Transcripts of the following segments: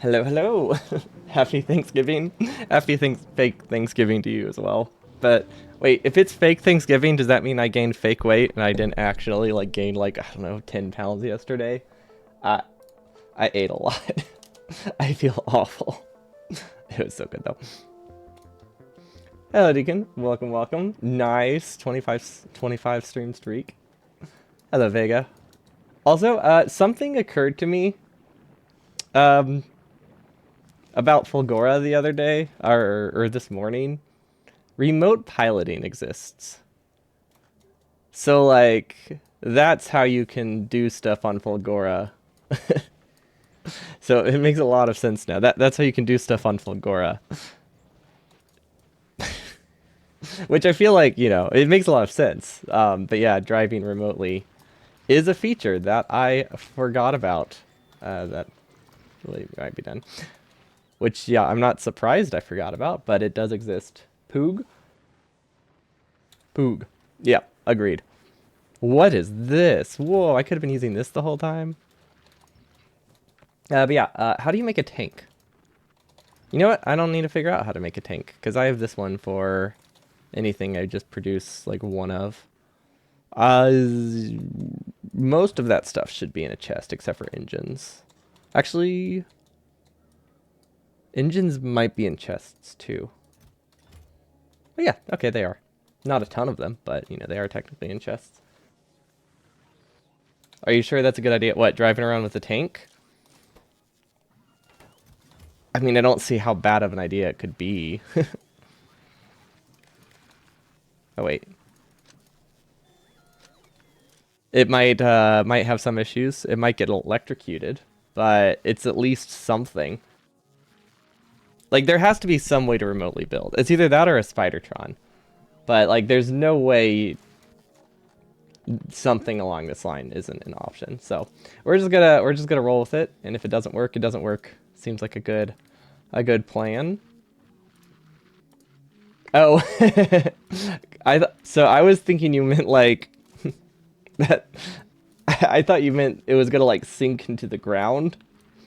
Hello, hello. Happy Thanksgiving. Fake Thanksgiving to you as well. But wait, if it's fake Thanksgiving, does that mean I gained fake weight and I didn't actually like gain like I don't know 10 pounds yesterday? I I ate a lot. I feel awful. It was so good though. Hello, Deacon. Welcome, welcome. Nice 25 stream streak. Hello, Vega. Also, something occurred to me um, about Fulgora the other day, or this morning. Remote piloting exists. So, like, that's how you can do stuff on Fulgora. So it makes a lot of sense now. That's how you can do stuff on Fulgora. Which I feel like, it makes a lot of sense. But yeah, driving remotely is a feature that I forgot about. That really might be done. Which, yeah, I'm not surprised I forgot about, but it does exist. Poog? Poog. Yeah, agreed. What is this? Whoa, I could have been using this the whole time. But yeah, how do you make a tank? You know what? I don't need to figure out how to make a tank, because I have this one for anything I just produce, like, one of. Uh, Most of that stuff should be in a chest, except for engines. Actually, engines might be in chests, too. Oh yeah, okay, they are. Not a ton of them, but, they are technically in chests. Are you sure that's a good idea? What, driving around with a tank? I mean, I don't see how bad of an idea it could be. Oh, wait. It might have some issues. It might get electrocuted, but it's at least something. Like, there has to be some way to remotely build. It's either that or a Spidertron. But, like, there's no way something along this line isn't an option. So, we're just gonna roll with it, and if it doesn't work, it doesn't work. Seems like a good plan. Oh, so I was thinking you meant like that. I thought you meant it was gonna like sink into the ground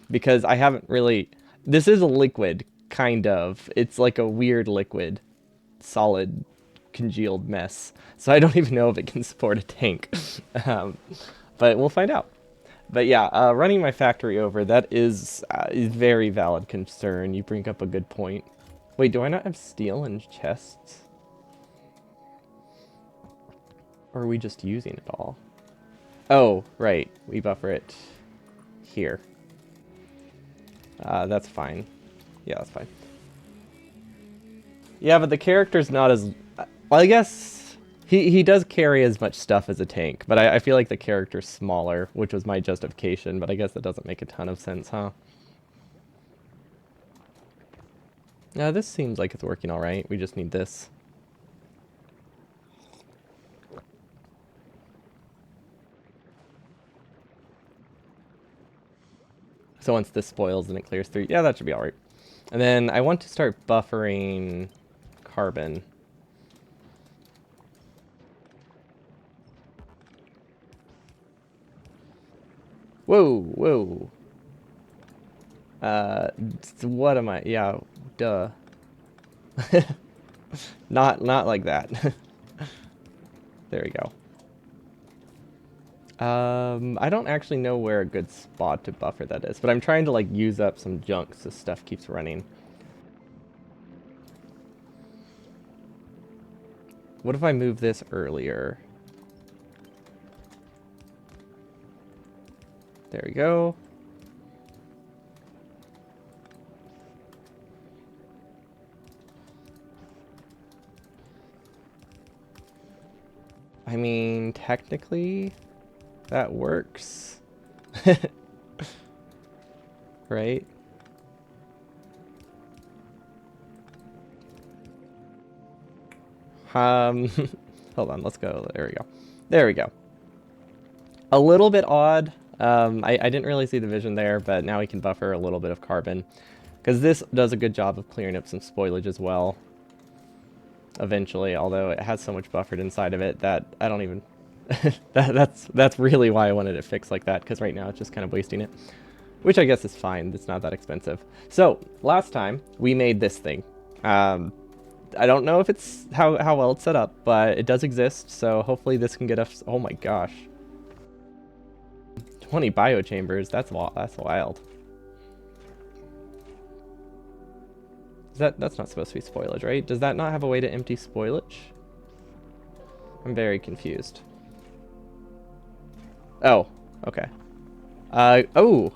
because I haven't really. This is a liquid, kind of. It's like a weird liquid, solid, congealed mess. So I don't even know if it can support a tank, um, but we'll find out. But yeah, running my factory over, that is a very valid concern. You bring up a good point. Wait, do I not have steel in chests? Or are we just using it all? Oh, right. We buffer it here. That's fine. Yeah, that's fine. Yeah, but the character's not as... Well, I guess he does carry as much stuff as a tank, but I feel like the character's smaller, which was my justification, but I guess that doesn't make a ton of sense, huh? Yeah, this seems like it's working alright. We just need this. So once this spoils, then it clears through. Yeah, that should be alright. And then I want to start buffering carbon. Whoa, whoa. What am I? Yeah, duh. Not like that. There we go. I don't actually know where a good spot to buffer that is, but I'm trying to like use up some junk so stuff keeps running. What if I move this earlier? There we go. I mean, technically, that works. Right? Um, hold on, let's go. There we go. There we go. A little bit odd. I didn't really see the vision there, but now we can buffer a little bit of carbon. Because this does a good job of clearing up some spoilage as well. Eventually, although it has so much buffered inside of it that I don't even... that's really why I wanted it fixed like that, because right now it's just kind of wasting it. which I guess is fine. It's not that expensive. So last time we made this thing. I don't know if it's how well it's set up, but it does exist. So hopefully this can get us. Oh my gosh, 20 biochambers. That's wild. That's not supposed to be spoilage, right? Does that not have a way to empty spoilage? I'm very confused. Oh, okay. Oh.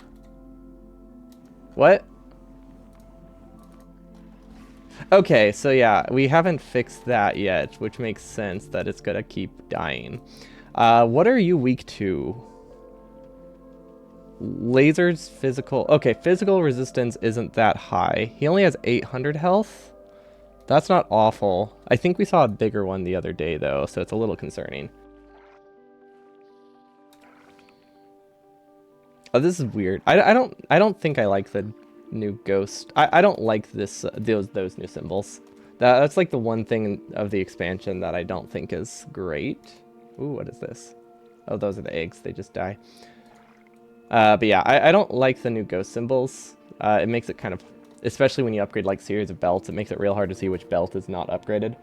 What? Okay, so yeah, we haven't fixed that yet, which makes sense that it's gonna keep dying. What are you weak to? Lasers, physical. Okay, physical resistance isn't that high. He only has 800 health. That's not awful. I think we saw a bigger one the other day, though, so it's a little concerning. Oh, this is weird. I don't think I like the new ghost. I don't like this those new symbols. That's like the one thing of the expansion that I don't think is great. Ooh, what is this? Oh, those are the eggs. They just die. But yeah, I don't like the new ghost symbols. It makes it kind of, especially when you upgrade like series of belts, it makes it real hard to see which belt is not upgraded.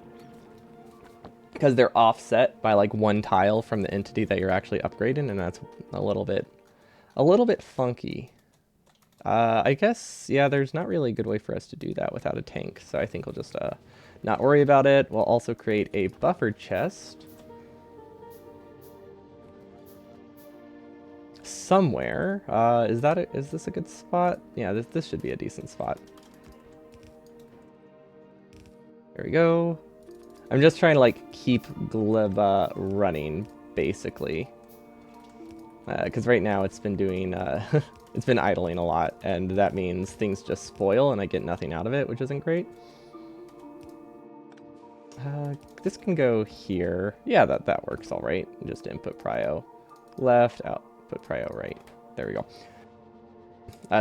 Because they're offset by like one tile from the entity that you're actually upgrading, and that's a little bit funky. I guess, yeah, there's not really a good way for us to do that without a tank, so I think we'll just not worry about it. We'll also create a buffer chest. Somewhere. Is this a good spot? Yeah, this should be a decent spot. There we go. I'm just trying to like keep Gleeeba running, basically. Because right now it's been doing, it's been idling a lot, and that means things just spoil and I get nothing out of it, which isn't great. This can go here. Yeah, that works all right. Just input prio left, output prio right. There we go.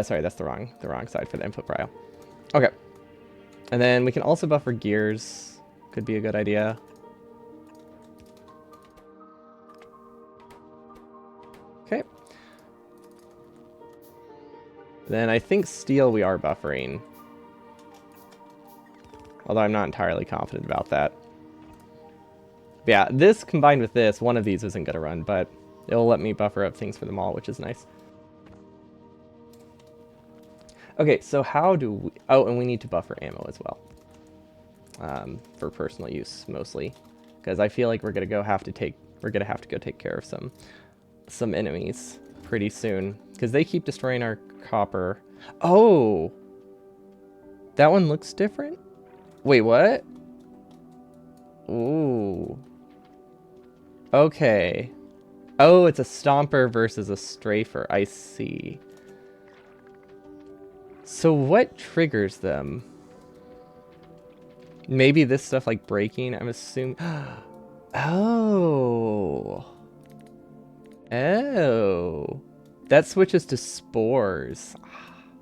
Sorry, that's the wrong side for the input prio. Okay. And then we can also buffer gears. Could be a good idea. Okay. Then I think steel we are buffering. Although I'm not entirely confident about that. But yeah, this combined with this, one of these isn't going to run, but it'll let me buffer up things for them all, which is nice. Okay, so how do we... Oh, and we need to buffer ammo as well. For personal use, mostly. Because I feel like we're going to have to go take care of some enemies pretty soon. Because they keep destroying our copper. Oh! That one looks different? Wait, what? Ooh. Okay. Oh, it's a stomper versus a strafer. I see. So what triggers them? Maybe this stuff like breaking, I'm assuming. Oh. Oh. That switches to spores.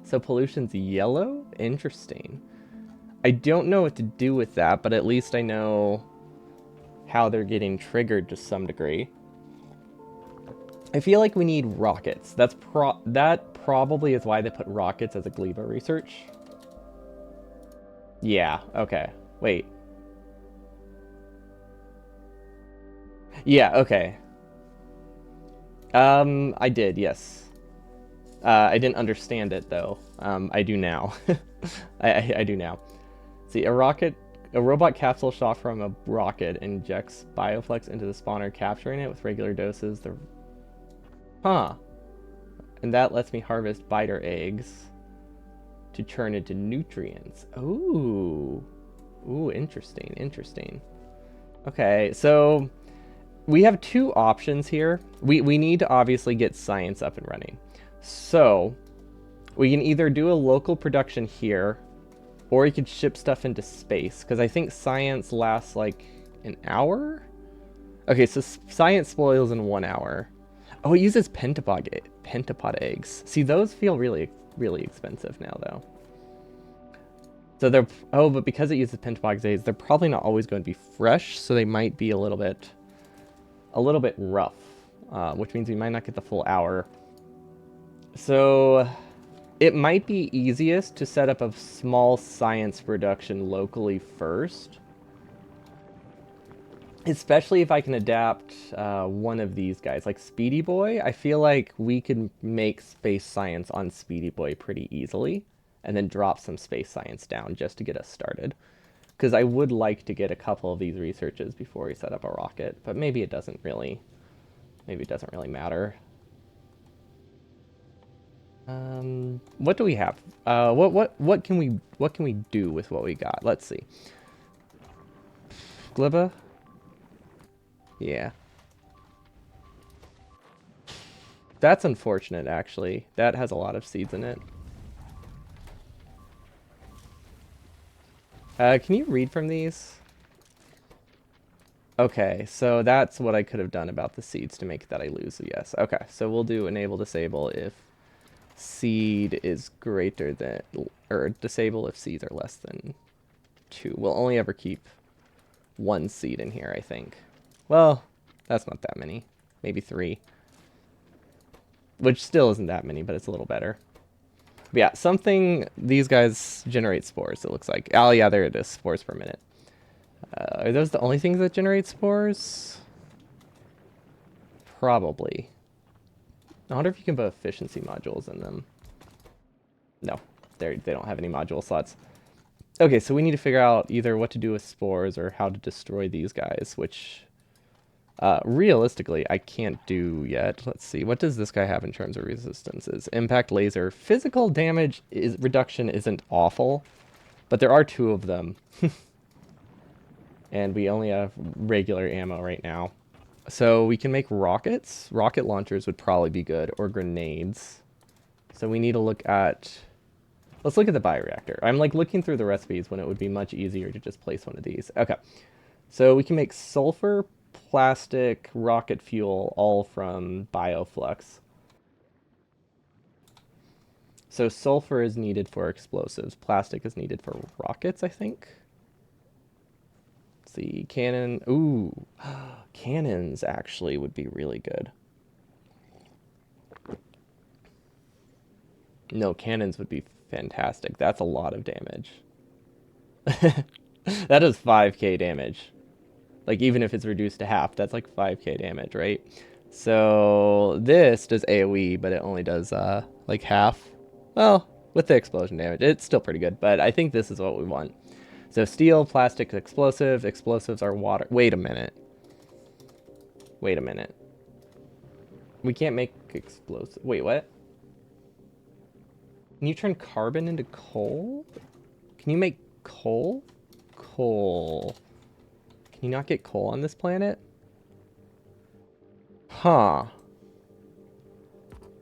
So pollution's yellow? Interesting. I don't know what to do with that, but at least I know how they're getting triggered to some degree. I feel like we need rockets. That probably is why they put rockets as a Gleeeba research. Yeah, okay. Wait. Yeah, okay. I did, yes. I didn't understand it, though. I do now. I do now. See, a robot capsule shot from a rocket injects bioflex into the spawner, capturing it with regular doses. Huh. And that lets me harvest biter eggs to turn into nutrients. Ooh. Ooh, interesting, interesting. Okay, so we have two options here. We need to obviously get science up and running. So we can either do a local production here, or you could ship stuff into space, because I think science lasts like an hour? Okay, so science spoils in 1 hour. Oh, it uses pentapod eggs. See, those feel really, really expensive now, though. So they're... Oh, but because it uses pentapod eggs, they're probably not always going to be fresh, so they might be a little bit rough, which means we might not get the full hour. So it might be easiest to set up a small science production locally first. Especially if I can adapt one of these guys, like Speedy Boy. I feel like we could make space science on Speedy Boy pretty easily, and then drop some space science down just to get us started. Because I would like to get a couple of these researches before we set up a rocket, but maybe it doesn't really matter. What do we have? What can we do with what we got? Let's see. Gleeeba? Yeah. That's unfortunate, actually. That has a lot of seeds in it. Can you read from these? Okay, so that's what I could have done about the seeds to make that I lose a yes. Okay, so we'll do enable disable if seed is greater than, or disable if seeds are less than 2. We'll only ever keep 1 seed in here, I think. Well, that's not that many. Maybe 3. Which still isn't that many, but it's a little better. But yeah, these guys generate spores, it looks like. Oh yeah, there it is, spores per minute. Are those the only things that generate spores? Probably. I wonder if you can put efficiency modules in them. No, they don't have any module slots. Okay, so we need to figure out either what to do with spores or how to destroy these guys, which realistically I can't do yet. Let's see, what does this guy have in terms of resistances? Impact laser. Physical damage reduction isn't awful, but there are 2 of them. And we only have regular ammo right now. So we can make rockets. Rocket launchers would probably be good, or grenades. So we need to look at... Let's look at the bioreactor. I'm like looking through the recipes when it would be much easier to just place one of these. Okay. So we can make sulfur, plastic, rocket fuel, all from bioflux. So sulfur is needed for explosives. Plastic is needed for rockets, I think. Let's see, cannon. Ooh, cannons actually would be really good. No, cannons would be fantastic. That's a lot of damage. That is 5k damage. Like, even if it's reduced to half, that's like 5k damage, right? So this does AoE, but it only does like half. Well, with the explosion damage, it's still pretty good, but I think this is what we want. So steel, plastic, explosive. Explosives are water. Wait a minute. Wait a minute. We can't make explosive. Wait, what? Can you turn carbon into coal? Can you make coal? Coal. Can you not get coal on this planet? Huh.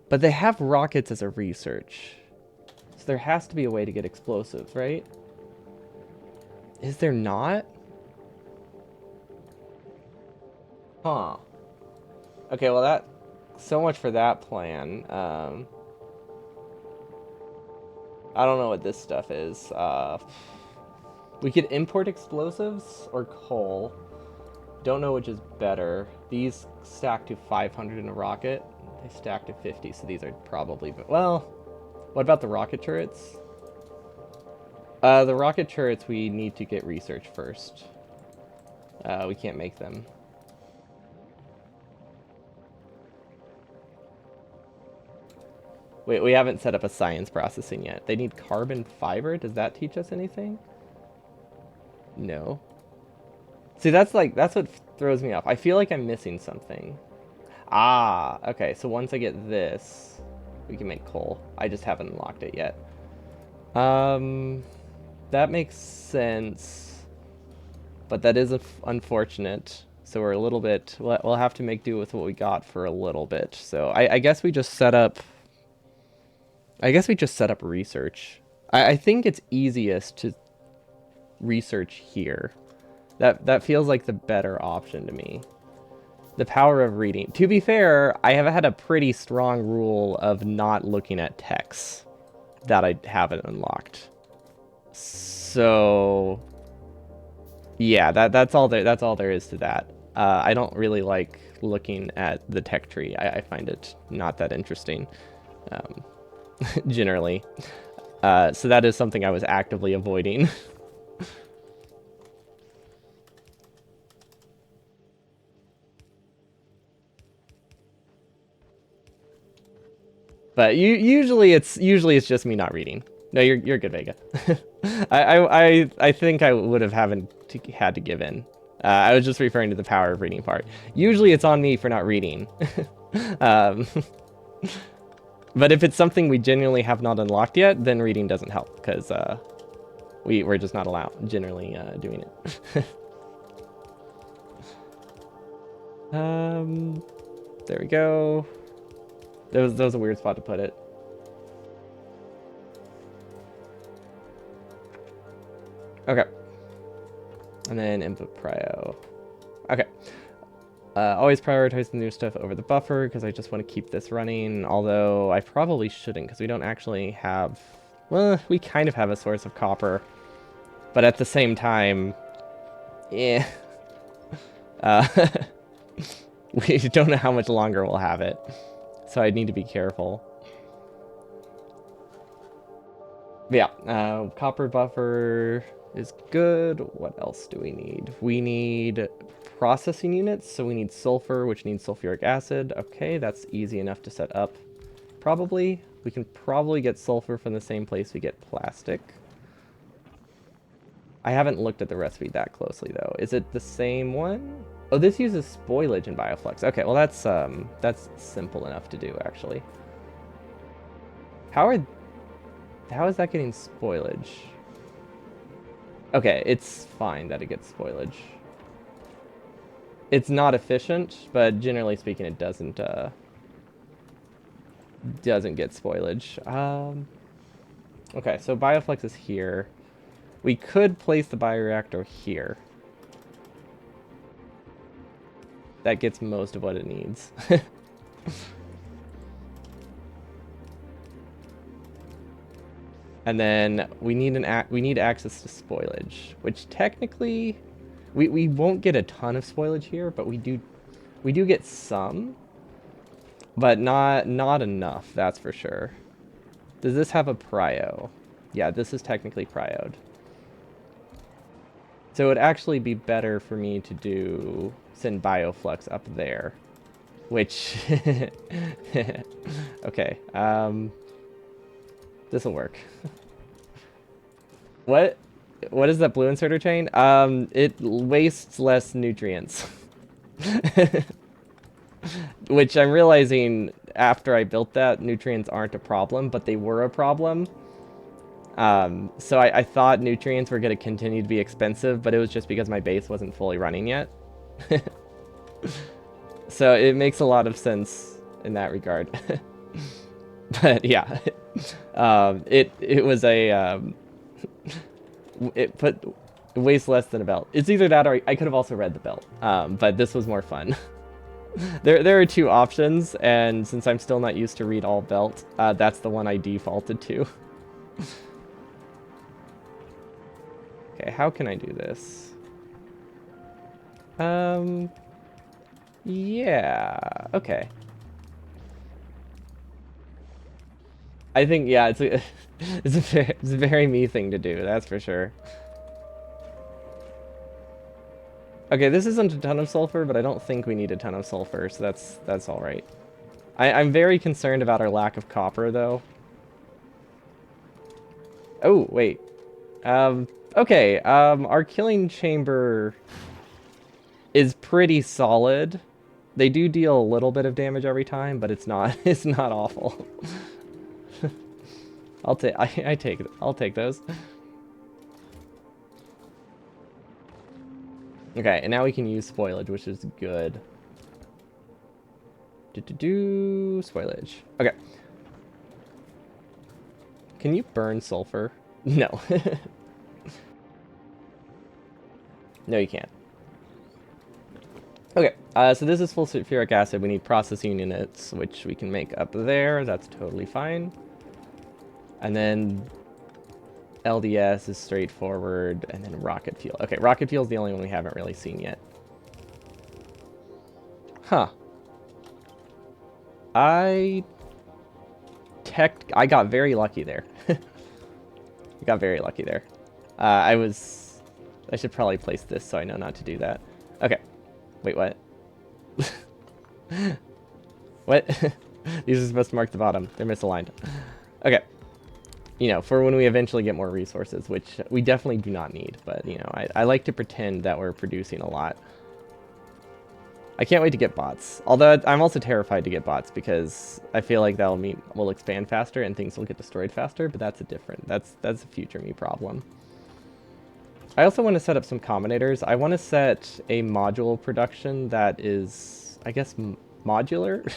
But they have rockets as a research. So there has to be a way to get explosives, right? Is there not? Huh. Okay, well that... So much for that plan. I don't know what this stuff is. We could import explosives or coal. Don't know which is better. These stack to 500 in a rocket. They stack to 50, so these are probably... Well, what about the rocket turrets? The rocket turrets, we need to get research first. We can't make them. Wait, we haven't set up a science processing yet. They need carbon fiber? Does that teach us anything? No. See, that's what throws me off. I feel like I'm missing something. Ah, okay, so once I get this, we can make coal. I just haven't unlocked it yet. That makes sense. But that is unfortunate. So we're a little bit... We'll have to make do with what we got for a little bit. So I guess we just set up... research. I think it's easiest to research here. That feels like the better option to me. The power of reading. To be fair, I have had a pretty strong rule of not looking at texts that I haven't unlocked. So yeah, that's all there is to that. I don't really like looking at the tech tree. I find it not that interesting. generally. So that is something I was actively avoiding. But usually it's just me not reading. No, you're good, Vega. I think I would have had to give in. I was just referring to the power of reading part. Usually it's on me for not reading. um, but if it's something we genuinely have not unlocked yet, then reading doesn't help because we're just not generally doing it. There we go. That was a weird spot to put it. Okay. And then input prio. Okay. Always prioritize the new stuff over the buffer because I just want to keep this running. Although I probably shouldn't because we don't actually have... Well, we kind of have a source of copper. But at the same time... Yeah. We don't know how much longer we'll have it. So I need to be careful. But yeah, copper buffer is good. What else do we need? We need processing units, so we need sulfur, which needs sulfuric acid. Okay, that's easy enough to set up. Probably. We can probably get sulfur from the same place we get plastic. I haven't looked at the recipe that closely, though. Is it the same one? Oh, this uses spoilage in Bioflux. Okay, well that's simple enough to do, actually. How is that getting spoilage? Okay, it's fine that it gets spoilage. It's not efficient, but generally speaking, it doesn't get spoilage. Okay, so Bioflux is here. We could place the bioreactor here. That gets most of what it needs. And then we need access to spoilage, which technically we won't get a ton of spoilage here, but we do get some, but not enough, that's for sure. Does this have a prio? Yeah, this is technically prioed. So it would actually be better for me to send Bioflux up there, which okay, this will work. What is that blue inserter chain? It wastes less nutrients. Which I'm realizing after I built that, nutrients aren't a problem, but they were a problem. So I thought nutrients were going to continue to be expensive, but it was just because my base wasn't fully running yet. So it makes a lot of sense in that regard. But yeah, it was a it weighs less than a belt. It's either that or I could have also read the belt, but this was more fun. There are two options, and since I'm still not used to read all belt, that's the one I defaulted to. Okay, how can I do this? Yeah, okay. I think, yeah, it's a very me thing to do, that's for sure. Okay, this isn't a ton of sulfur, but I don't think we need a ton of sulfur, so that's all right. I'm very concerned about our lack of copper, though. Oh, wait. Okay, our killing chamber is pretty solid. They do deal a little bit of damage every time, but it's not awful. I'll take those. Okay, and now we can use spoilage, which is good. Spoilage. Okay. Can you burn sulfur? No. No, you can't. Okay, so this is full sulfuric acid. We need processing units, which we can make up there. That's totally fine. And then LDS is straightforward, and then rocket fuel. Okay, rocket fuel is the only one we haven't really seen yet. Huh. heck? I got very lucky there. I got very lucky there. I should probably place this so I know not to do that. Okay. Wait, what? What? These are supposed to mark the bottom. They're misaligned. Okay. You know, for when we eventually get more resources, which we definitely do not need. But, you know, I like to pretend that we're producing a lot. I can't wait to get bots. Although I'm also terrified to get bots because I feel like that'll mean we'll expand faster and things will get destroyed faster. But that's that's a future me problem. I also want to set up some combinators. I want to set a module production that is, I guess, modular.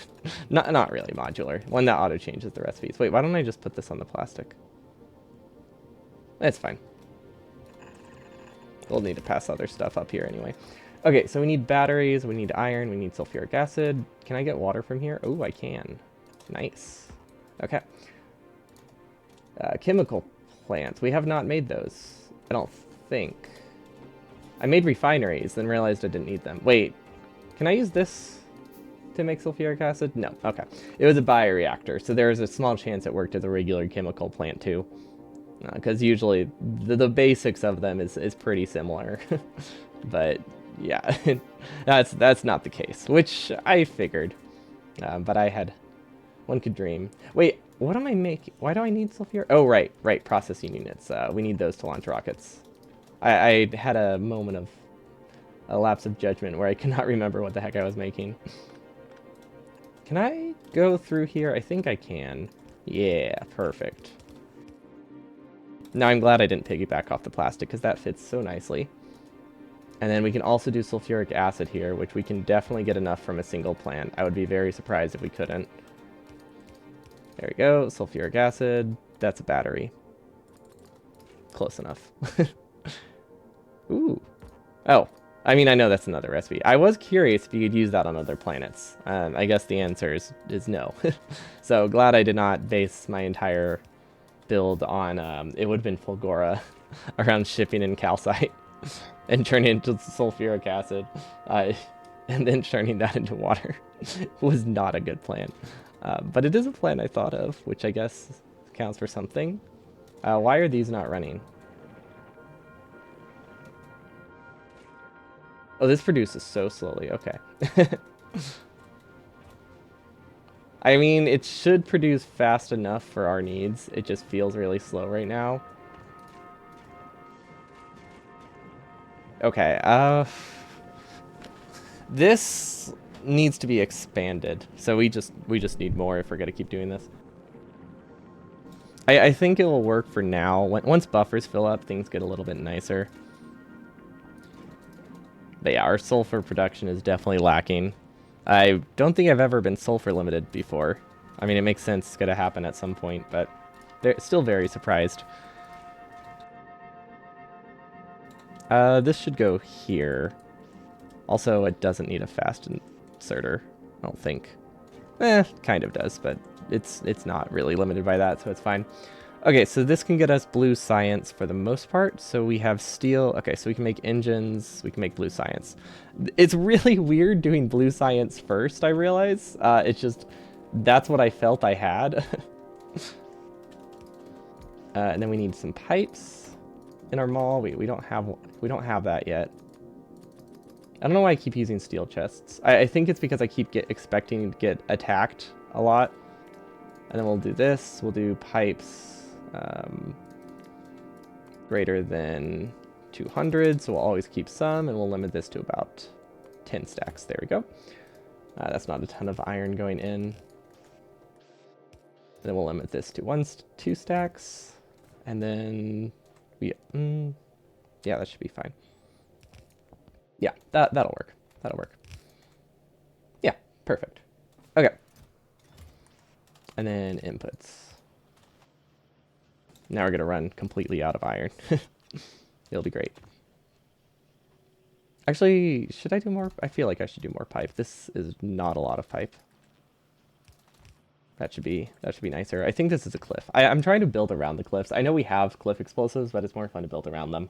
not really modular. One that auto changes the recipes. Wait, why don't I just put this on the plastic? That's fine. We'll need to pass other stuff up here anyway. Okay, so we need batteries, we need iron, we need sulfuric acid. Can I get water from here? Oh, I can. Nice. Okay. Chemical plants. We have not made those. I don't think. I made refineries, then realized I didn't need them. Wait, can I use this to make sulfuric acid? No. Okay. It was a bioreactor, so there is a small chance it worked as a regular chemical plant too. Because usually the basics of them is pretty similar. But yeah, that's not the case, which I figured. But one could dream. Wait, what am I making? Why do I need sulfur? Oh, right, processing units. We need those to launch rockets. I had a moment of a lapse of judgment where I could not remember what the heck I was making. Can I go through here? I think I can. Yeah, perfect. Now I'm glad I didn't piggyback off the plastic because that fits so nicely. And then we can also do sulfuric acid here, which we can definitely get enough from a single plant. I would be very surprised if we couldn't. There we go, sulfuric acid. That's a battery. Close enough. Ooh. Oh, I mean, I know that's another recipe. I was curious if you could use that on other planets. I guess the answer is no. So glad I did not base my entire build on, it would have been Fulgora around shipping in calcite and turning into sulfuric acid, and then turning that into water. Was not a good plan. But it is a plan I thought of, which I guess counts for something. Why are these not running? Oh, this produces so slowly. Okay. I mean, it should produce fast enough for our needs. It just feels really slow right now. Okay, this needs to be expanded. So we just need more if we're gonna keep doing this. I think it will work for now. Once buffers fill up, things get a little bit nicer. But yeah, our sulfur production is definitely lacking. I don't think I've ever been sulfur limited before. I mean, it makes sense, it's gonna happen at some point, but they're still very surprised. This should go here. Also, it doesn't need a fast inserter, I don't think. Kind of does, but it's not really limited by that, so it's fine. Okay, so this can get us blue science for the most part. So we have steel. Okay, so we can make engines. We can make blue science. It's really weird doing blue science first, I realize. It's just, that's what I felt I had. And then we need some pipes in our mall. We don't have that yet. I don't know why I keep using steel chests. I think it's because I keep expecting to get attacked a lot. And then we'll do this. We'll do pipes. Greater than 200, so we'll always keep some, and we'll limit this to about 10 stacks. There we go. That's not a ton of iron going in. And then we'll limit this to 2 stacks, and then yeah, that should be fine. Yeah, that'll work. That'll work. Yeah, perfect. Okay. And then inputs. Now we're going to run completely out of iron. It'll be great. Actually, should I do more? I feel like I should do more pipe. This is not a lot of pipe. That should be nicer. I think this is a cliff. I'm trying to build around the cliffs. I know we have cliff explosives, but it's more fun to build around them.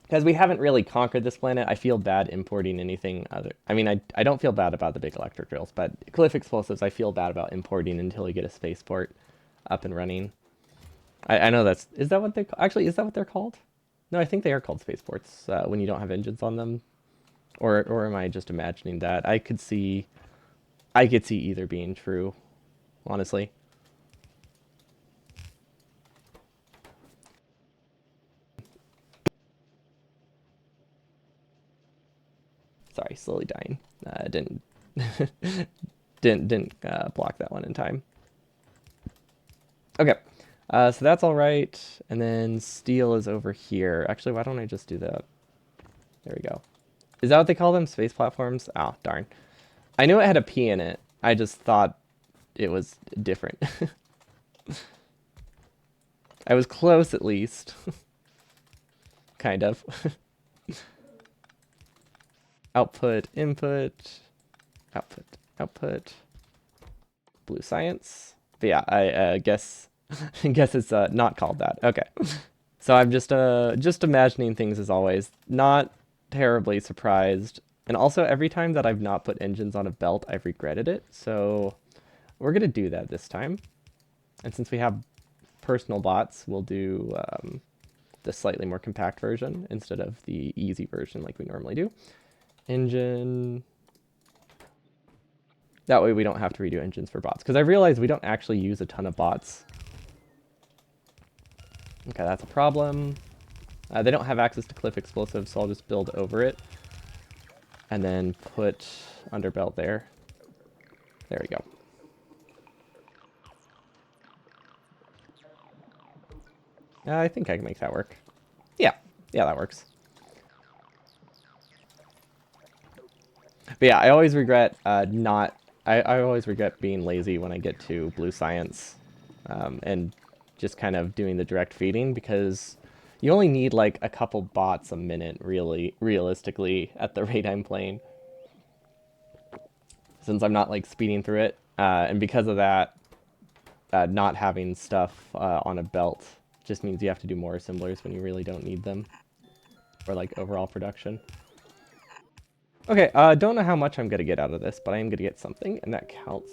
Because we haven't really conquered this planet, I feel bad importing anything other. I mean, I don't feel bad about the big electric drills, but cliff explosives I feel bad about importing until we get a spaceport up and running. I know that's... Is that what they... Actually, is that what they're called? No, I think they are called spaceports when you don't have engines on them. Or am I just imagining that? I could see either being true, honestly. Sorry, slowly dying. Didn't didn't block that one in time. Okay, so that's all right. And then steel is over here. Actually, why don't I just do that? There we go. Is that what they call them? Space platforms? Oh, darn. I knew it had a P in it. I just thought it was different. I was close at least. Kind of. Output, input, output, output. Blue science. But yeah, I guess guess it's not called that. Okay. So I'm just imagining things as always. Not terribly surprised. And also every time that I've not put engines on a belt, I've regretted it. So we're gonna do that this time. And since we have personal bots, we'll do the slightly more compact version instead of the easy version like we normally do. Engine. That way we don't have to redo engines for bots. Because I realize we don't actually use a ton of bots. Okay, that's a problem. They don't have access to cliff explosives, so I'll just build over it. And then put underbelt there. There we go. I think I can make that work. Yeah, that works. But yeah, I always regret I always regret being lazy when I get to blue science, and just kind of doing the direct feeding, because you only need like a couple bots a minute, realistically, at the rate I'm playing. Since I'm not like speeding through it, and because of that, not having stuff on a belt just means you have to do more assemblers when you really don't need them, for like overall production. Okay, don't know how much I'm gonna get out of this, but I am gonna get something, and that counts.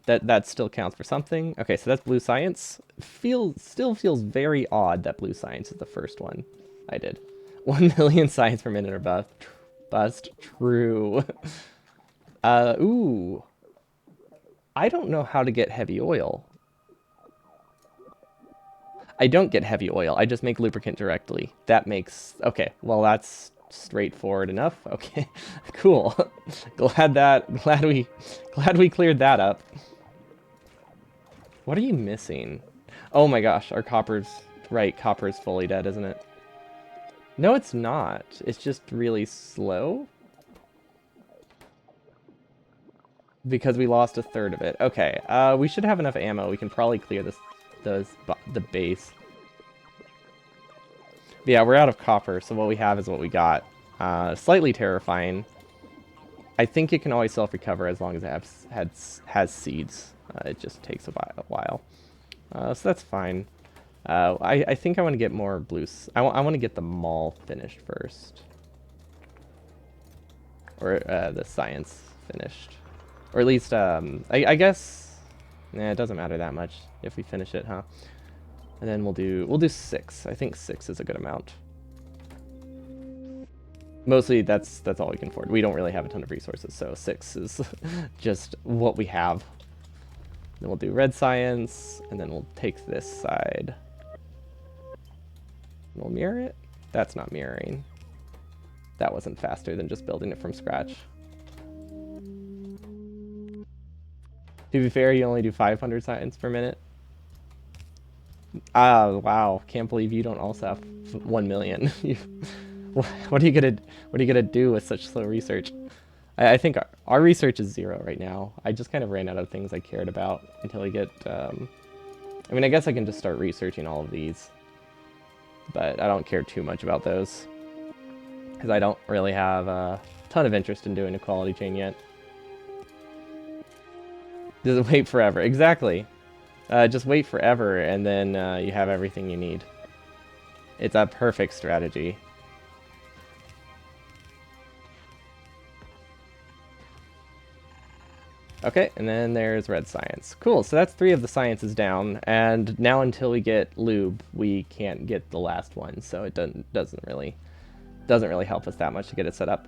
That still counts for something. Okay, so that's blue science. Still feels very odd that blue science is the first one I did. 1 million science per minute or bust. True. Ooh. I don't know how to get heavy oil. I don't get heavy oil. I just make lubricant directly. That makes... Okay, well that's straightforward enough. Okay, cool. glad we cleared that up. What are you missing? Oh my gosh, our copper's... Right, copper's fully dead, isn't it? No, it's not. It's just really slow. Because we lost a third of it. Okay, we should have enough ammo. We can probably clear the base. But yeah, we're out of copper, so what we have is what we got. Slightly terrifying. I think it can always self-recover as long as it has seeds. It just takes a while. So that's fine. I think I want to get more blues. I want to get the mall finished first. Or the science finished. Or at least, I guess... Nah, it doesn't matter that much if we finish it, huh? And then we'll do 6. I think 6 is a good amount. Mostly that's all we can afford. We don't really have a ton of resources, so 6 is just what we have. Then we'll do red science, and then we'll take this side. We'll mirror it? That's not mirroring. That wasn't faster than just building it from scratch. To be fair, you only do 500 science per minute. Ah, wow. Can't believe you don't also have 1 million. What are you gonna do with such slow research? I think our research is 0 right now. I just kind of ran out of things I cared about until I get... I mean, I guess I can just start researching all of these. But I don't care too much about those. Because I don't really have a ton of interest in doing a quality chain yet. Just wait forever. Exactly. Just wait forever, and then you have everything you need. It's a perfect strategy. Okay, and then there's red science. Cool, so that's 3 of the sciences down, and now until we get lube, we can't get the last one, so it doesn't really help us that much to get it set up.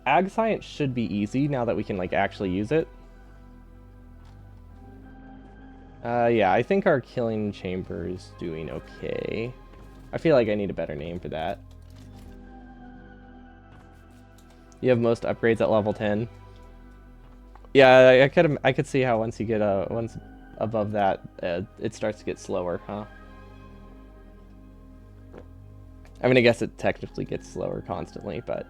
Ag science should be easy now that we can like actually use it. Yeah, I think our killing chamber is doing okay. I feel like I need a better name for that. You have most upgrades at level 10. Yeah, I could see how once you get once above that, it starts to get slower, huh? I mean, I guess it technically gets slower constantly, but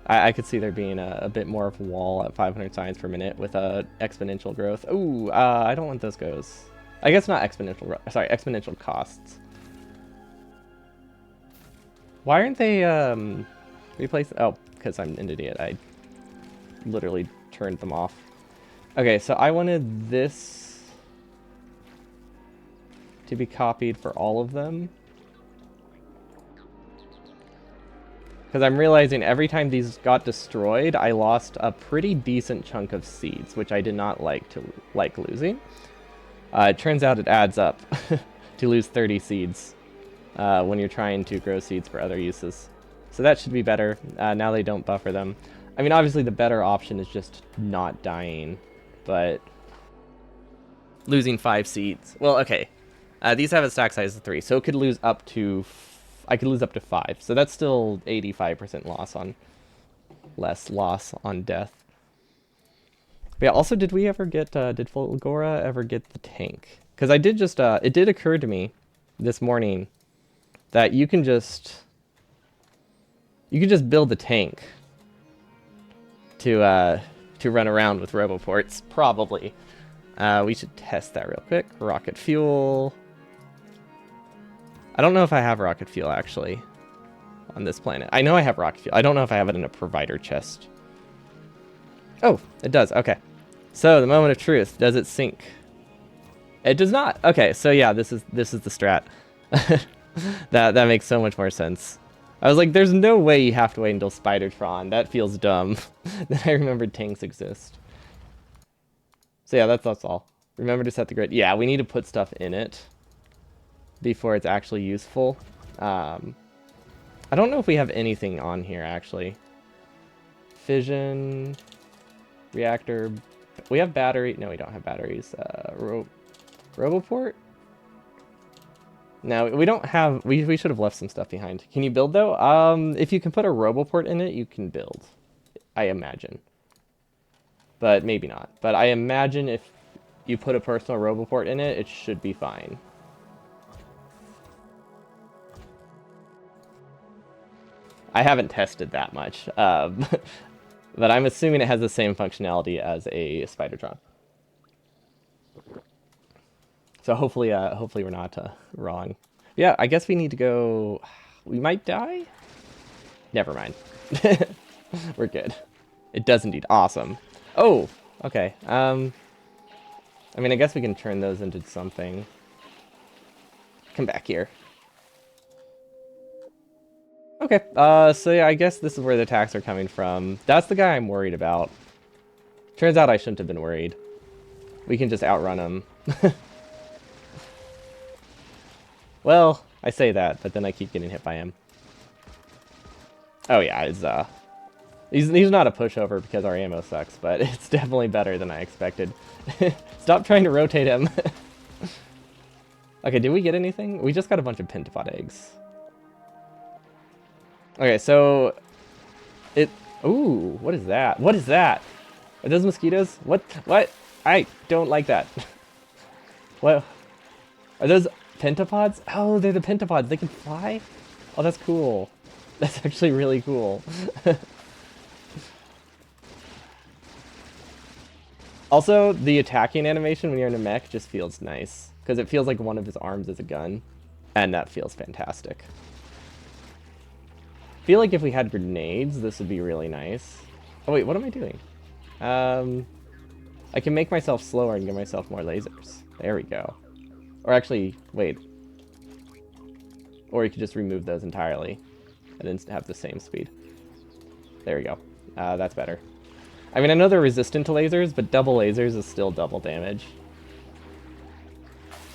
I could see there being a bit more of a wall at 500 science per minute with exponential growth. Ooh, I don't want those goes. I guess not exponential. Sorry, exponential costs. Why aren't they replaced? Oh, because I'm an idiot. I literally turned them off. Okay, so I wanted this to be copied for all of them. Because I'm realizing every time these got destroyed, I lost a pretty decent chunk of seeds, which I did not like losing. It turns out it adds up to lose 30 seeds when you're trying to grow seeds for other uses. So that should be better. Now they don't buffer them. I mean, obviously the better option is just not dying, but losing 5 seeds. Well, okay. These have a stack size of 3, so it could lose up to... I could lose up to 5, so that's still 85% loss on... less loss on death. But yeah, also, did we ever get... did Fulgora ever get the tank? Because I did just... it did occur to me this morning that you can just... you can just build the tank to run around with roboports, probably. We should test that real quick. Rocket fuel. I don't know if I have rocket fuel, actually, on this planet. I know I have rocket fuel. I don't know if I have it in a provider chest. Oh, it does. Okay. So, the moment of truth. Does it sync? It does not. Okay, so yeah, this is the strat. That makes so much more sense. I was like, there's no way you have to wait until Spidertron. That feels dumb. Then I remembered tanks exist. So yeah, that's all. Remember to set the grid. Yeah, we need to put stuff in it before it's actually useful. I don't know if we have anything on here, actually. Fission, reactor. We have battery. No, we don't have batteries. Roboport? No, we don't have... We should have left some stuff behind. Can you build, though? If you can put a Roboport in it, you can build. I imagine. But maybe not. But I imagine if you put a personal Roboport in it, it should be fine. I haven't tested that much. But I'm assuming it has the same functionality as a Spidertron. So hopefully we're not wrong. Yeah, I guess we need to go... We might die? Never mind. We're good. It does indeed. Awesome. Oh, okay. I mean, I guess we can turn those into something. Come back here. Okay, so yeah, I guess this is where the attacks are coming from. That's the guy I'm worried about. Turns out I shouldn't have been worried. We can just outrun him. Well, I say that, but then I keep getting hit by him. Oh yeah, he's not a pushover because our ammo sucks, but it's definitely better than I expected. Stop trying to rotate him. Okay, did we get anything? We just got a bunch of pentapod eggs. Okay, so... Ooh, what is that? What is that? Are those mosquitoes? What? I don't like that. What? Are those pentapods? Oh, they're the pentapods. They can fly? Oh, that's cool. That's actually really cool. Also, the attacking animation when you're in a mech just feels nice. Because it feels like one of his arms is a gun. And that feels fantastic. I feel like if we had grenades, this would be really nice. Oh wait, what am I doing? I can make myself slower and give myself more lasers. There we go. Or actually, wait. Or you could just remove those entirely and then have the same speed. There we go. That's better. I mean, I know they're resistant to lasers, but double lasers is still double damage.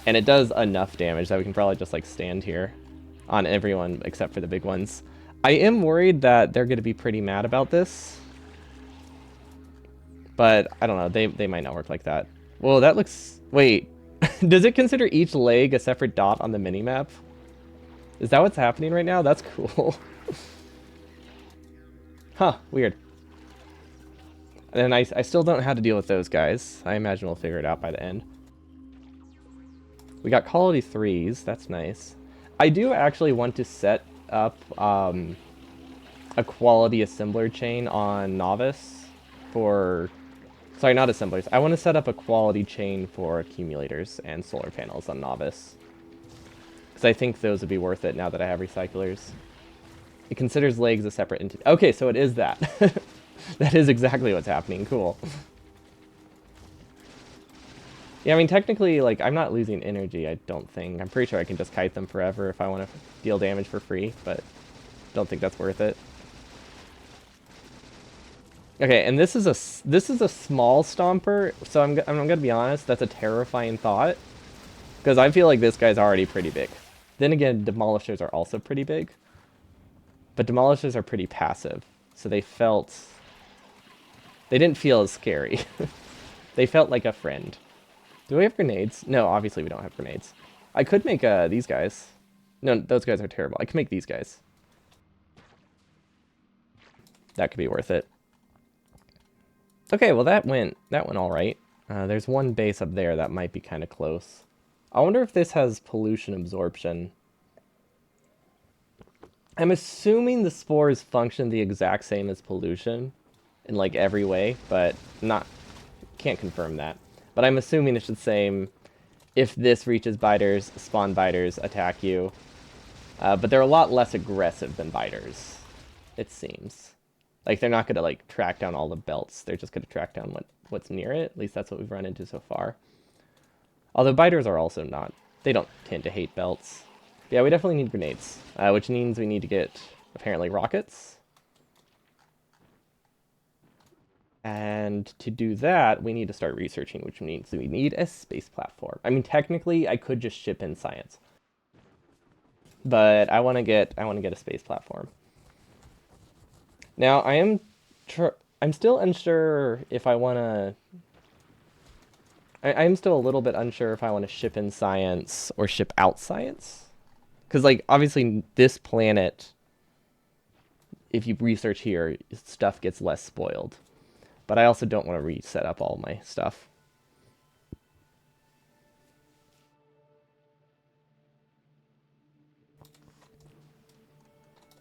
And it does enough damage that we can probably just like stand here on everyone except for the big ones. I am worried that they're going to be pretty mad about this. But I don't know, they might not work like that. Well, that looks... Wait, does it consider each leg a separate dot on the minimap? Is that what's happening right now? That's cool. Huh, weird. And I still don't know how to deal with those guys. I imagine we'll figure it out by the end. We got quality 3s, that's nice. I do actually want to set up a quality assembler chain on Novice for... Sorry, not assemblers. I want to set up a quality chain for accumulators and solar panels on Novice. Because I think those would be worth it now that I have recyclers. It considers legs a separate entity. Okay, so it is that. That is exactly what's happening. Cool. Yeah, I mean, technically, like, I'm not losing energy, I don't think. I'm pretty sure I can just kite them forever if I want to deal damage for free, but don't think that's worth it. Okay, and this is a small stomper, so I'm gonna be honest, that's a terrifying thought. Because I feel like this guy's already pretty big. Then again, demolishers are also pretty big. But demolishers are pretty passive, so they didn't feel as scary. They felt like a friend. Do we have grenades? No, obviously we don't have grenades. I could make these guys. No, those guys are terrible. I could make these guys. That could be worth it. Okay, well that went all right. There's one base up there that might be kind of close. I wonder if this has pollution absorption. I'm assuming the spores function the exact same as pollution in like every way, but can't confirm that. But I'm assuming it's the same. If this reaches biters, spawn biters, attack you. But they're a lot less aggressive than biters, it seems. Like, they're not going to, like, track down all the belts. They're just going to track down what's near it. At least that's what we've run into so far. Although biters are also not. They don't tend to hate belts. Yeah, we definitely need grenades. Which means we need to get, apparently, rockets. And to do that, we need to start researching, which means we need a space platform. I mean, technically, I could just ship in science. But I want to get a space platform. Now, I'm still unsure if I want to... I'm still a little bit unsure if I want to ship in science or ship out science. Because, like, obviously, this planet, if you research here, stuff gets less spoiled. But I also don't want to reset up all my stuff.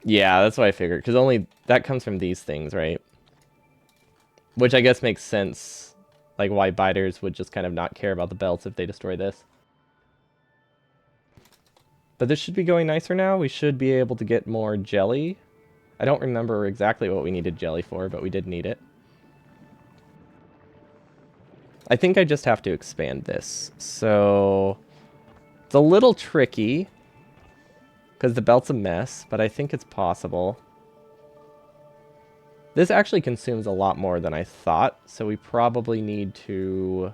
Yeah, that's what I figured. Because only that comes from these things, right? Which I guess makes sense. Like why biters would just kind of not care about the belts if they destroy this. But this should be going nicer now. We should be able to get more jelly. I don't remember exactly what we needed jelly for, but we did need it. I think I just have to expand this. So it's a little tricky. Because the belt's a mess, but I think it's possible. This actually consumes a lot more than I thought, so we probably need to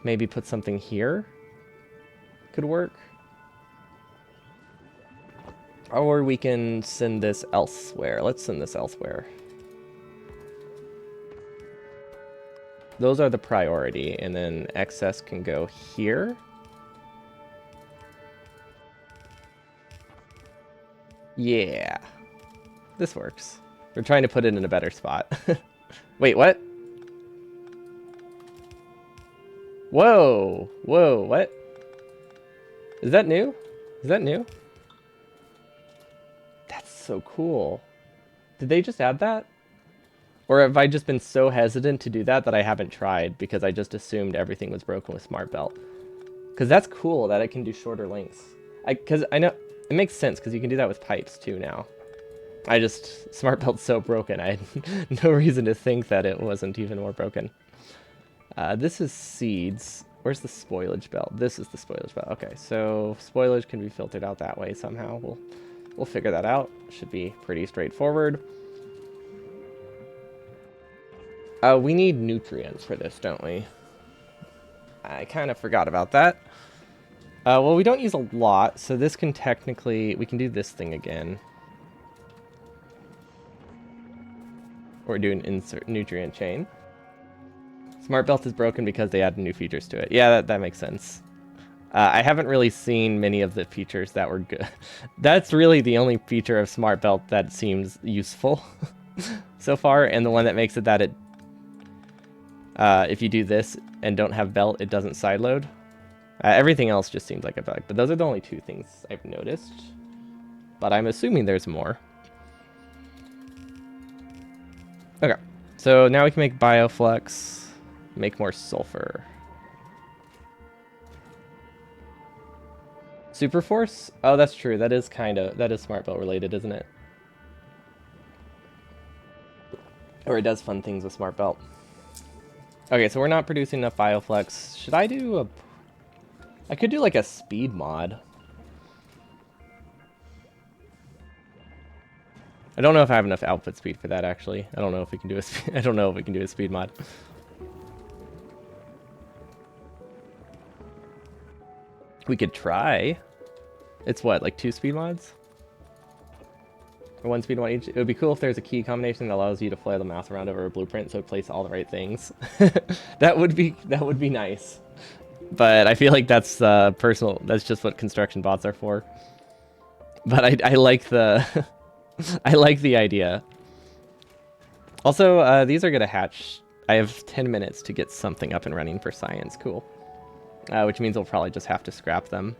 maybe put something here. Could work. Or we can send this elsewhere. Let's send this elsewhere. Those are the priority, and then excess can go here. Yeah, this works. We're trying to put it in a better spot. Wait, what? Whoa, whoa, what? Is that new? Is that new? That's so cool. Did they just add that? Or have I just been so hesitant to do that I haven't tried because I just assumed everything was broken with Smart Belt? Because that's cool that it can do shorter lengths. Because I know... It makes sense, because you can do that with pipes, too, now. Smart Belt's so broken, I had no reason to think that it wasn't even more broken. This is seeds. Where's the spoilage belt? This is the spoilage belt. Okay, so spoilage can be filtered out that way somehow. We'll figure that out. Should be pretty straightforward. We need nutrients for this, don't we? I kind of forgot about that. Well, we don't use a lot, so this can technically... We can do this thing again. Or do an insert nutrient chain. Smart Belt is broken because they added new features to it. Yeah, that makes sense. I haven't really seen many of the features that were good. That's really the only feature of Smart Belt that seems useful so far, and the one that makes it that it... if you do this and don't have belt, it doesn't sideload. Everything else just seems like a bug, but those are the only two things I've noticed. But I'm assuming there's more. Okay, so now we can make Bioflux, make more sulfur. Super Force? Oh, that's true. That is Smart Belt related, isn't it? Or it does fun things with Smart Belt. Okay, so we're not producing enough Bioflux. Should I do a... I could do like a speed mod. I don't know if I have enough output speed for that, actually. I don't know if we can do I don't know if we can do a speed mod. We could try. It's what, like 2 speed mods? Or 1 speed mod each? It would be cool if there's a key combination that allows you to flail the mouse around over a blueprint so it places all the right things. That would be nice. But I feel like that's personal. That's just what construction bots are for. But I like the I like the idea. Also, these are gonna hatch. I have 10 minutes to get something up and running for science. Cool. Which means we'll probably just have to scrap them.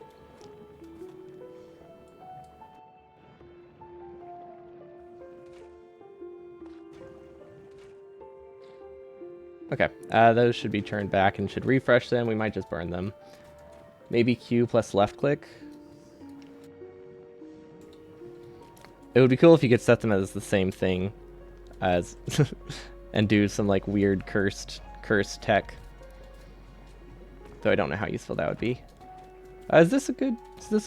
Okay, those should be turned back and should refresh them. We might just burn them. Maybe Q plus left click. It would be cool if you could set them as the same thing as and do some like weird cursed tech. Though I don't know how useful that would be. Is this a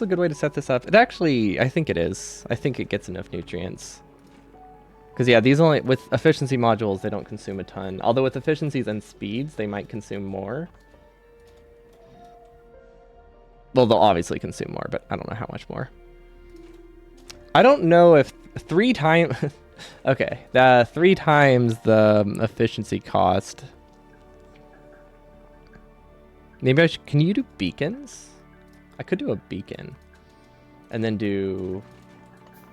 good way to set this up? It actually, I think it is. I think it gets enough nutrients. Because yeah, these only, with efficiency modules, they don't consume a ton. Although with efficiencies and speeds, they might consume more. Well, they'll obviously consume more, but I don't know how much more. I don't know if 3 times... okay, 3 times the efficiency cost. Maybe I should... Can you do beacons? I could do a beacon. And then do...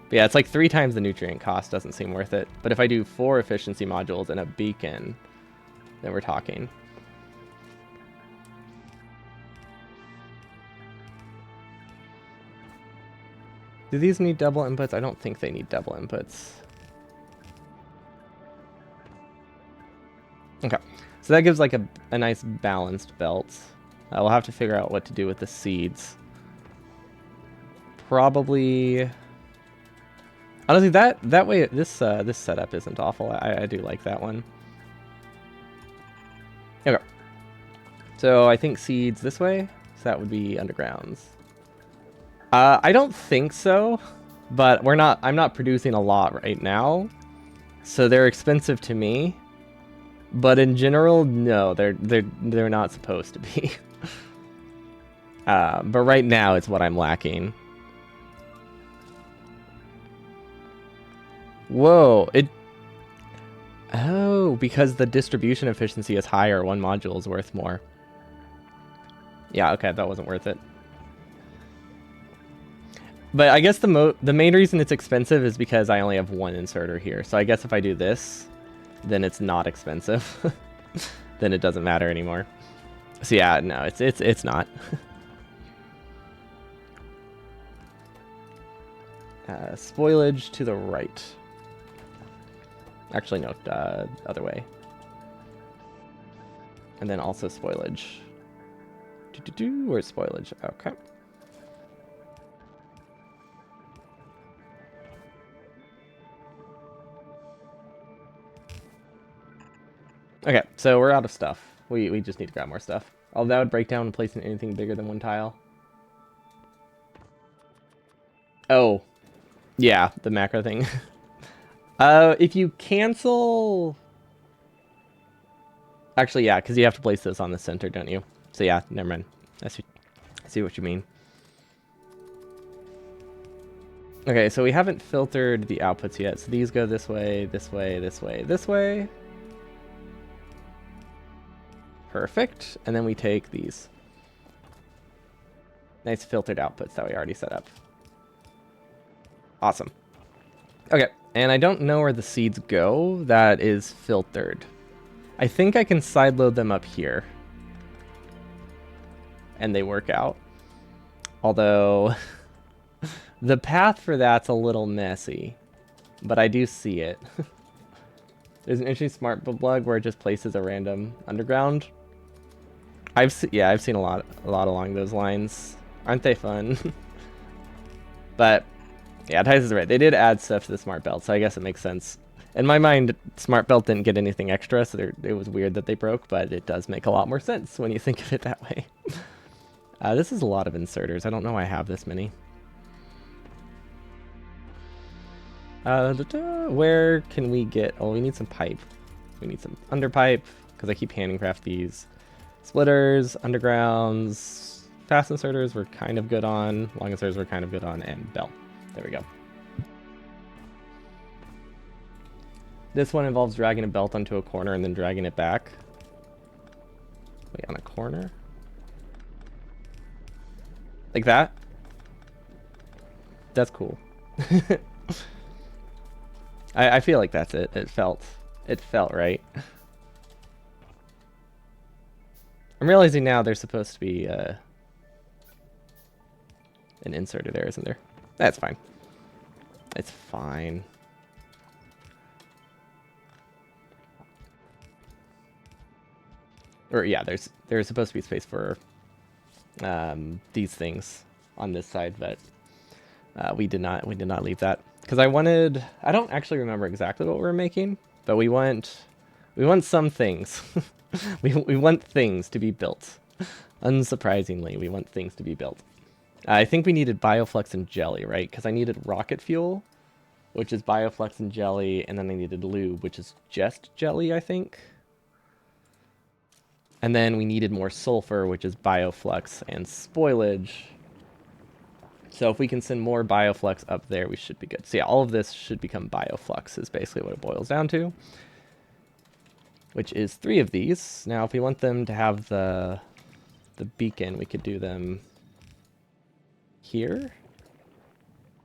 Yeah, it's like 3 times the nutrient cost. Doesn't seem worth it. But if I do 4 efficiency modules and a beacon, then we're talking. Do these need double inputs? I don't think they need double inputs. Okay, so that gives like a nice balanced belt. We'll have to figure out what to do with the seeds. Probably... Honestly, that way, this setup isn't awful. I do like that one. Okay. So I think seeds this way. So that would be undergrounds. I don't think so, but I'm not producing a lot right now, so they're expensive to me. But in general, no, they're not supposed to be. But right now, it's what I'm lacking. Whoa, oh, because the distribution efficiency is higher, 1 module is worth more. Yeah, okay, that wasn't worth it. But I guess the main reason it's expensive is because I only have 1 inserter here. So I guess if I do this, then it's not expensive. Then it doesn't matter anymore. So yeah, no, it's not. Spoilage to the right. Actually, no, other way. And then also spoilage. Where's spoilage? Okay. Okay, so we're out of stuff. We just need to grab more stuff. Oh, that would break down when placing anything bigger than one tile. Oh, yeah, the macro thing. If you cancel... Actually, yeah, because you have to place this on the center, don't you? So yeah, never mind. I see what you mean. Okay, so we haven't filtered the outputs yet. So these go this way, this way, this way, this way. Perfect. And then we take these. Nice filtered outputs that we already set up. Awesome. Okay, and I don't know where the seeds go. That is filtered. I think I can sideload them up here. And they work out. Although, the path for that's a little messy. But I do see it. There's an interesting smart bug where it just places a random underground. I've seen a lot along those lines. Aren't they fun? But yeah, Tice is right. They did add stuff to the smart belt, so I guess it makes sense. In my mind, smart belt didn't get anything extra, so it was weird that they broke, but it does make a lot more sense when you think of it that way. This is a lot of inserters. I don't know why I have this many. Where can we get... Oh, we need some pipe. We need some underpipe, because I keep handicraft these. Splitters, undergrounds, fast inserters we're kind of good on, long inserters we're kind of good on, and belt. There we go. This one involves dragging a belt onto a corner and then dragging it back. Wait, on a corner? Like that? That's cool. I feel like that's it. It felt right. I'm realizing now there's supposed to be an inserter there, isn't there? That's fine. It's fine. Or yeah, there's supposed to be space for these things on this side, but we did not leave that because I don't actually remember exactly what we were making, but we want some things. we want things to be built. Unsurprisingly, we want things to be built. I think we needed Bioflux and Jelly, right? Because I needed rocket fuel, which is Bioflux and Jelly, and then I needed lube, which is just Jelly, I think. And then we needed more sulfur, which is Bioflux and Spoilage. So if we can send more Bioflux up there, we should be good. So yeah, all of this should become Bioflux is basically what it boils down to. Which is 3 of these. Now, if we want them to have the beacon, we could do them here.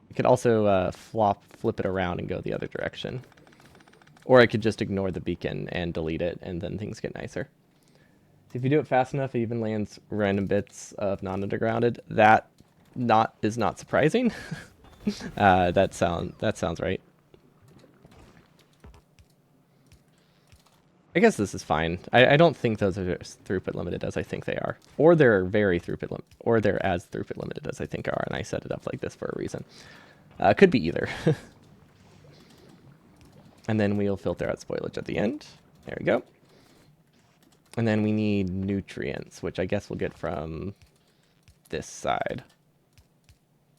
We could also flip it around and go the other direction. Or I could just ignore the beacon and delete it, and then things get nicer. So if you do it fast enough, it even lands random bits of non-undergrounded. That is not surprising. That sounds right. I guess this is fine. I don't think those are as throughput limited as I think they are. Or they're very or they're as throughput limited as I think are, and I set it up like this for a reason. Could be either. And then we'll filter out spoilage at the end. There we go. And then we need nutrients, which I guess we'll get from this side.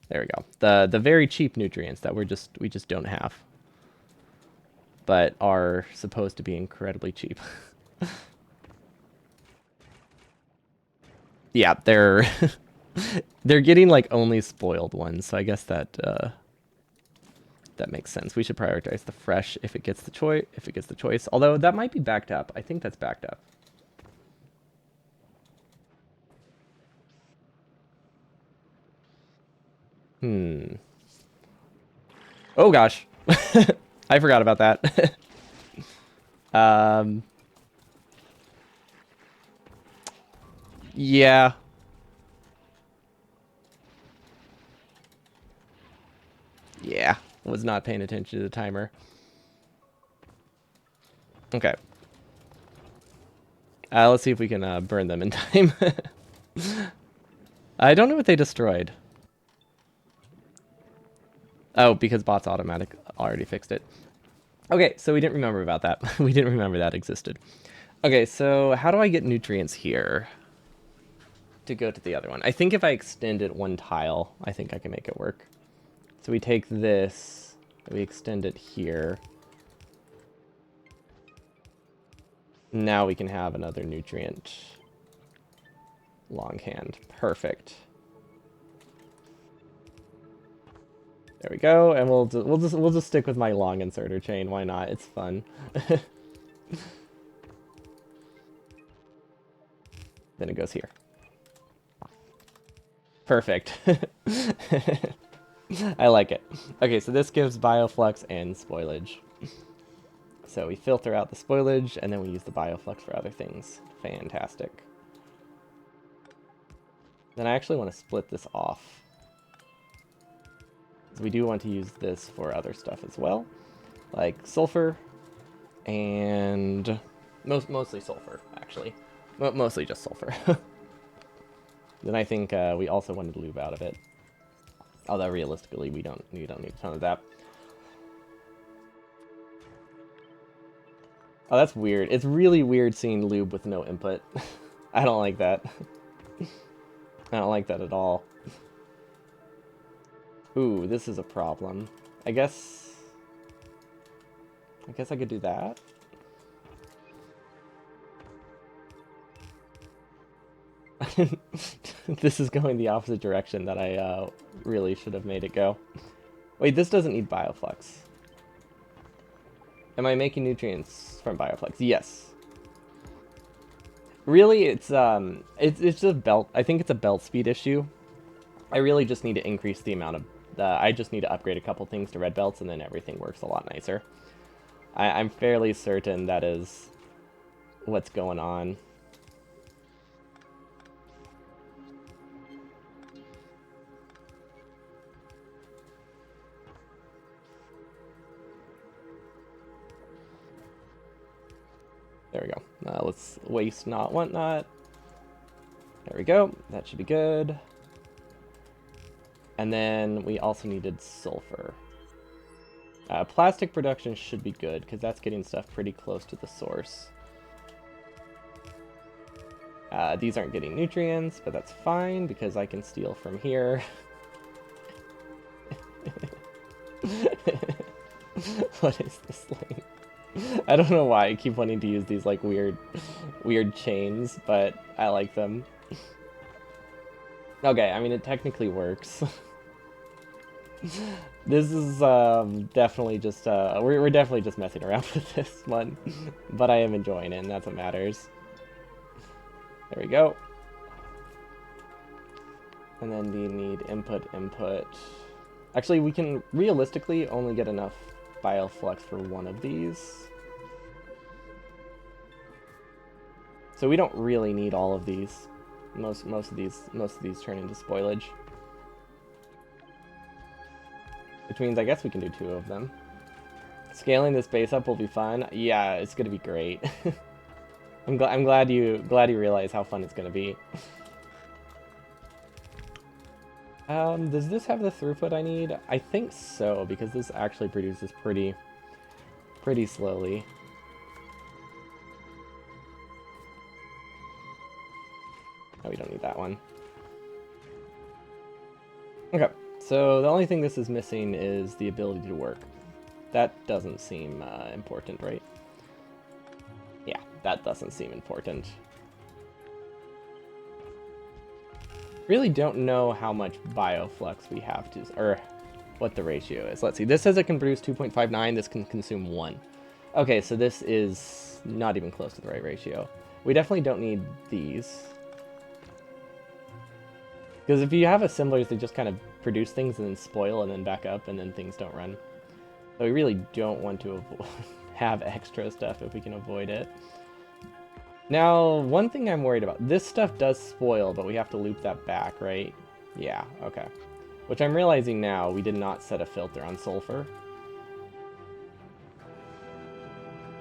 There we go. The very cheap nutrients that we just don't have, but are supposed to be incredibly cheap. Yeah, they're getting like only spoiled ones, so I guess that makes sense. We should prioritize the fresh if it gets the choice. Although that might be backed up. I think that's backed up. Oh gosh. I forgot about that. Yeah. Yeah, was not paying attention to the timer. Okay. Let's see if we can burn them in time. I don't know what they destroyed. Oh, because bots automatic already fixed it. Okay, so we didn't remember about that. We didn't remember that existed. Okay, so how do I get nutrients here? to go to the other one. I think if I extend it one tile, I think I can make it work. So we take this, we extend it here. Now we can have another nutrient. Longhand. Perfect. There we go, and we'll just stick with my long inserter chain. Why not? It's fun. Then it goes here. Perfect. I like it. Okay, so this gives bioflux and spoilage. So we filter out the spoilage, and then we use the bioflux for other things. Fantastic. Then I actually want to split this off. We do want to use this for other stuff as well, like sulfur, and mostly sulfur, actually. Mostly just sulfur. Then I think we also wanted lube out of it. Although realistically, we don't need a ton of that. Oh, that's weird. It's really weird seeing lube with no input. I don't like that. I don't like that at all. Ooh, this is a problem. I guess I could do that. This is going the opposite direction that I really should have made it go. Wait, this doesn't need bioflux. Am I making nutrients from bioflux? Yes. Really, it's just a belt. I think it's a belt speed issue. I really just need to increase the amount of. I just need to upgrade a couple things to red belts, and then everything works a lot nicer. I'm fairly certain that is what's going on. There we go. Let's waste not, want not. There we go. That should be good. And then we also needed sulfur. Plastic production should be good, because that's getting stuff pretty close to the source. These aren't getting nutrients, but that's fine, because I can steal from here. What is this lane? I don't know why I keep wanting to use these, like, weird chains, but I like them. Okay, I mean, it technically works. This is definitely just, we're definitely just messing around with this one. But I am enjoying it, and that's what matters. There we go. And then we need input. Actually, we can realistically only get enough bioflux for one of these. So we don't really need all of these. Most of these turn into spoilage. Which means I guess we can do 2 of them. Scaling this base up will be fun. Yeah, it's gonna be great. I'm glad you realize how fun it's gonna be. Does this have the throughput I need? I think so, because this actually produces pretty slowly. Oh, we don't need that one. Okay, so the only thing this is missing is the ability to work. That doesn't seem important, right? Yeah, that doesn't seem important. Really don't know how much bioflux we have to, or what the ratio is. Let's see, this says it can produce 2.59, this can consume 1. Okay, so this is not even close to the right ratio. We definitely don't need these. Because if you have assemblers that just kind of produce things and then spoil and then back up and then things don't run. So we really don't want to have extra stuff if we can avoid it. Now, one thing I'm worried about, this stuff does spoil, but we have to loop that back, right? Yeah, okay. Which I'm realizing now, we did not set a filter on sulfur.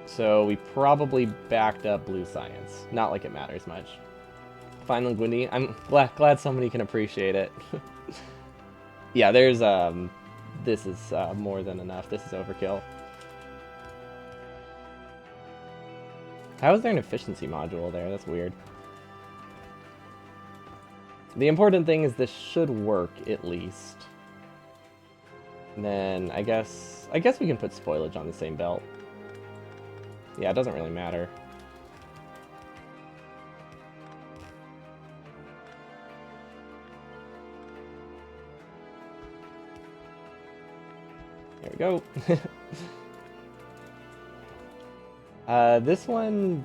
So we probably backed up blue science. Not like it matters much. Fine linguini. I'm glad somebody can appreciate it. Yeah, there's, this is more than enough. This is overkill. How is there an efficiency module there? That's weird. The important thing is this should work at least. And then I guess we can put spoilage on the same belt. Yeah, it doesn't really matter. There we go. This one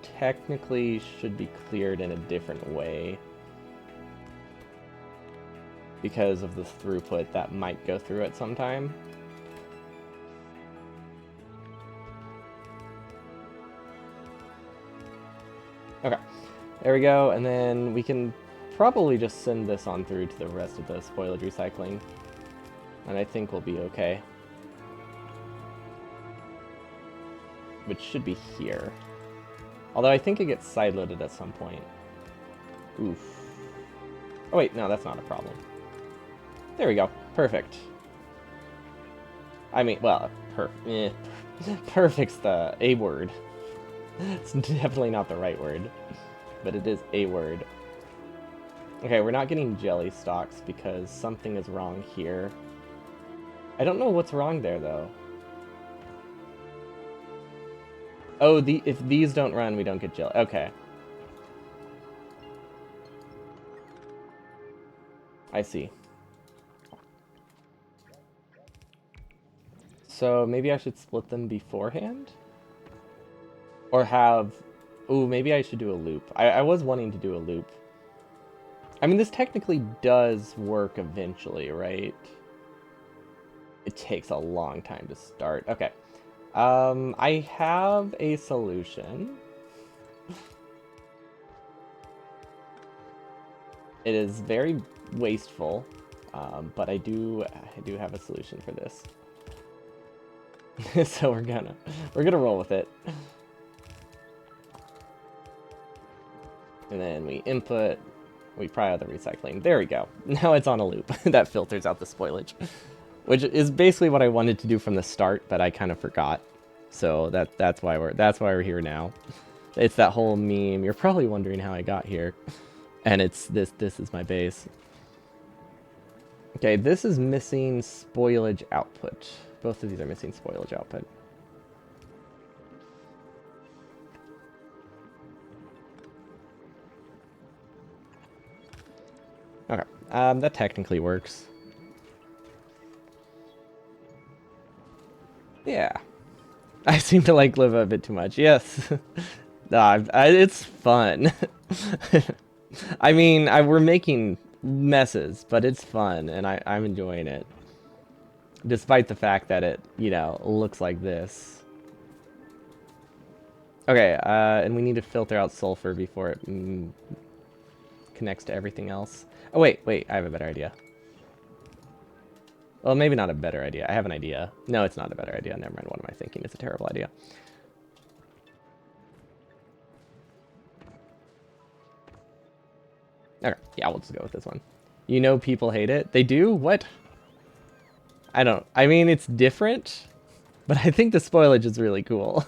technically should be cleared in a different way because of the throughput that might go through it sometime. Okay, there we go, and then we can probably just send this on through to the rest of the spoilage recycling, and I think we'll be okay. Which should be here. Although I think it gets side-loaded at some point. Oof. Oh wait, no, that's not a problem. There we go. Perfect. I mean, well, perfect's the A word. It's definitely not the right word, but it is a word. Okay, we're not getting jelly stalks because something is wrong here. I don't know what's wrong there, though. Oh, if these don't run, we don't get jelly. Okay. I see. So maybe I should split them beforehand? Or have... Ooh, maybe I should do a loop. I was wanting to do a loop. I mean, this technically does work eventually, right? It takes a long time to start. Okay. I have a solution. It is very wasteful, but I do have a solution for this. So we're gonna roll with it. And then we input, we pry out the recycling. There we go. Now it's on a loop. That filters out the spoilage. Which is basically what I wanted to do from the start, but I kind of forgot. So that's why we're here now. It's that whole meme. You're probably wondering how I got here. And it's this is my base. Okay, this is missing spoilage output. Both of these are missing spoilage output. Okay, that technically works. Yeah. I seem to like Gleeeeba a bit too much. Yes. It's fun. I mean, we're making messes, but it's fun, and I'm enjoying it. Despite the fact that it, you know, looks like this. Okay, and we need to filter out sulfur before it connects to everything else. Oh, wait, I have a better idea. Well, maybe not a better idea. I have an idea. No, it's not a better idea. Never mind. What am I thinking? It's a terrible idea. Okay. Yeah, we'll just go with this one. You know people hate it. They do? What? I mean, it's different, but I think the spoilage is really cool.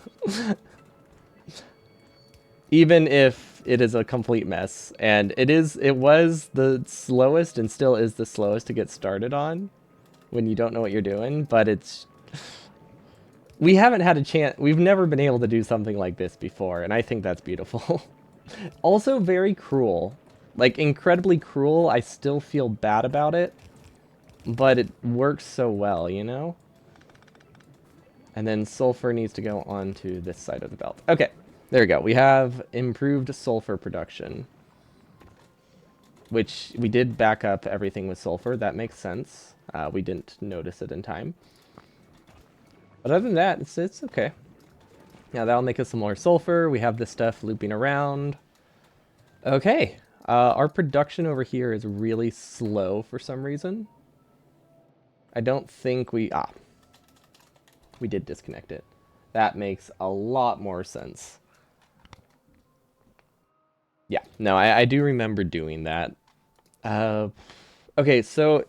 Even if it is a complete mess. And it was the slowest and still is the slowest to get started on. When you don't know what you're doing, but it's... We haven't had a chance... We've never been able to do something like this before, and I think that's beautiful. Also very cruel. Like, incredibly cruel. I still feel bad about it, but it works so well, you know? And then sulfur needs to go onto this side of the belt. Okay, there we go. We have improved sulfur production, which we did back up everything with sulfur. That makes sense. We didn't notice it in time. But other than that, it's okay. Now that'll make us some more sulfur. We have this stuff looping around. Okay. Our production over here is really slow for some reason. I don't think we did disconnect it. That makes a lot more sense. Yeah, no, I do remember doing that. Okay, so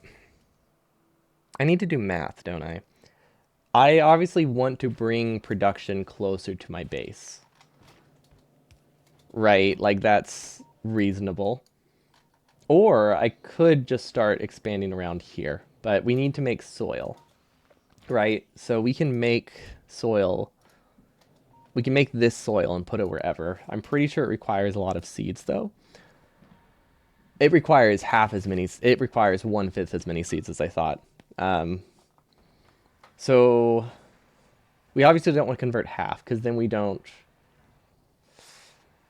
I need to do math, don't I? I obviously want to bring production closer to my base. Right, like that's reasonable. Or I could just start expanding around here, but we need to make soil, right? So we can make soil. We can make this soil and put it wherever. I'm pretty sure it requires a lot of seeds, though. It requires half as many. It requires 1/5 as many seeds as I thought. Um, so we obviously don't want to convert half because then we don't.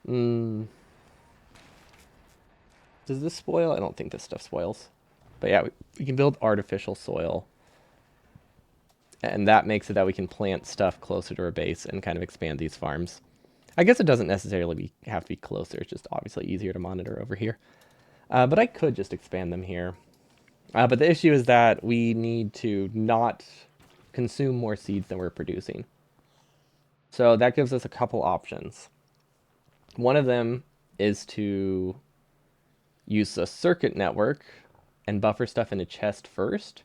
Mm, does this spoil? I don't think this stuff spoils. But yeah, we can build artificial soil. And that makes it that we can plant stuff closer to our base and kind of expand these farms. I guess it doesn't necessarily have to be closer. It's just obviously easier to monitor over here. But I could just expand them here. But the issue is that we need to not consume more seeds than we're producing. So that gives us a couple options. One of them is to use a circuit network and buffer stuff in a chest first.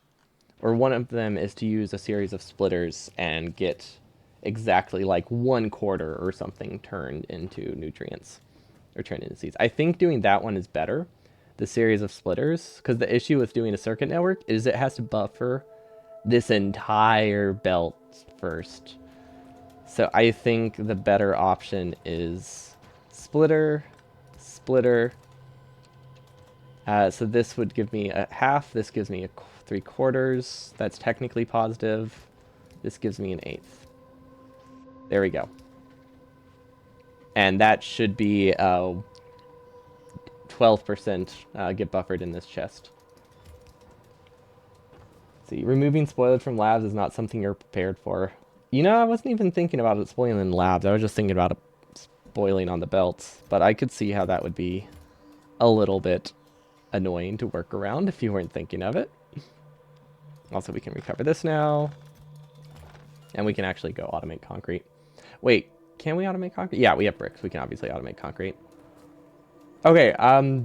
Or one of them is to use a series of splitters and get exactly like 1/4 or something turned into nutrients or turned into seeds. I think doing that one is better, the series of splitters, because the issue with doing a circuit network is it has to buffer this entire belt first. So I think the better option is splitter, splitter. So this would give me a half. This gives me a 3/4. That's technically positive. This gives me an 1/8. There we go. And that should be 12% get buffered in this chest. See, removing spoilage from labs is not something you're prepared for. You know, I wasn't even thinking about it spoiling in labs. I was just thinking about it spoiling on the belts. But I could see how that would be a little bit annoying to work around if you weren't thinking of it. Also, we can recover this now. And we can actually go automate concrete. Wait, can we automate concrete? Yeah, we have bricks. We can obviously automate concrete. Okay,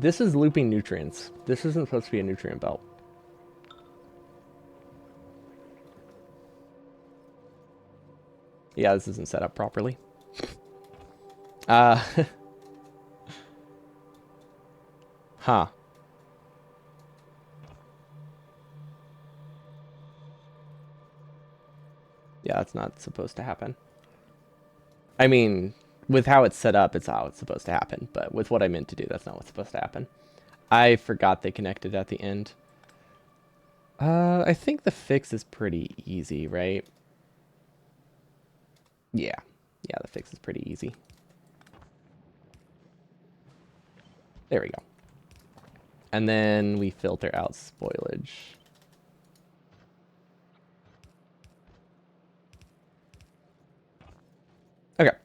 this is looping nutrients. This isn't supposed to be a nutrient belt. Yeah, this isn't set up properly. Huh. Yeah, that's not supposed to happen. I mean, with how it's set up, it's how it's supposed to happen. But with what I meant to do, that's not what's supposed to happen. I forgot they connected at the end. I think the fix is pretty easy, right? Yeah. Yeah, the fix is pretty easy. There we go. And then we filter out spoilage. Okay.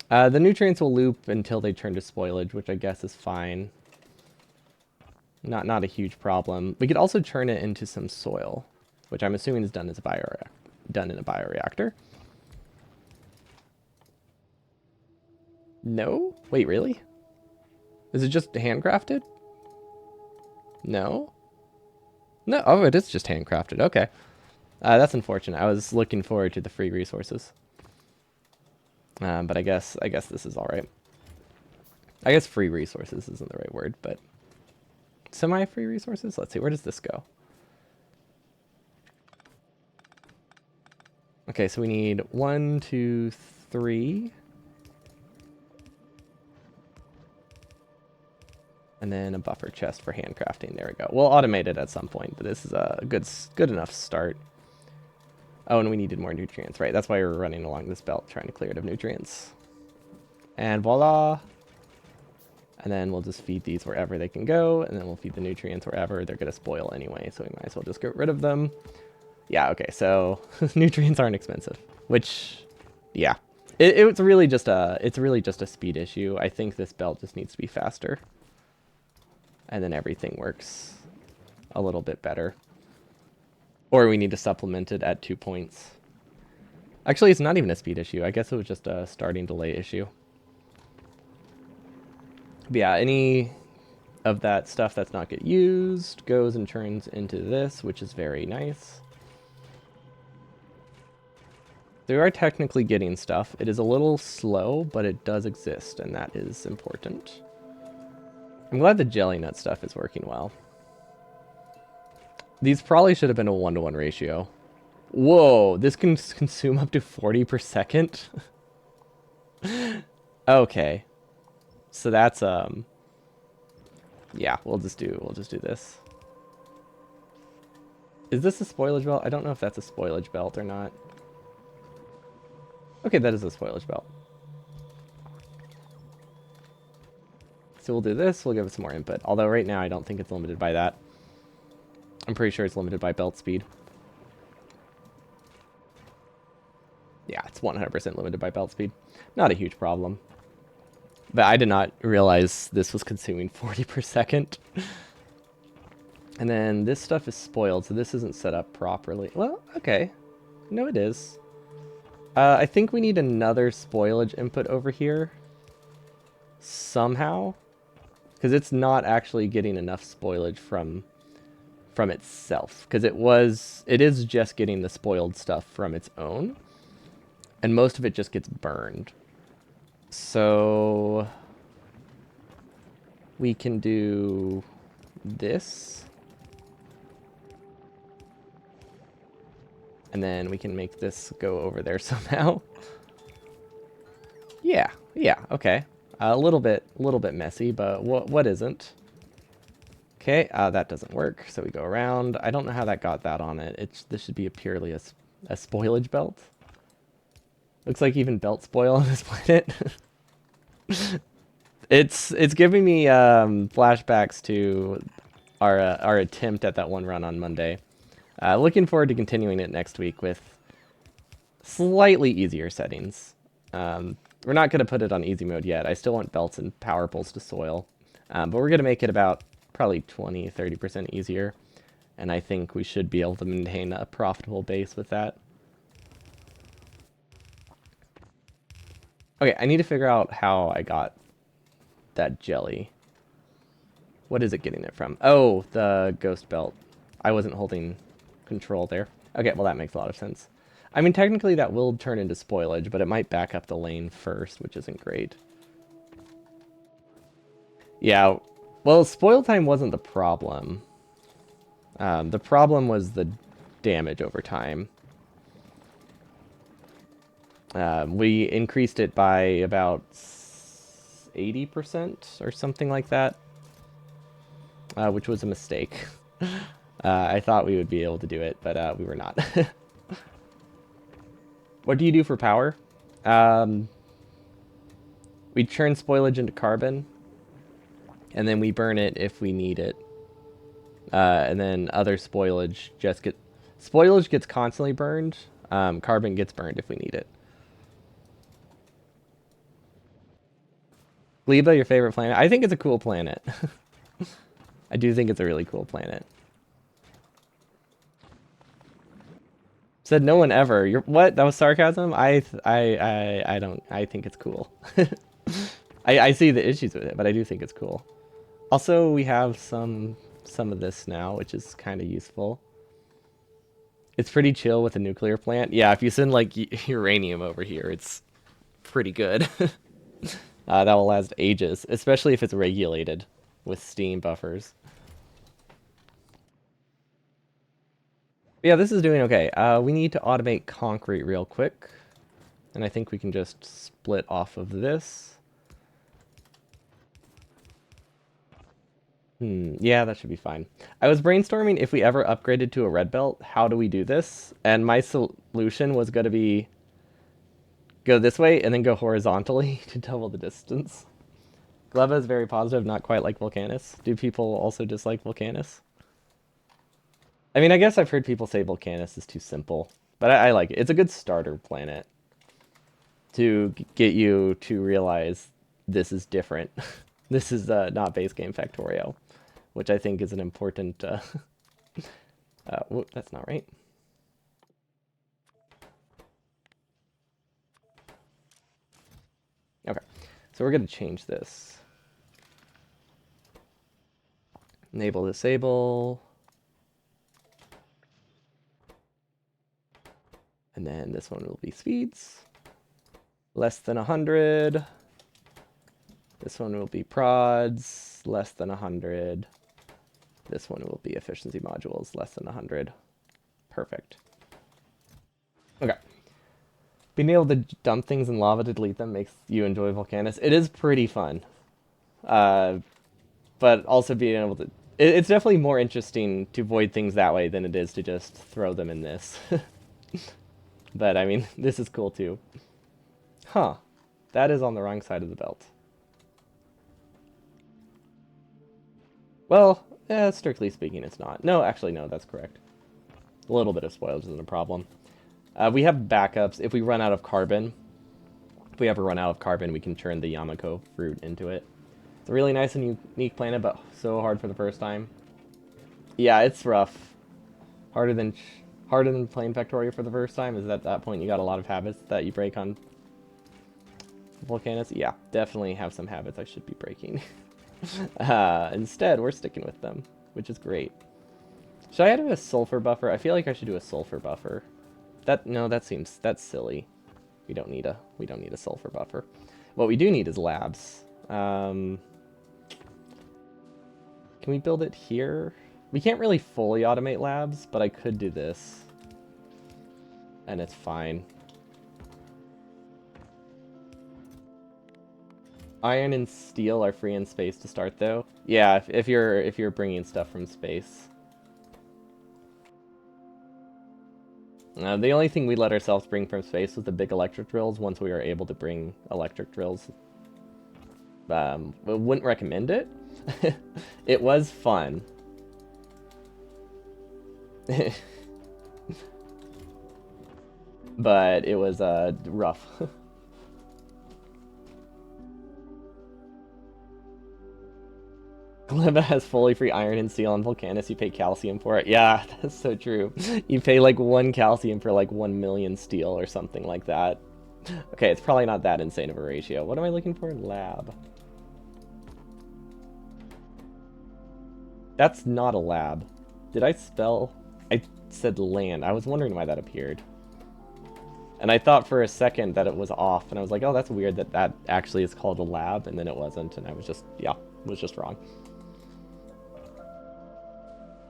The nutrients will loop until they turn to spoilage, which I guess is fine. Not a huge problem. We could also turn it into some soil, which I'm assuming is done in a bioreactor. No? Wait, really? Is it just handcrafted? No? No. Oh, it is just handcrafted. Okay. That's unfortunate. I was looking forward to the free resources. But I guess this is all right. I guess free resources isn't the right word, but semi-free resources? Let's see, where does this go? Okay, so we need 1, 2, 3. And then a buffer chest for handcrafting. There we go. We'll automate it at some point, but this is a good enough start. Oh, and we needed more nutrients, right? That's why we're running along this belt, trying to clear it of nutrients. And voila! And then we'll just feed these wherever they can go, and then we'll feed the nutrients wherever. They're going to spoil anyway, so we might as well just get rid of them. Yeah, okay, so nutrients aren't expensive, which, yeah. It's really just a speed issue. I think this belt just needs to be faster. And then everything works a little bit better. Or we need to supplement it at 2 points. Actually, it's not even a speed issue. I guess it was just a starting delay issue. But yeah, any of that stuff that's not get used goes and turns into this, which is very nice. They are technically getting stuff. It is a little slow, but it does exist, and that is important. I'm glad the jelly nut stuff is working well. These probably should have been a 1-to-1 ratio. Whoa, this can consume up to 40 per second? Okay. So that's, yeah, we'll just do this. Is this a spoilage belt? I don't know if that's a spoilage belt or not. Okay, that is a spoilage belt. So we'll do this, we'll give it some more input. Although right now I don't think it's limited by that. I'm pretty sure it's limited by belt speed. Yeah, it's 100% limited by belt speed. Not a huge problem. But I did not realize this was consuming 40 per second. And then this stuff is spoiled, so this isn't set up properly. Well, okay. No, it is. I think we need another spoilage input over here. Somehow. Because it's not actually getting enough spoilage from itself. Because it is just getting the spoiled stuff from its own. And most of it just gets burned. So we can do this. And then we can make this go over there somehow. Yeah, okay. A little bit messy, but what isn't? Okay, that doesn't work, so we go around. I don't know how that got that on it. This should be purely a spoilage belt. Looks like even belts spoil on this planet. It's giving me flashbacks to our attempt at that one run on Monday. Looking forward to continuing it next week with slightly easier settings. We're not going to put it on easy mode yet. I still want belts and power pulls to soil. But we're going to make it about probably 20-30% easier. And I think we should be able to maintain a profitable base with that. Okay, I need to figure out how I got that jelly. What is it getting it from? Oh, the ghost belt. I wasn't holding control there. Okay, well that makes a lot of sense. I mean, technically that will turn into spoilage, but it might back up the lane first, which isn't great. Yeah, well, spoil time wasn't the problem. The problem was the damage over time. We increased it by about 80% or something like that, which was a mistake. I thought we would be able to do it, but we were not. What do you do for power? We turn spoilage into carbon, and then we burn it if we need it. And then other spoilage spoilage gets constantly burned. Carbon gets burned if we need it. Gleeeba, your favorite planet? I think it's a cool planet. I do think it's a really cool planet. Said no one ever. You're what? That was sarcasm? I don't. I think it's cool. I see the issues with it, but I do think it's cool. Also, we have some of this now, which is kind of useful. It's pretty chill with a nuclear plant. Yeah, if you send like uranium over here, it's pretty good. That will last ages, especially if it's regulated with steam buffers. Yeah, this is doing okay. We need to automate concrete real quick. And I think we can just split off of this. Yeah, that should be fine. I was brainstorming if we ever upgraded to a red belt, how do we do this? And my solution was going to be go this way and then go horizontally to double the distance. Gleeeba is very positive, not quite like Volcanus. Do people also dislike Volcanus? I mean, I guess I've heard people say Volcanus is too simple, but I like it. It's a good starter planet to get you to realize this is different. This is not base game Factorio, which I think is an important... whoop, that's not right. Okay, so we're going to change this. Enable, disable. And then this one will be speeds. Less than 100. This one will be prods, less than 100. This one will be efficiency modules, less than 100. Perfect. Okay. Being able to dump things in lava to delete them makes you enjoy Volcanus. It is pretty fun. But also being able to... It's definitely more interesting to void things that way than it is to just throw them in this. But, I mean, this is cool too. Huh. That is on the wrong side of the belt. Well, strictly speaking, it's not. No, actually, no, that's correct. A little bit of spoilage isn't a problem. We have backups. If we run out of carbon, if we ever run out of carbon, we can turn the Yamako fruit into it. It's a really nice and unique planet, but so hard for the first time. Yeah, it's rough. Harder than playing Factorio for the first time. Is at that point you got a lot of habits that you break on Volcanus. Yeah, definitely have some habits I should be breaking. Instead, we're sticking with them, which is great. Should I do a sulfur buffer? I feel like I should do a sulfur buffer. That's silly. We don't need a sulfur buffer. What we do need is labs. Can we build it here? We can't really fully automate labs, but I could do this. And it's fine. Iron and steel are free in space to start, though. Yeah, if you're bringing stuff from space. The only thing we let ourselves bring from space was the big electric drills. Once we were able to bring electric drills, we wouldn't recommend it. It was fun. But it was rough. Gleeeeba has fully free iron and steel on Volcanus. You pay calcium for it. Yeah, that's so true. You pay like 1 calcium for like 1 million steel or something like that. Okay, it's probably not that insane of a ratio. What am I looking for? Lab. That's not a lab. Did I spell? I said land. I was wondering why that appeared. And I thought for a second that it was off, and I was like, oh, that's weird that that actually is called a lab, and then it wasn't, and I was just, yeah, was just wrong.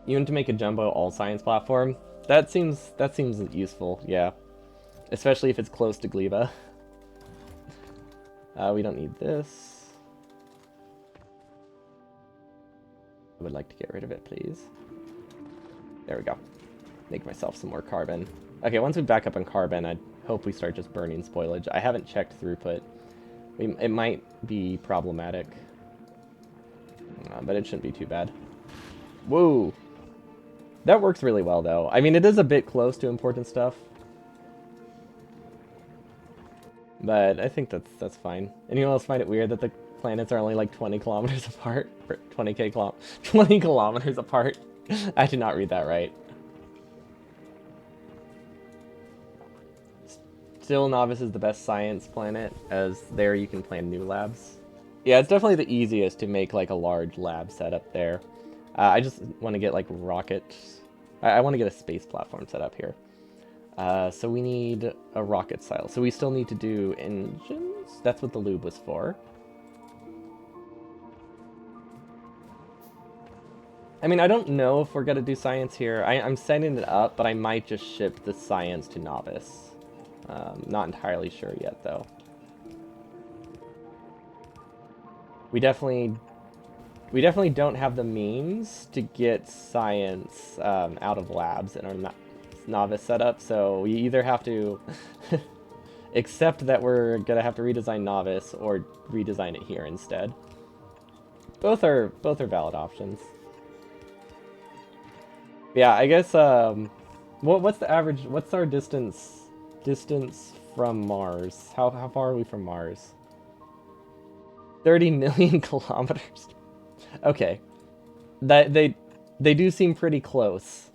Even to make a jumbo all science platform, that seems useful, yeah. Especially if it's close to Gleeeeba. We don't need this. I would like to get rid of it, please. There we go. Make myself some more carbon. Okay, once we back up on carbon, I hope we start just burning spoilage. I haven't checked throughput. It might be problematic. But it shouldn't be too bad. Whoa! That works really well, though. I mean, it is a bit close to important stuff. But I think that's fine. Anyone else find it weird that the planets are only like 20 kilometers apart? Or 20 kilometers apart? I did not read that right. Still, Novice is the best science planet, as there you can plan new labs. Yeah, it's definitely the easiest to make like a large lab setup there. I just want to get like rockets. I want to get a space platform set up here. So we need a rocket silo. So we still need to do engines? That's what the lube was for. I mean, I don't know if we're going to do science here. I'm setting it up, but I might just ship the science to Novice. Not entirely sure yet, though. We definitely don't have the means to get science out of labs in our Novice setup, so we either have to accept that we're gonna have to redesign Novice or redesign it here instead. Both are valid options. Yeah, I guess what's the average? What's our distance from Mars? How far are we from Mars? 30 million kilometers. Okay, that they do seem pretty close.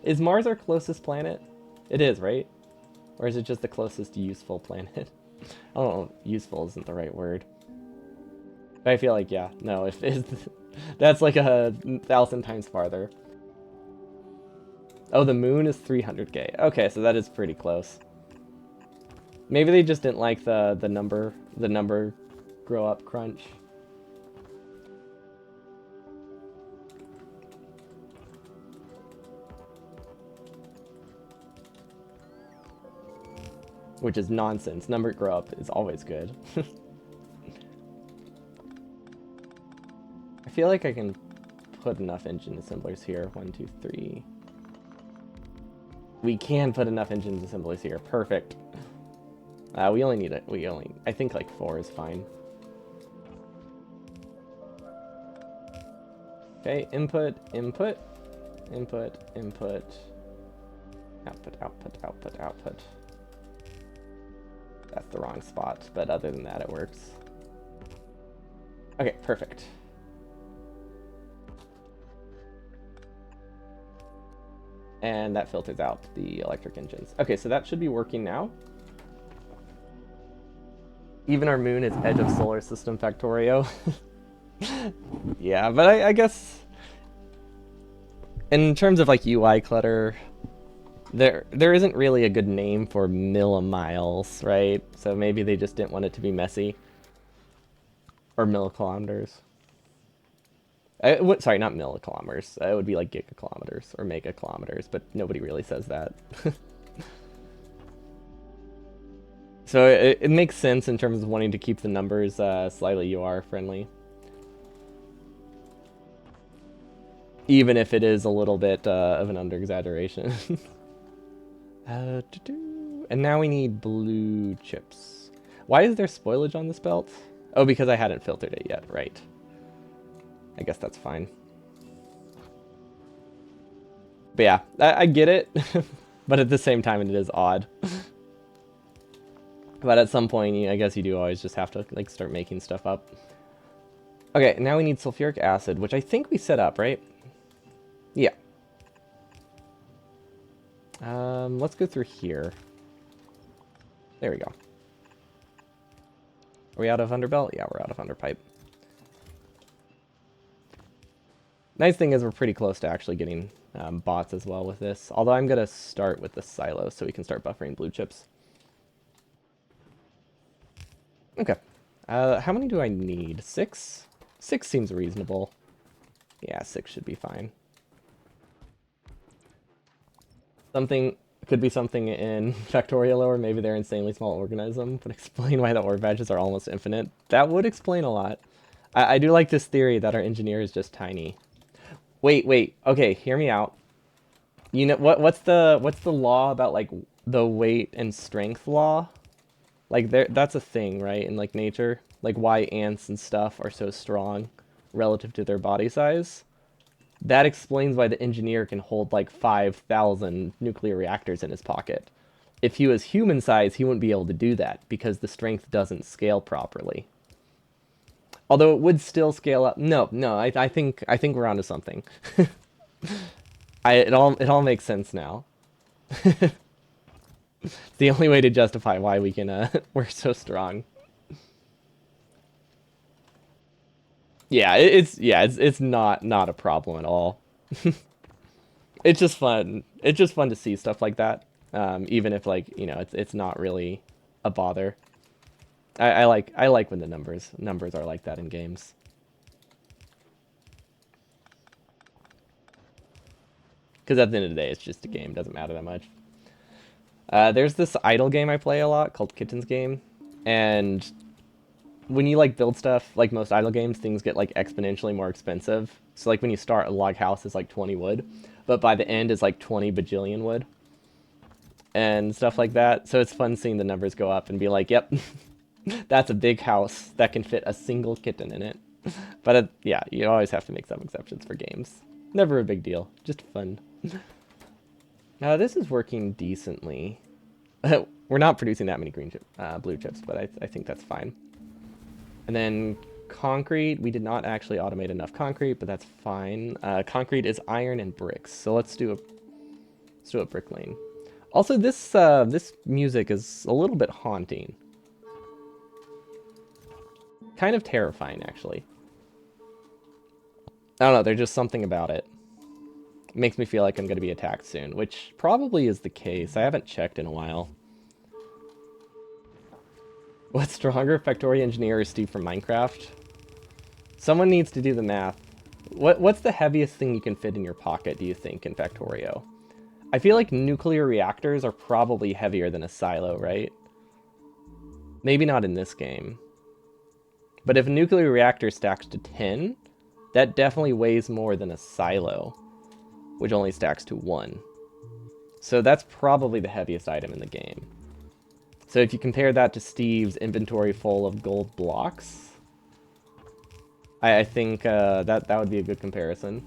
Is Mars our closest planet? It is, right? Or is it just the closest useful planet? I don't know. Useful isn't the right word. But I feel like, yeah, no, if that's like 1,000 times farther. Oh, the moon is 300K. Okay, so that is pretty close. Maybe they just didn't like the number grow up crunch. Which is nonsense. Numbered grow up is always good. I feel like I can put enough engine assemblers here. 1, 2, 3. We can put enough engine assemblers here. Perfect. We only need it. I think like 4 is fine. Okay, input, input, input, input, output, output, output, output. That's the wrong spot, but other than that, it works. Okay, perfect. And that filters out the electric engines. Okay, so that should be working now. Even our moon is edge of solar system Factorio. Yeah, but I guess in terms of like UI clutter, there isn't really a good name for millimiles, right? So maybe they just didn't want it to be messy. Or millikilometers. Sorry, not millikilometers. It would be like gigakilometers or megakilometers, but nobody really says that. So it makes sense in terms of wanting to keep the numbers slightly UR friendly. Even if it is a little bit of an under-exaggeration. And now we need blue chips. Why is there spoilage on this belt? Oh, because I hadn't filtered it yet, right. I guess that's fine. But yeah, I get it. But at the same time, it is odd. But at some point, I guess you do always just have to like start making stuff up. Okay, now we need sulfuric acid, which I think we set up, right? Yeah. Let's go through here. There we go. Are we out of underbelt? Yeah, we're out of underpipe. Nice thing is we're pretty close to actually getting bots as well with this. Although I'm going to start with the silo so we can start buffering blue chips. Okay. How many do I need? 6? 6 seems reasonable. Yeah, 6 should be fine. Something could be something in Factorio or maybe they're insanely small organism, but explain why the ore badges are almost infinite. That would explain a lot. I do like this theory that our engineer is just tiny. Wait. Okay, hear me out. You know what's the law about like the weight and strength law? Like that's a thing, right? In like nature, like why ants and stuff are so strong relative to their body size. That explains why the engineer can hold like 5,000 nuclear reactors in his pocket. If he was human size, he wouldn't be able to do that because the strength doesn't scale properly. Although it would still scale up. No, I think we're onto something. It all makes sense now. It's the only way to justify why we can we're so strong. Yeah, it's not a problem at all. It's just fun. It's just fun to see stuff like that. Even if like, it's not really a bother. I like when the numbers are like that in games. Because at the end of the day, it's just a game. Doesn't matter that much. There's this idle game I play a lot called Kitten's Game. And when you like build stuff, like most idle games, things get like exponentially more expensive. So like when you start, a log house is like 20 wood. But by the end, it's like 20 bajillion wood. And stuff like that. So it's fun seeing the numbers go up and be like, yep, that's a big house that can fit a single kitten in it. But yeah, you always have to make some exceptions for games. Never a big deal, just fun. Now this is working decently. We're not producing that many blue chips, but I think that's fine. And then concrete, we did not actually automate enough concrete, but that's fine. Concrete is iron and bricks, so let's do a brick lane. Also, this music is a little bit haunting. Kind of terrifying, actually. I don't know, there's just something about it. It makes me feel like I'm going to be attacked soon, which probably is the case. I haven't checked in a while. What's stronger, Factorio engineer or Steve from Minecraft? Someone needs to do the math. What's the heaviest thing you can fit in your pocket, do you think, in Factorio? I feel like nuclear reactors are probably heavier than a silo, right? Maybe not in this game. But if a nuclear reactor stacks to 10, that definitely weighs more than a silo, which only stacks to 1. So that's probably the heaviest item in the game. So if you compare that to Steve's inventory full of gold blocks, I think that would be a good comparison.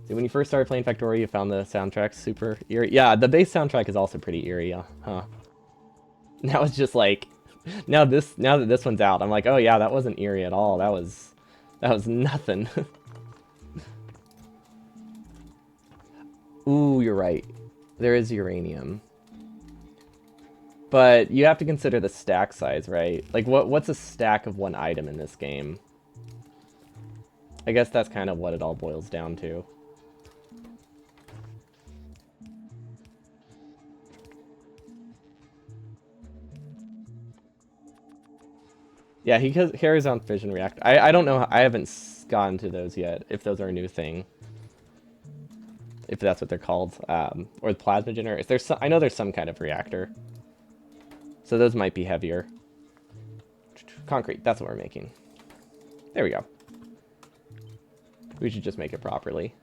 So when you first started playing Factorio, you found the soundtrack super eerie. Yeah, the bass soundtrack is also pretty eerie, huh? Now it's just like, now that this one's out, I'm like, oh yeah, that wasn't eerie at all. That was nothing. Ooh, you're right. There is uranium. But you have to consider the stack size, right? Like, what's a stack of one item in this game? I guess that's kind of what it all boils down to. Yeah, he carries on fission reactor. I don't know. I haven't gone to those yet, if those are a new thing. If that's what they're called. Or the plasma generator. I know there's some kind of reactor. So those might be heavier. Concrete, that's what we're making. There we go. We should just make it properly.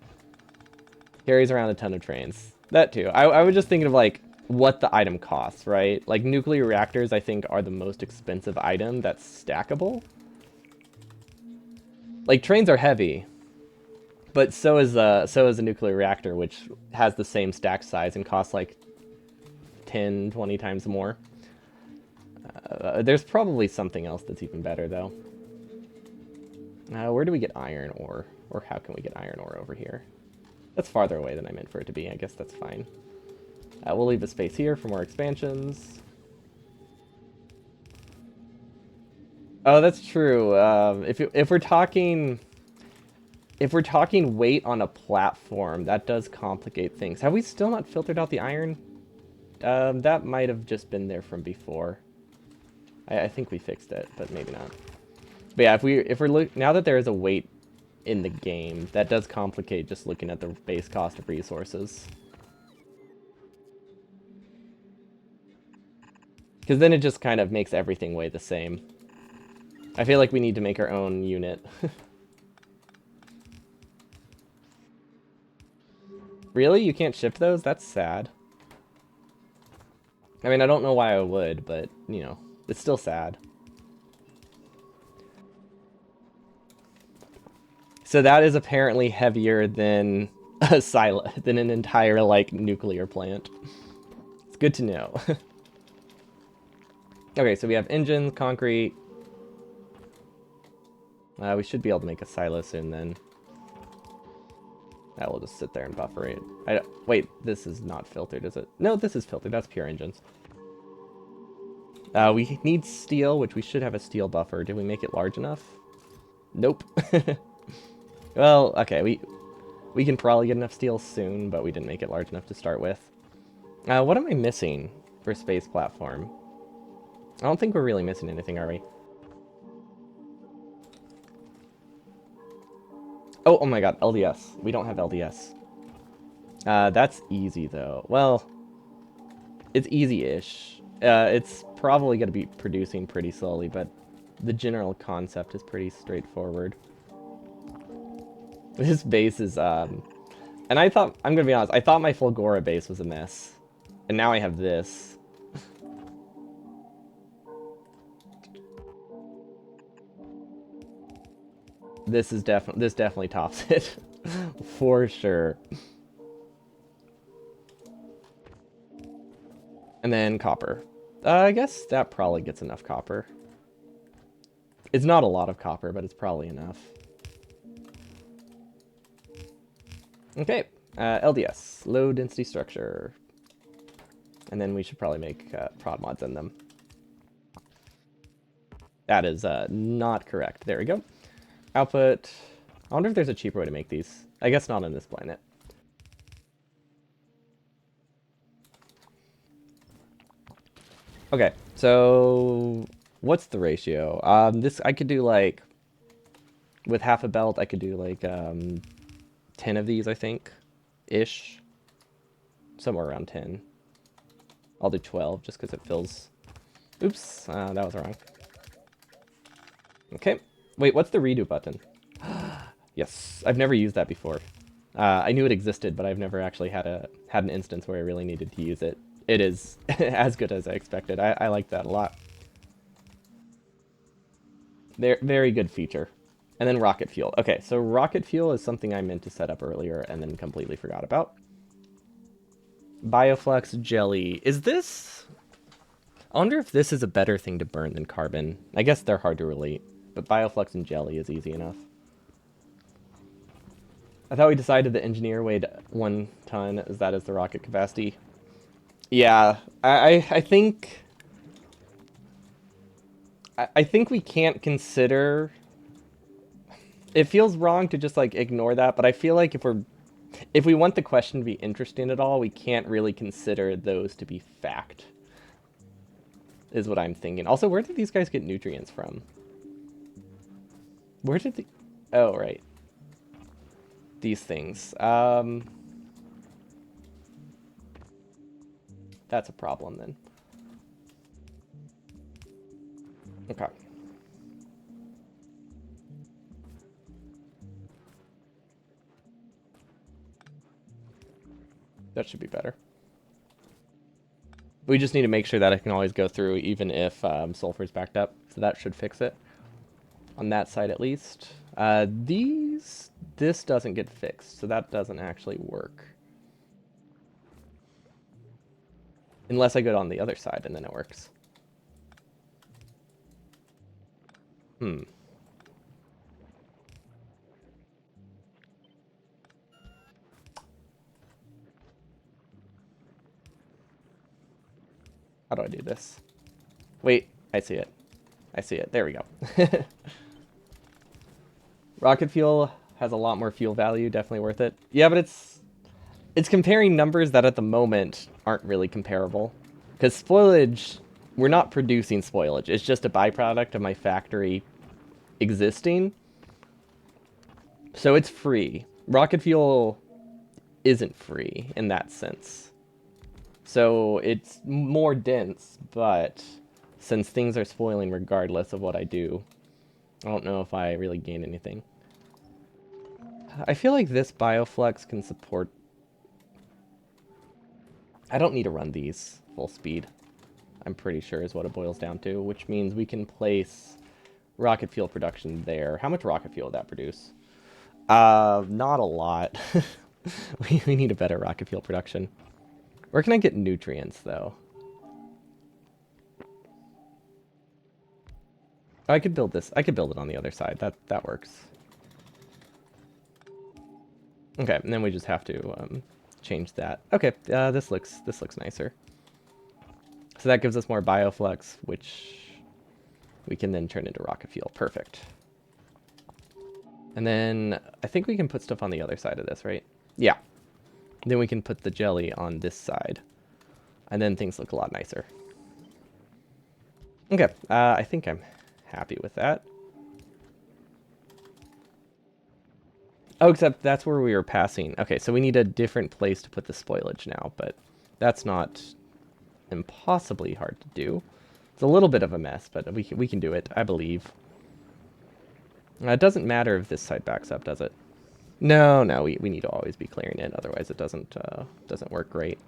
Carries around a ton of trains. That too. I was just thinking of like what the item costs, right? Like nuclear reactors, I think, are the most expensive item that's stackable. Like trains are heavy, but so is a nuclear reactor, which has the same stack size and costs like 10, 20 times more. There's probably something else that's even better though. Where do we get iron ore? Or how can we get iron ore over here? That's farther away than I meant for it to be. I guess that's fine. We'll leave a space here for more expansions. Oh, that's true. If we're talking weight on a platform, that does complicate things. Have we still not filtered out the iron? That might have just been there from before. I think we fixed it, but maybe not. But yeah, if we're now that there is a weight in the game, that does complicate just looking at the base cost of resources. Because then it just kind of makes everything weigh the same. I feel like we need to make our own unit. Really? You can't ship those? That's sad. I mean, I don't know why I would, but, you know, it's still sad. So that is apparently heavier than a silo, than an entire, like, nuclear plant. It's good to know. Okay, so we have engines, concrete. We should be able to make a silo soon then. That will just sit there and buffer it. Wait, this is not filtered, is it? No, this is filtered. That's pure engines. We need steel, which we should have a steel buffer. Did we make it large enough? Nope. Well, okay, we can probably get enough steel soon, but we didn't make it large enough to start with. What am I missing for space platform? I don't think we're really missing anything, are we? Oh my god, LDS. We don't have LDS. That's easy, though. Well, it's easy-ish. It's probably going to be producing pretty slowly, but the general concept is pretty straightforward. This base is, and I thought, I'm going to be honest, I thought my Fulgora base was a mess. And now I have this. This definitely tops it. For sure. And then copper. I guess that probably gets enough copper. It's not a lot of copper, but it's probably enough. Okay, LDS, low density structure. And then we should probably make prod mods in them. That is not correct. There we go. Output. I wonder if there's a cheaper way to make these. I guess not on this planet. Okay, so what's the ratio? This I could do like with half a belt. I could do like 10 of these, I think, ish, somewhere around 10. I'll do 12 just because it feels. Oops, that was wrong. Okay, wait, what's the redo button? Yes, I've never used that before. I knew it existed, but I've never actually had an instance where I really needed to use it. It is as good as I expected. I like that a lot. Very good feature. And then rocket fuel. Okay, so rocket fuel is something I meant to set up earlier and then completely forgot about. Bioflux jelly. Is this... I wonder if this is a better thing to burn than carbon. I guess they're hard to relate, but bioflux and jelly is easy enough. I thought we decided the engineer weighed 1 ton, as that is the rocket capacity. Yeah, I think... I think we can't consider... It feels wrong to just, like, ignore that, but I feel like if we want the question to be interesting at all, we can't really consider those to be fact, is what I'm thinking. Also, where did these guys get nutrients from? Where did the... Oh, right. These things. That's a problem, then. Okay. That should be better. We just need to make sure that I can always go through even if sulfur's backed up. So that should fix it. On that side at least. This doesn't get fixed, so that doesn't actually work. Unless I go on the other side and then it works. Hmm. How do I do this? Wait, I see it. I see it. There we go. Rocket fuel has a lot more fuel value, definitely worth it. Yeah, but it's comparing numbers that at the moment aren't really comparable. Because spoilage, we're not producing spoilage. It's just a byproduct of my factory existing. So it's free. Rocket fuel isn't free in that sense. So it's more dense, but since things are spoiling regardless of what I do, I don't know if I really gain anything. I feel like this Bioflex can support... I don't need to run these full speed. I'm pretty sure is what it boils down to, which means we can place rocket fuel production there. How much rocket fuel would that produce? Not a lot. we need a better rocket fuel production. Where can I get nutrients, though? I could build this. I could build it on the other side. That works. Okay, and then we just have to change that. Okay, this looks nicer. So that gives us more bioflux, which we can then turn into rocket fuel. Perfect. And then I think we can put stuff on the other side of this, right? Yeah. Then we can put the jelly on this side. And then things look a lot nicer. Okay, I think I'm happy with that. Oh, except that's where we were passing. Okay, so we need a different place to put the spoilage now, but that's not impossibly hard to do. It's a little bit of a mess, but we can do it, I believe. It doesn't matter if this side backs up, does it? No, we need to always be clearing it, otherwise it doesn't work great.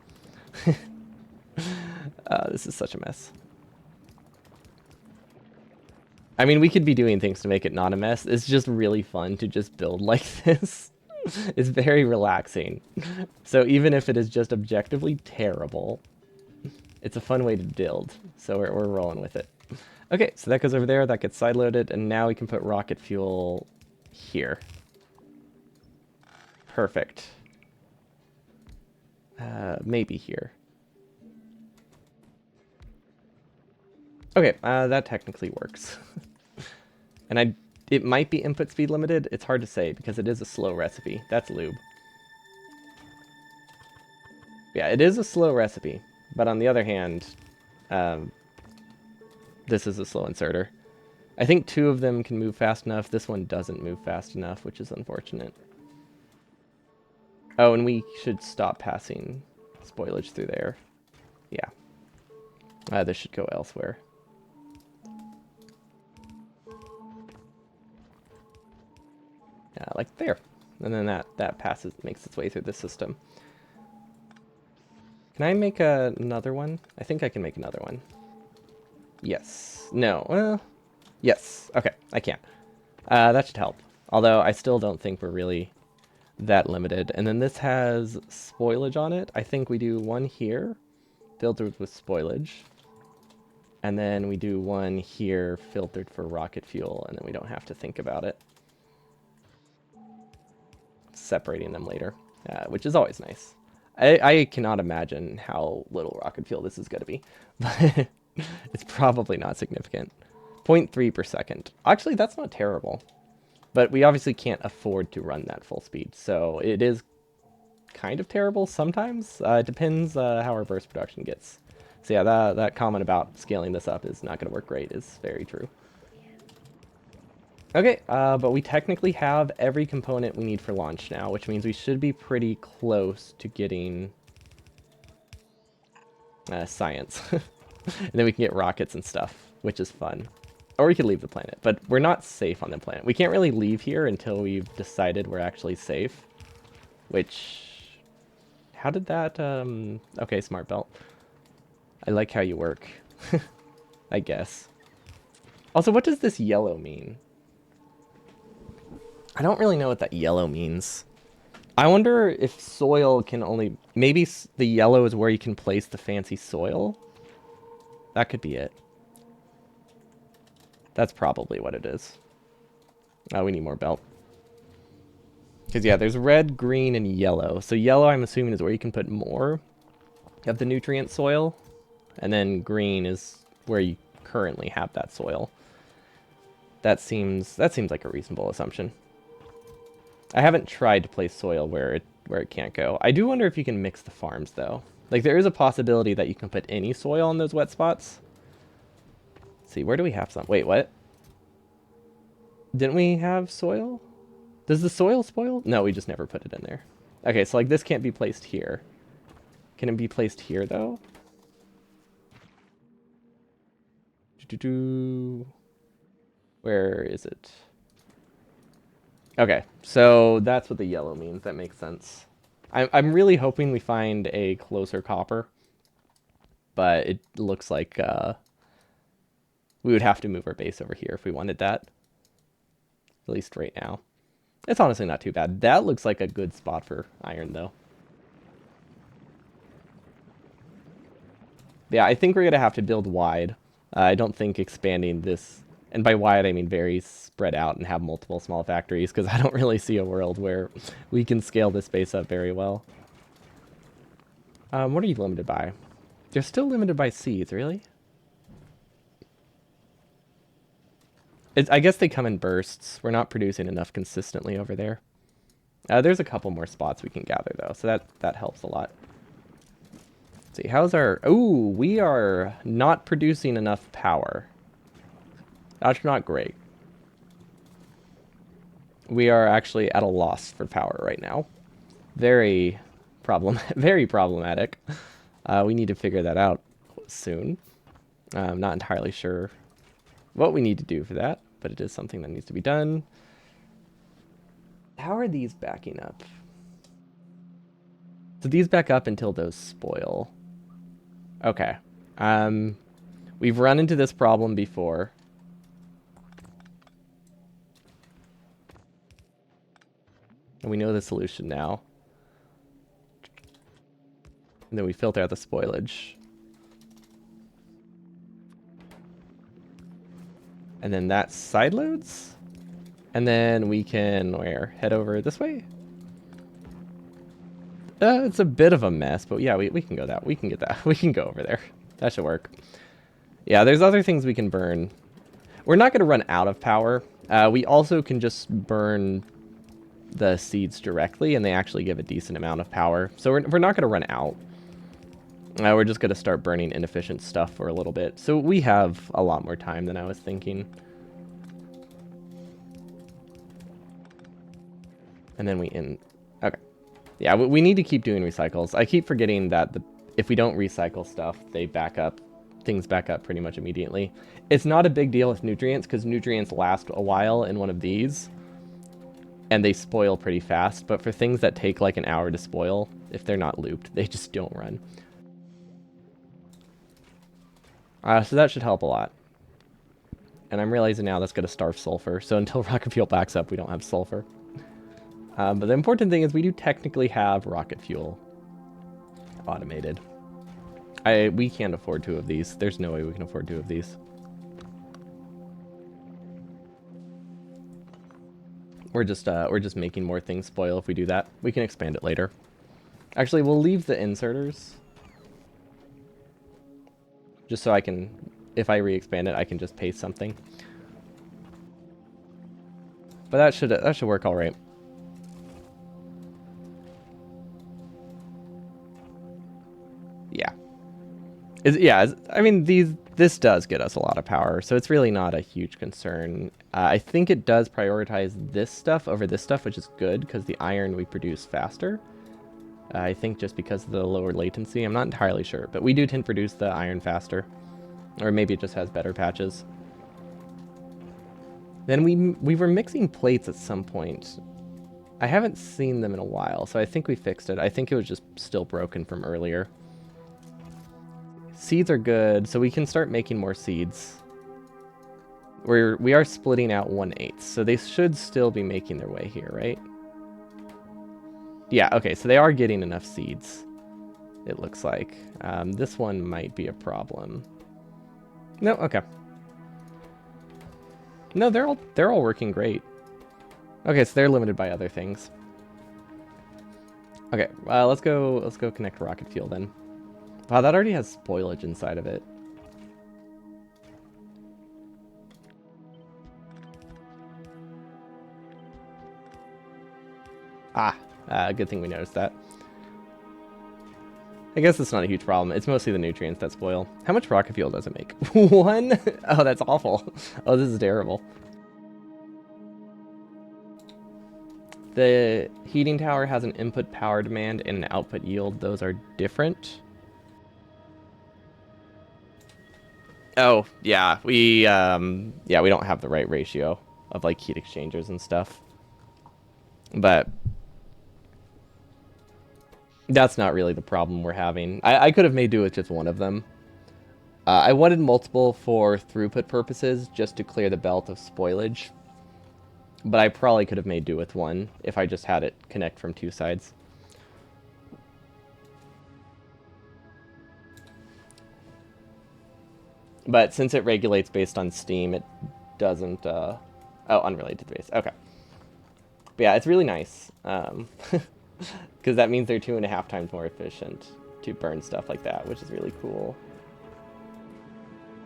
This is such a mess. I mean, we could be doing things to make it not a mess. It's just really fun to just build like this. It's very relaxing. So even if it is just objectively terrible, it's a fun way to build. So we're rolling with it. Okay, so that goes over there. That gets side-loaded. And now we can put rocket fuel here. Perfect. Maybe here. Okay, that technically works. And it might be input speed limited. It's hard to say because it is a slow recipe. That's lube. Yeah, it is a slow recipe. But on the other hand, This is a slow inserter. I think 2 of them can move fast enough. This one doesn't move fast enough, which is unfortunate. Oh, and we should stop passing spoilage through there. Yeah. This should go elsewhere. Like there. And then that passes, makes its way through the system. Can I make another one? I think I can make another one. Yes. No. Well, yes. Okay, I can. That should help. Although I still don't think we're really that limited. And then this has spoilage on it. I think we do one here, filtered with spoilage. And then we do one here, filtered for rocket fuel, and then we don't have to think about it. Separating them later, which is always nice. I cannot imagine how little rocket fuel this is going to be, but it's probably not significant. 0.3 per second. Actually, that's not terrible, but we obviously can't afford to run that full speed, so it is kind of terrible sometimes. It depends how our burst production gets. So yeah, that comment about scaling this up is not going to work great is very true. Okay, but we technically have every component we need for launch now, which means we should be pretty close to getting science. And then we can get rockets and stuff, which is fun. Or we could leave the planet, but we're not safe on the planet. We can't really leave here until we've decided we're actually safe, which... How did that... Okay, smart belt. I like how you work, I guess. Also, what does this yellow mean? I don't really know what that yellow means. I wonder if soil can only... Maybe the yellow is where you can place the fancy soil? That could be it. That's probably what it is. Oh, we need more belt. Because, yeah, there's red, green, and yellow. So yellow, I'm assuming, is where you can put more of the nutrient soil. And then green is where you currently have that soil. That seems like a reasonable assumption. I haven't tried to place soil where it can't go. I do wonder if you can mix the farms, though. Like, there is a possibility that you can put any soil on those wet spots. Let's see, where do we have some? Wait, what? Didn't we have soil? Does the soil spoil? No, we just never put it in there. Okay, so, like, this can't be placed here. Can it be placed here, though? Where is it? Okay, so that's what the yellow means. That makes sense. I'm really hoping we find a closer copper, but it looks like we would have to move our base over here if we wanted that, at least right now. It's honestly not too bad. That looks like a good spot for iron, though. Yeah, I think we're going to have to build wide. I don't think expanding this... And by wide, I mean very spread out and have multiple small factories, because I don't really see a world where we can scale this base up very well. What are you limited by? They're still limited by seeds, really? I guess they come in bursts. We're not producing enough consistently over there. There's a couple more spots we can gather, though, so that helps a lot. Let's see, how's our... Ooh, we are not producing enough power. That's not great. We are actually at a loss for power right now. Very problematic. We need to figure that out soon. I'm not entirely sure what we need to do for that, but it is something that needs to be done. How are these backing up? So these back up until those spoil. Okay. We've run into this problem before. And we know the solution now. And then we filter out the spoilage. And then that side loads. And then we can, head over this way? It's a bit of a mess, but yeah, we can go that. We can get that. We can go over there. That should work. Yeah, there's other things we can burn. We're not going to run out of power. We also can just burn the seeds directly, and they actually give a decent amount of power. So we're not going to run out. We're just going to start burning inefficient stuff for a little bit. So we have a lot more time than I was thinking. And then okay. Yeah, we need to keep doing recycles. I keep forgetting that if we don't recycle stuff, things back up pretty much immediately. It's not a big deal with nutrients, because nutrients last a while in one of these, and they spoil pretty fast. But for things that take like an hour to spoil, if they're not looped, they just don't run. So that should help a lot. And I'm realizing now that's going to starve sulfur. So until rocket fuel backs up, we don't have sulfur. But the important thing is we do technically have rocket fuel automated. We can't afford 2 of these. There's no way we can afford 2 of these. We're just making more things spoil if we do that. We can expand it later. Actually, we'll leave the inserters. Just so I can, if I re-expand it, I can just paste something. But that should work all right. Yeah. I mean, this does get us a lot of power, so it's really not a huge concern. I think it does prioritize this stuff over this stuff, which is good, because the iron we produce faster. I think just because of the lower latency. I'm not entirely sure, but we do tend to produce the iron faster. Or maybe it just has better patches. Then we were mixing plates at some point. I haven't seen them in a while, so I think we fixed it. I think it was just still broken from earlier. Seeds are good, so we can start making more seeds. We are splitting out 1/8, so they should still be making their way here, right? Yeah, okay, so they are getting enough seeds, it looks like. This one might be a problem. No, okay. No, they're all working great. Okay, so they're limited by other things. Okay, let's go connect rocket fuel then. Wow, that already has spoilage inside of it. Good thing we noticed that. I guess it's not a huge problem. It's mostly the nutrients that spoil. How much rocket fuel does it make? 1? Oh, that's awful. Oh, this is terrible. The heating tower has an input power demand and an output yield. Those are different. Oh, yeah. We don't have the right ratio of like heat exchangers and stuff. But that's not really the problem we're having. I could have made do with just one of them. I wanted multiple for throughput purposes, just to clear the belt of spoilage. But I probably could have made do with one if I just had it connect from 2 sides. But since it regulates based on steam, it doesn't... Oh, unrelated to the base. Okay. But yeah, it's really nice. Because that means they're 2.5 times more efficient to burn stuff like that, which is really cool.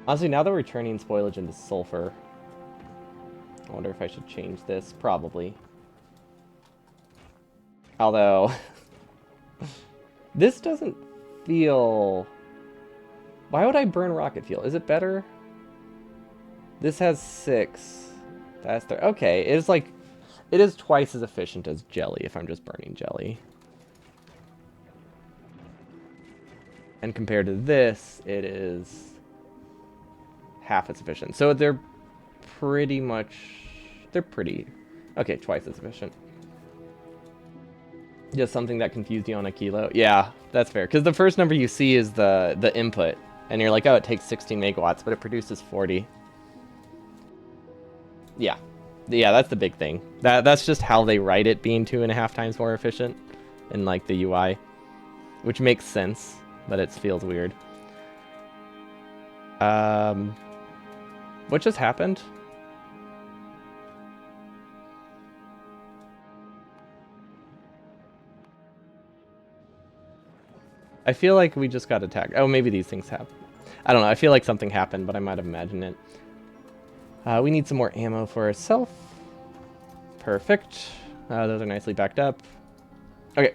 Honestly, now that we're turning spoilage into sulfur, I wonder if I should change this. Probably. Although, this doesn't feel... Why would I burn rocket fuel? Is it better? This has 6. That's 3. Okay, it is twice as efficient as jelly if I'm just burning jelly. And compared to this, it is half as efficient. So they're pretty... Okay, twice as efficient. Just something that confused you on a kilo? Yeah, that's fair. Because the first number you see is the input. And you're like, oh, it takes 16 megawatts, but it produces 40. Yeah. Yeah, that's the big thing. That's just how they write it being 2.5 times more efficient in like the UI. Which makes sense, but it feels weird. What just happened? I feel like we just got attacked. Oh, maybe these things happen. I don't know. I feel like something happened, but I might have imagined it. We need some more ammo for ourselves. Perfect. Those are nicely backed up. Okay.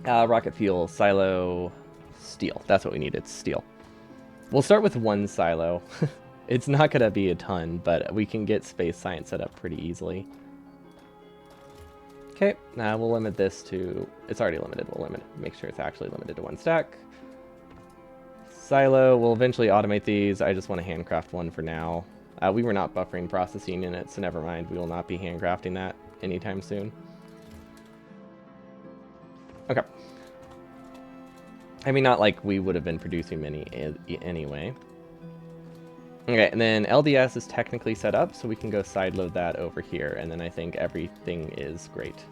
Rocket fuel, silo Steel. That's what we need. It's steel. We'll start with one silo. It's not going to be a ton, but we can get space science set up pretty easily. Okay, now we'll limit this to... It's already limited. We'll make sure it's actually limited to 1 stack. Silo, we'll eventually automate these. I just want to handcraft one for now. We were not buffering processing in it, so never mind. We will not be handcrafting that anytime soon. Okay. I mean, not like we would have been producing many anyway. Okay, and then LDS is technically set up, so we can go sideload that over here, and then I think everything is great.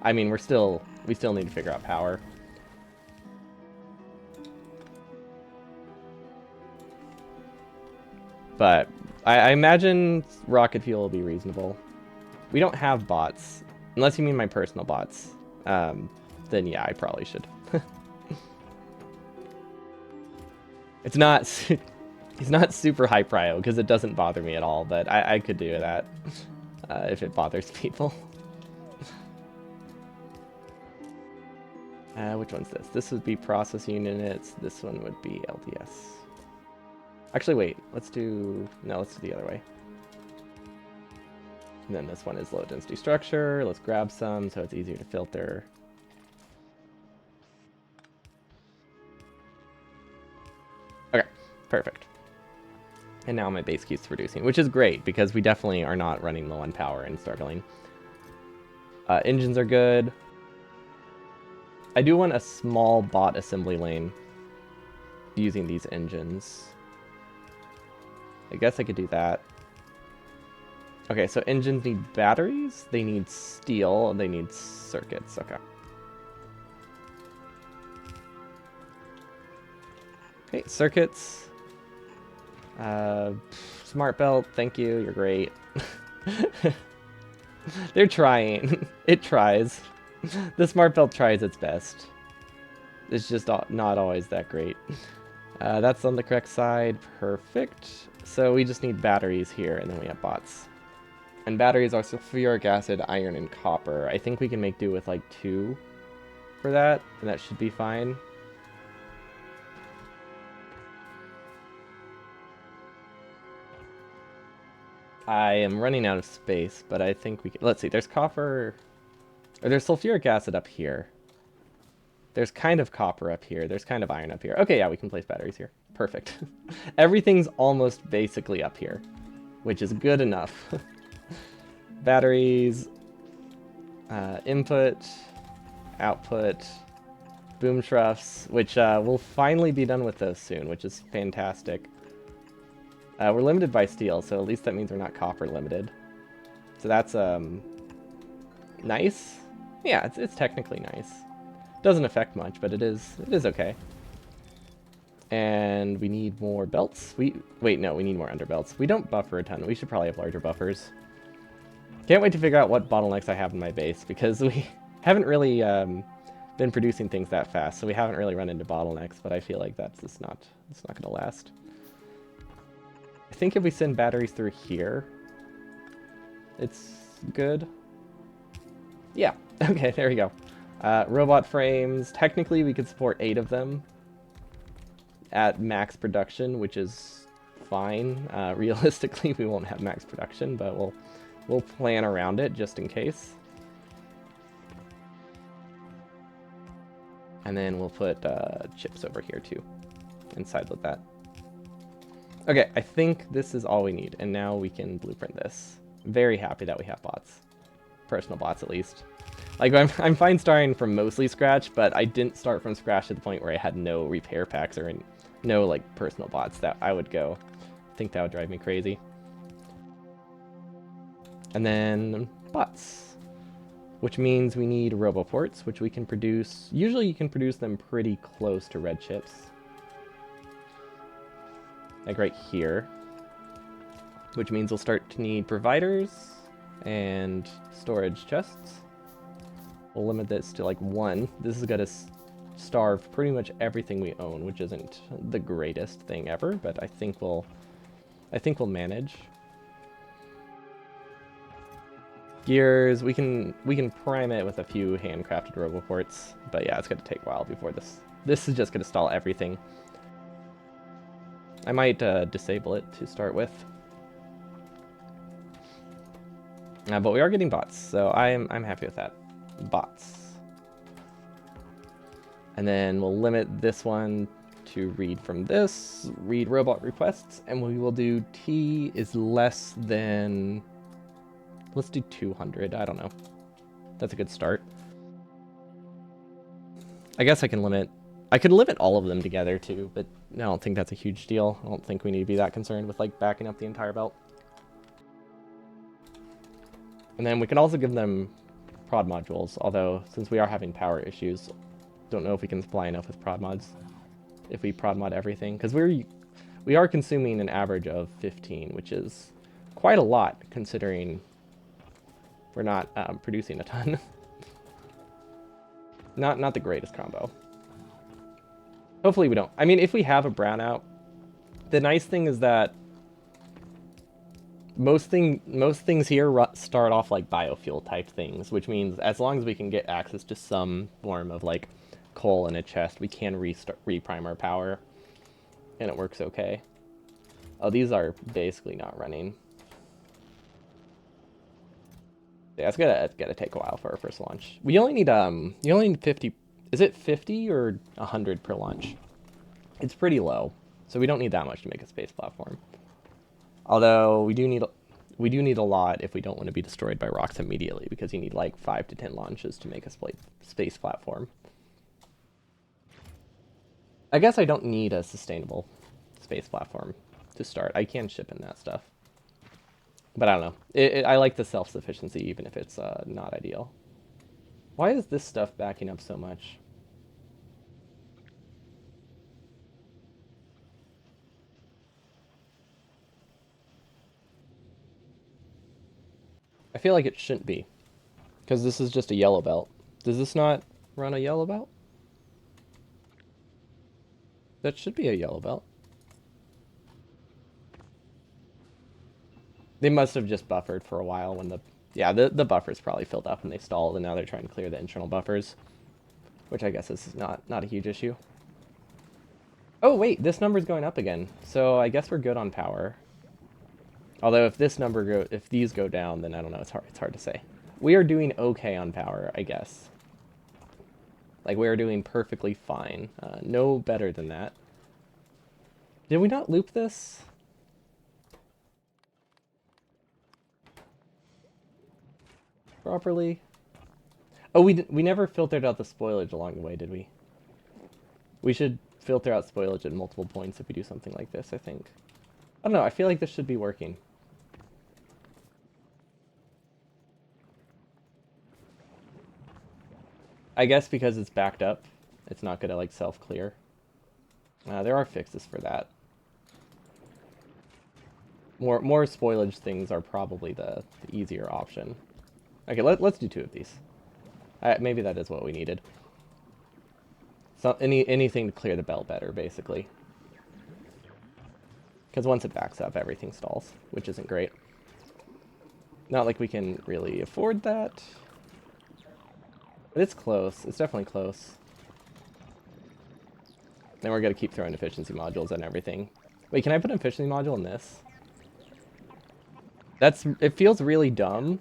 I mean, we still need to figure out power. But I imagine rocket fuel will be reasonable. We don't have bots, unless you mean my personal bots. Then yeah, I probably should. It's not super high prio because it doesn't bother me at all, but I could do that if it bothers people. Which one's this? This would be processing units. This one would be LDS. Actually, wait. Let's do the other way. And then this one is low density structure. Let's grab some so it's easier to filter. Okay, perfect. And now my base keeps producing, which is great because we definitely are not running low on power and struggling. Engines are good. I do want a small bot assembly lane using these engines. I guess I could do that. Okay, so engines need batteries, they need steel, and they need circuits. Okay. Okay, circuits. Smart belt, thank you, you're great. They're trying. It tries. The smart belt tries its best. It's just not always that great. That's on the correct side. Perfect. So we just need batteries here, and then we have bots. And batteries are sulfuric acid, iron, and copper. I think we can make do with like 2 for that, and that should be fine. I am running out of space, but I think we can... Let's see, there's copper... Or there's sulfuric acid up here. There's kind of copper up here. There's kind of iron up here. Okay, yeah, we can place batteries here. Perfect. Everything's almost basically up here, which is good enough. Batteries, input, output, boom troughs, which we'll finally be done with those soon, which is fantastic. We're limited by steel, so at least that means we're not copper limited. So that's nice. Yeah, it's technically nice. Doesn't affect much, but it is okay. And we need more belts. Wait, no, we need more underbelts. We don't buffer a ton. We should probably have larger buffers. Can't wait to figure out what bottlenecks I have in my base, because we haven't really been producing things that fast, so we haven't really run into bottlenecks, but I feel like it's not going to last. I think if we send batteries through here, it's good. Yeah, okay, there we go. Robot frames, technically we could support 8 of them at max production, which is fine. Realistically, we won't have max production, but we'll plan around it just in case. And then we'll put chips over here too, and sideload that. Okay, I think this is all we need, and now we can blueprint this. Very happy that we have bots. Personal bots, at least. Like, I'm fine starting from mostly scratch, but I didn't start from scratch to the point where I had no repair packs or no, like, personal bots that I would go. I think that would drive me crazy. And then bots, which means we need roboports, which we can produce. Usually you can produce them pretty close to red chips. Like right here. Which means we'll start to need providers and storage chests. We'll limit this to like 1. This is gonna starve pretty much everything we own, which isn't the greatest thing ever, but I think we'll manage. Gears, we can prime it with a few handcrafted roboports, but yeah, it's gonna take a while before this is just gonna stall everything. I might disable it to start with. But we are getting bots, so I'm happy with that. Bots. And then we'll limit this one to read from this, read robot requests, and we will do T is less than, let's do 200, I don't know. That's a good start. I guess I could limit all of them together too, but I don't think that's a huge deal. I don't think we need to be that concerned with like backing up the entire belt. And then we can also give them prod modules, although since we are having power issues, don't know if we can supply enough with prod mods if we prod mod everything, because we are consuming an average of 15, which is quite a lot considering we're not producing a ton. Not the greatest combo. Hopefully we don't. I mean, if we have a brownout, the nice thing is that most things here start off like biofuel type things, which means as long as we can get access to some form of like coal in a chest, we can reprime our power, and it works okay. Oh, these are basically not running. Yeah, it's gonna take a while for our first launch. We only need you only need 50. Is it 50 or 100 per launch? It's pretty low, so we don't need that much to make a space platform. Although we do need a lot if we don't want to be destroyed by rocks immediately, because you need like 5 to 10 launches to make a space platform. I guess I don't need a sustainable space platform to start. I can ship in that stuff. But I don't know. I like the self-sufficiency, even if it's not ideal. Why is this stuff backing up so much? I feel like it shouldn't be, because this is just a yellow belt. Does this not run a yellow belt? That should be a yellow belt. They must have just buffered for a while when the buffers probably filled up and they stalled, and now they're trying to clear the internal buffers, which I guess is not a huge issue. Oh wait, this number's going up again, so I guess we're good on power. Although if these go down, then I don't know. It's hard to say. We are doing okay on power, I guess. Like, we are doing perfectly fine. No better than that. Did we not loop this? Properly? Oh, we never filtered out the spoilage along the way, did we? We should filter out spoilage at multiple points if we do something like this, I think. I don't know, I feel like this should be working. I guess because it's backed up, it's not gonna like self-clear. There are fixes for that. More spoilage things are probably the easier option. Okay, let's do 2 of these. Maybe that is what we needed. So anything to clear the belt better, basically. Because once it backs up, everything stalls, which isn't great. Not like we can really afford that. But it's close. It's definitely close. Then we're going to keep throwing efficiency modules and everything. Wait, can I put an efficiency module in this? It feels really dumb.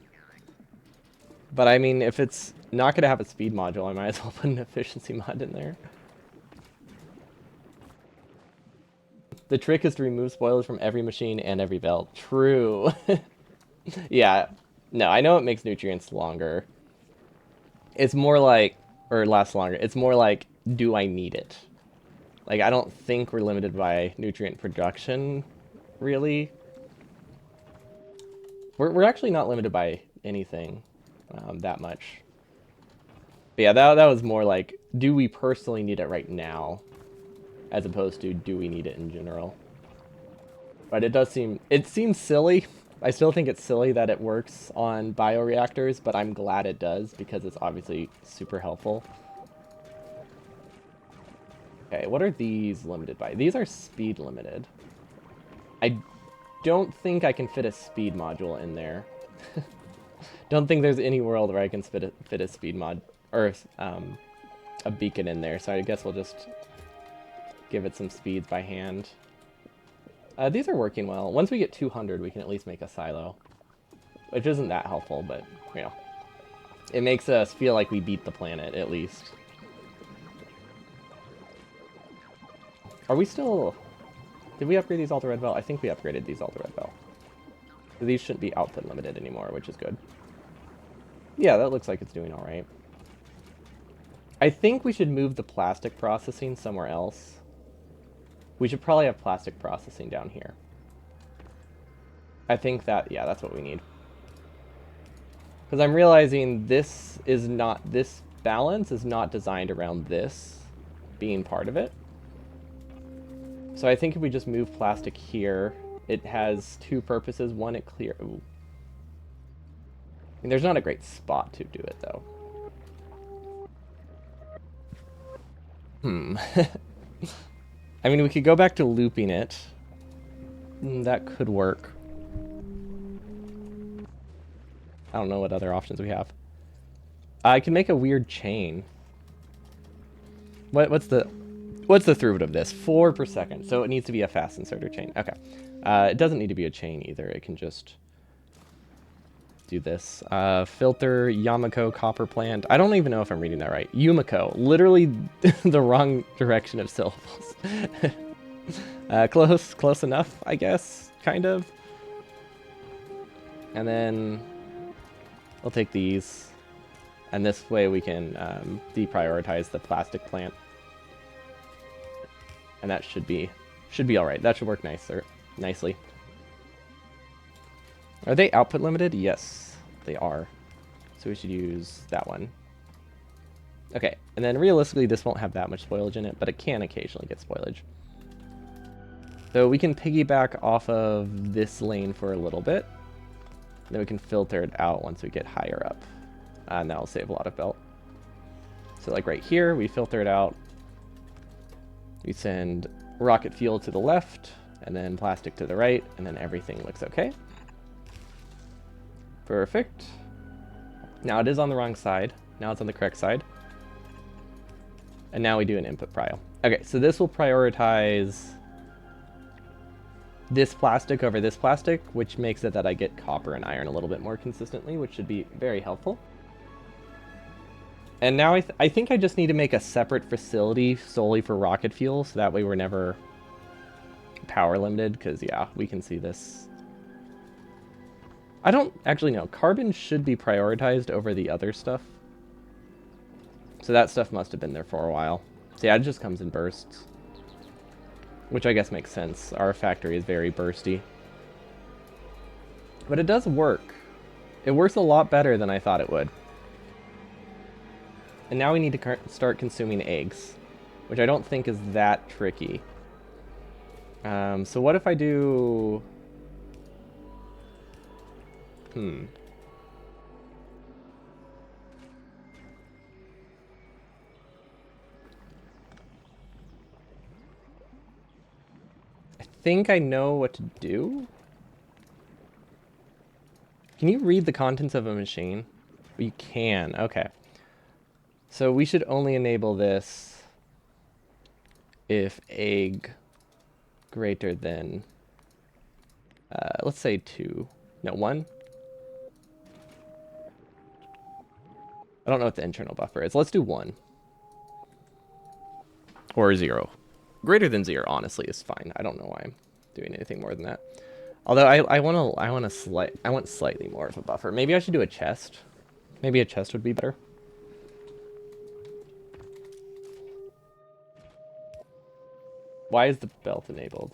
But I mean, if it's not going to have a speed module, I might as well put an efficiency mod in there. The trick is to remove spoilers from every machine and every belt. True. Yeah. No, I know it makes nutrients longer. It's more like, or last longer. It's more like, do I need it? Like, I don't think we're limited by nutrient production, really. We're actually not limited by anything that much. But yeah, that was more like, do we personally need it right now? As opposed to, do we need it in general? But it seems silly. I still think it's silly that it works on bioreactors, but I'm glad it does because it's obviously super helpful. Okay, what are these limited by? These are speed limited. I don't think I can fit a speed module in there. don't think there's any world where I can fit a speed mod or a beacon in there. So I guess we'll just give it some speeds by hand. These are working well. Once we get 200, we can at least make a silo, which isn't that helpful, but you know, it makes us feel like we beat the planet at least. Are we still? Did we upgrade these all to red belt? I think we upgraded these all to red belt. These shouldn't be output limited anymore, which is good. Yeah, that looks like it's doing all right. I think we should move the plastic processing somewhere else. We should probably have plastic processing down here. I think that, yeah, that's what we need. Because I'm realizing this balance is not designed around this being part of it. So I think if we just move plastic here, it has two purposes. One, it clear. Ooh. I mean, there's not a great spot to do it, though. I mean, we could go back to looping it. That could work. I don't know what other options we have. I can make a weird chain. What's the throughput of this? 4 per second. So it needs to be a fast inserter chain. Okay. It doesn't need to be a chain either. It can just do this. Filter Yamako copper plant. I don't even know if I'm reading that right. Yumiko. Literally the wrong direction of syllables. Close enough, I guess. Kind of. And then we'll take these. And this way we can deprioritize the plastic plant. And that should be all right. That should work nicely. Are they output limited? Yes, they are. So we should use that one. Okay, and then realistically this won't have that much spoilage in it, but it can occasionally get spoilage. So we can piggyback off of this lane for a little bit. Then we can filter it out once we get higher up. And that will save a lot of belt. So like right here, we filter it out. We send rocket fuel to the left, and then plastic to the right, and then everything looks okay. Perfect. Now it is on the wrong side. Now it's on the correct side. And now we do an input prio. Okay, so this will prioritize this plastic over this plastic, which makes it that I get copper and iron a little bit more consistently, which should be very helpful. And now I think I just need to make a separate facility solely for rocket fuel, so that way we're never power limited, because yeah, we can see this. I don't actually know. Carbon should be prioritized over the other stuff. So that stuff must have been there for a while. So yeah, it just comes in bursts. Which I guess makes sense. Our factory is very bursty. But it does work. It works a lot better than I thought it would. And now we need to start consuming eggs, which I don't think is that tricky. So what if I do... I think I know what to do. Can you read the contents of a machine? You can, okay. So we should only enable this if egg greater than, let's say 2. No, 1. I don't know what the internal buffer is. Let's do 1. Or 0. Greater than 0, honestly, is fine. I don't know why I'm doing anything more than that. Although I want slightly more of a buffer. Maybe I should do a chest. Maybe a chest would be better. Why is the belt enabled?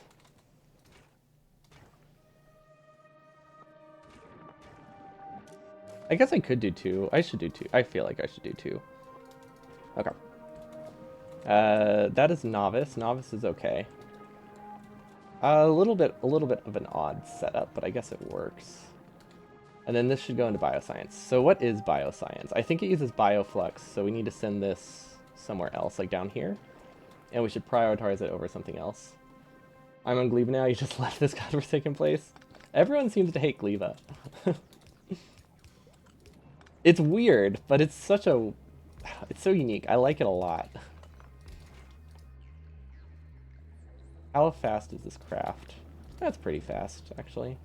I guess I could do 2. I should do 2. I feel like I should do 2. Okay. That is novice. Novice is okay. A little bit of an odd setup, but I guess it works. And then this should go into bioscience. So what is bioscience? I think it uses bioflux, so we need to send this somewhere else, like down here. And we should prioritize it over something else. I'm on Gleeeba now. You just left this godforsaken place. Everyone seems to hate Gleeeba. It's weird, but it's such a... It's so unique. I like it a lot. How fast is this craft? That's pretty fast, actually.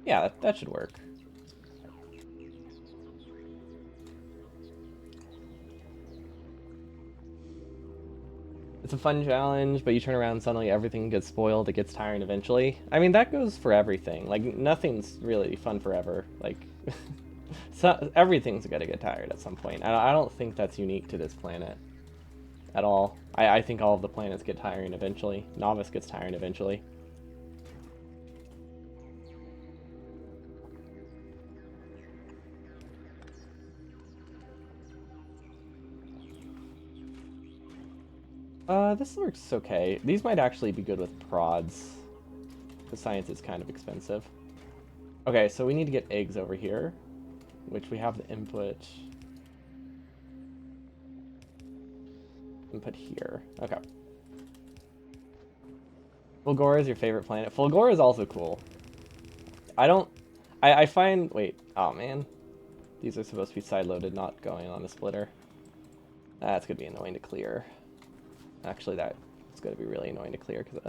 Yeah, that should work. It's a fun challenge, but you turn around and suddenly everything gets spoiled. It gets tiring eventually. I mean, that goes for everything. Like, nothing's really fun forever. Like, so everything's gonna get tired at some point. I don't think that's unique to this planet at all. I think all of the planets get tiring eventually. Novice gets tiring eventually. This works okay. These might actually be good with prods. The science is kind of expensive. Okay, so we need to get eggs over here, which we have the input here. Okay. Fulgora is your favorite planet. Fulgora is also cool. I find, wait, oh man. These are supposed to be side-loaded, not going on a splitter. That's gonna be annoying to clear. Actually, that's gonna be really annoying to clear, because,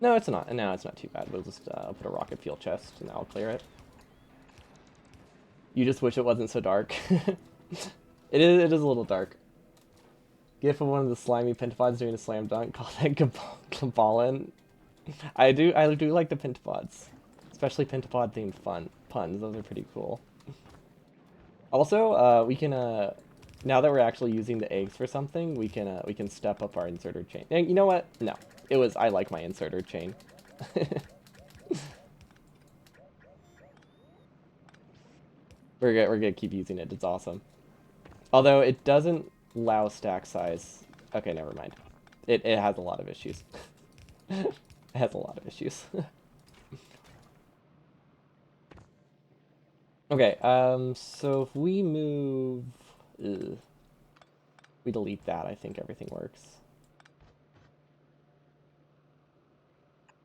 no, it's not. No, it's not too bad. We'll just put a rocket fuel chest, and that'll clear it. You just wish it wasn't so dark. It is a little dark. GIF of one of the slimy pentapods doing a slam dunk. Call that Gabalin. I do like the pentapods, especially pentapod themed puns. Those are pretty cool. Also, we can now that we're actually using the eggs for something, we can step up our inserter chain. And you know what? No, I like my inserter chain. We're gonna keep using it. It's awesome. Although it doesn't allow stack size. Okay, never mind. It has a lot of issues. It has a lot of issues. Okay, so if we move... we delete that, I think everything works.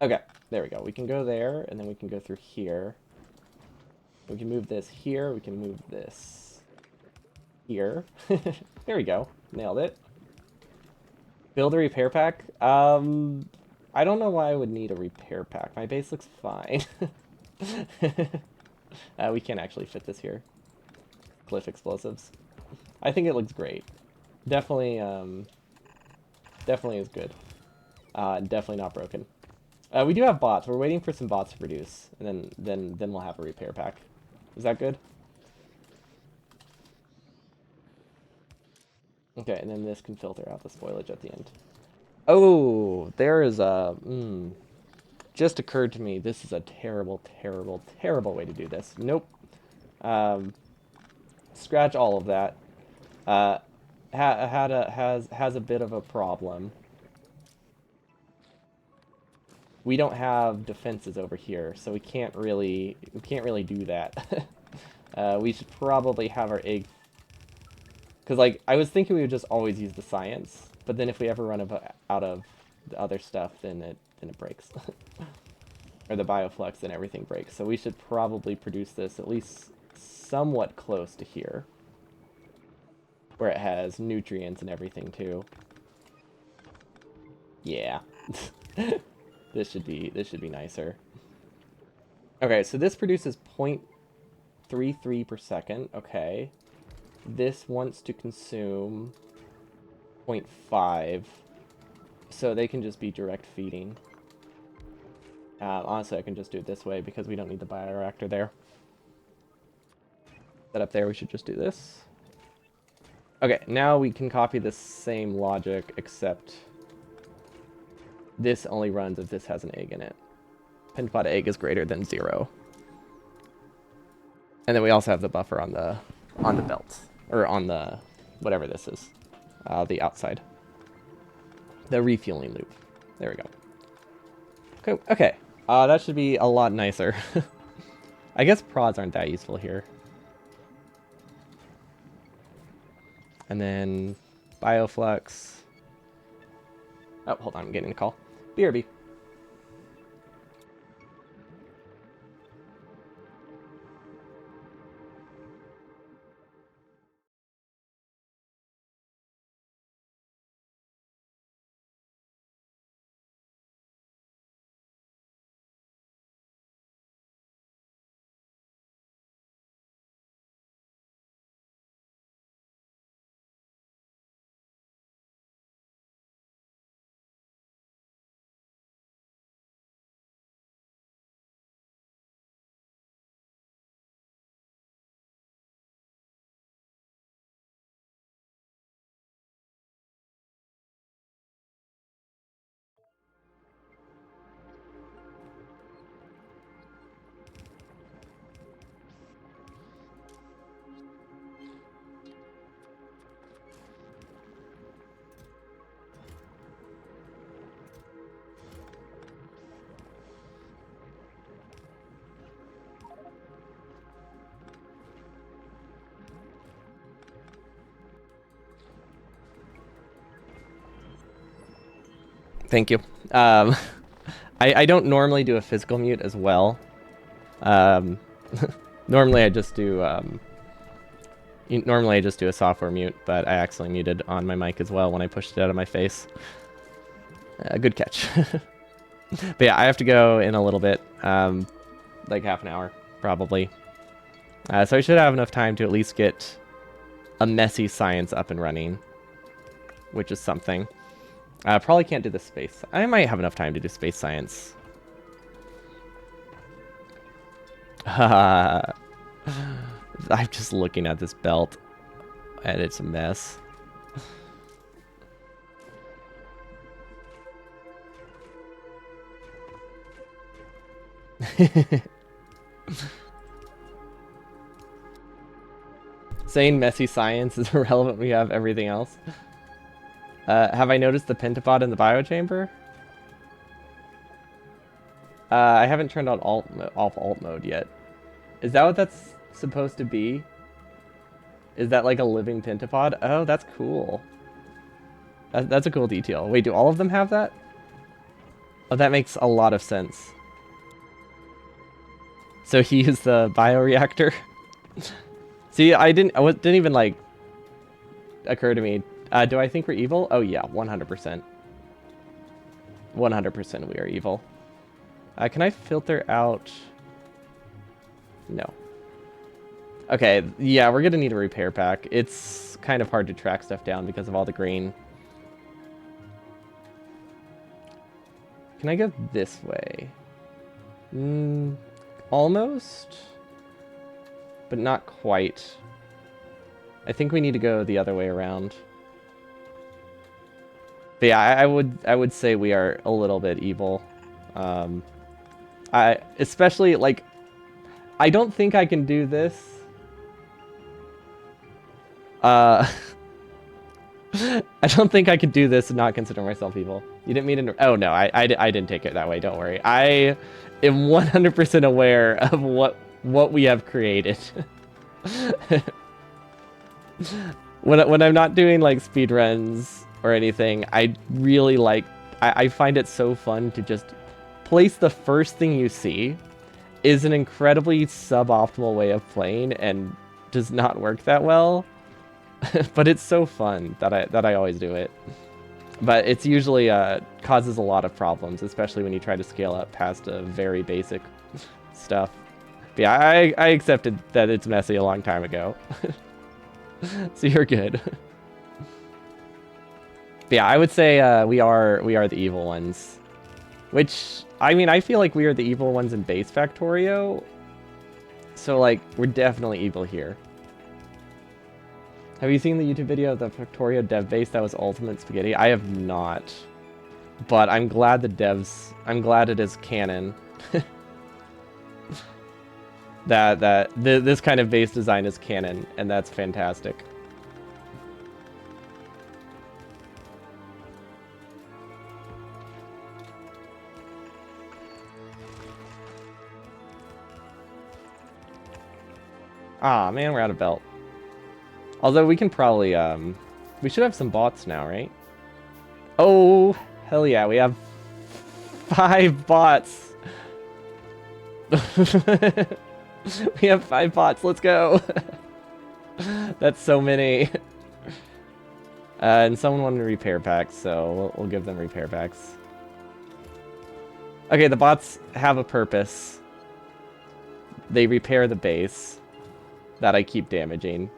Okay, there we go. We can go there, and then we can go through here. We can move this here, we can move this here. There we go. Nailed it. Build a repair pack? I don't know why I would need a repair pack. My base looks fine. We can't actually fit this here. Glyph explosives. I think it looks great. Definitely, definitely is good. Definitely not broken. We do have bots. We're waiting for some bots to produce, and then we'll have a repair pack. Is that good? Okay, and then this can filter out the spoilage at the end. Oh, there is a... just occurred to me, this is a terrible, terrible, terrible way to do this. Nope. Scratch all of that. Has a bit of a problem. We don't have defenses over here, so we can't really do that. We should probably have our egg... Because, like, I was thinking we would just always use the science, but then if we ever run out of the other stuff, then it breaks. Or the bioflux, then everything breaks. So we should probably produce this at least somewhat close to here, where it has nutrients and everything too. Yeah. This should be nicer. Okay, so this produces 0.33 per second. Okay. This wants to consume 0.5. So they can just be direct feeding. Honestly, I can just do it this way because we don't need the bioreactor there. Set up there, we should just do this. Okay, now we can copy the same logic, except this only runs if this has an egg in it. Pentapod egg is greater than 0. And then we also have the buffer on the belt, or on the whatever this is, the outside, the refueling loop. There we go. Okay, okay. That should be a lot nicer. I guess prods aren't that useful here. And then Bioflux. Oh, hold on, I'm getting a call. BRB. Thank you. Um, I don't normally do a physical mute as well. Um, normally I just do normally I just do a software mute, but I accidentally muted on my mic as well when I pushed it out of my face. Good catch. But yeah, I have to go in a little bit, like half an hour probably. So I should have enough time to at least get a messy science up and running, which is something. Probably can't do the space. I might have enough time to do space science. I'm just looking at this belt, and it's a mess. Saying messy science is irrelevant when you have everything else. Have I noticed the pentapod in the biochamber? I haven't turned on off alt mode yet. Is that what that's supposed to be? Is that like a living pentapod? Oh, that's cool. That's a cool detail. Wait, do all of them have that? Oh, that makes a lot of sense. So he is the bioreactor. See, didn't even like occur to me. Do I think we're evil? Oh yeah, 100%. 100% we are evil. Can I filter out? No. Okay, yeah, we're gonna need a repair pack. It's kind of hard to track stuff down because of all the green. Can I go this way? Almost, but not quite. I think we need to go the other way around. But yeah, I would say we are a little bit evil. I especially like I don't think I can do this. I don't think I could do this and not consider myself evil. You didn't mean to... Oh, no, I didn't take it that way. Don't worry. I am 100% aware of what we have created. When I'm not doing, like, speedruns or anything, I really like... I find it so fun to just place the first thing you see is an incredibly suboptimal way of playing and does not work that well. But it's so fun that I always do it. But it's usually causes a lot of problems, especially when you try to scale up past very basic stuff. But yeah, I accepted that it's messy a long time ago. So you're good. But yeah, I would say we are the evil ones. Which, I mean, I feel like we are the evil ones in base Factorio. So like, we're definitely evil here. Have you seen the YouTube video of the Factorio dev base that was Ultimate Spaghetti? I have not. But I'm glad I'm glad it is canon. This kind of base design is canon, and that's fantastic. Ah, man, we're out of belt. Although we can probably, we should have some bots now, right? Oh, hell yeah, we have 5 bots. We have 5 bots, let's go. That's so many. And someone wanted repair packs, so we'll give them repair packs. Okay, the bots have a purpose. They repair the base that I keep damaging.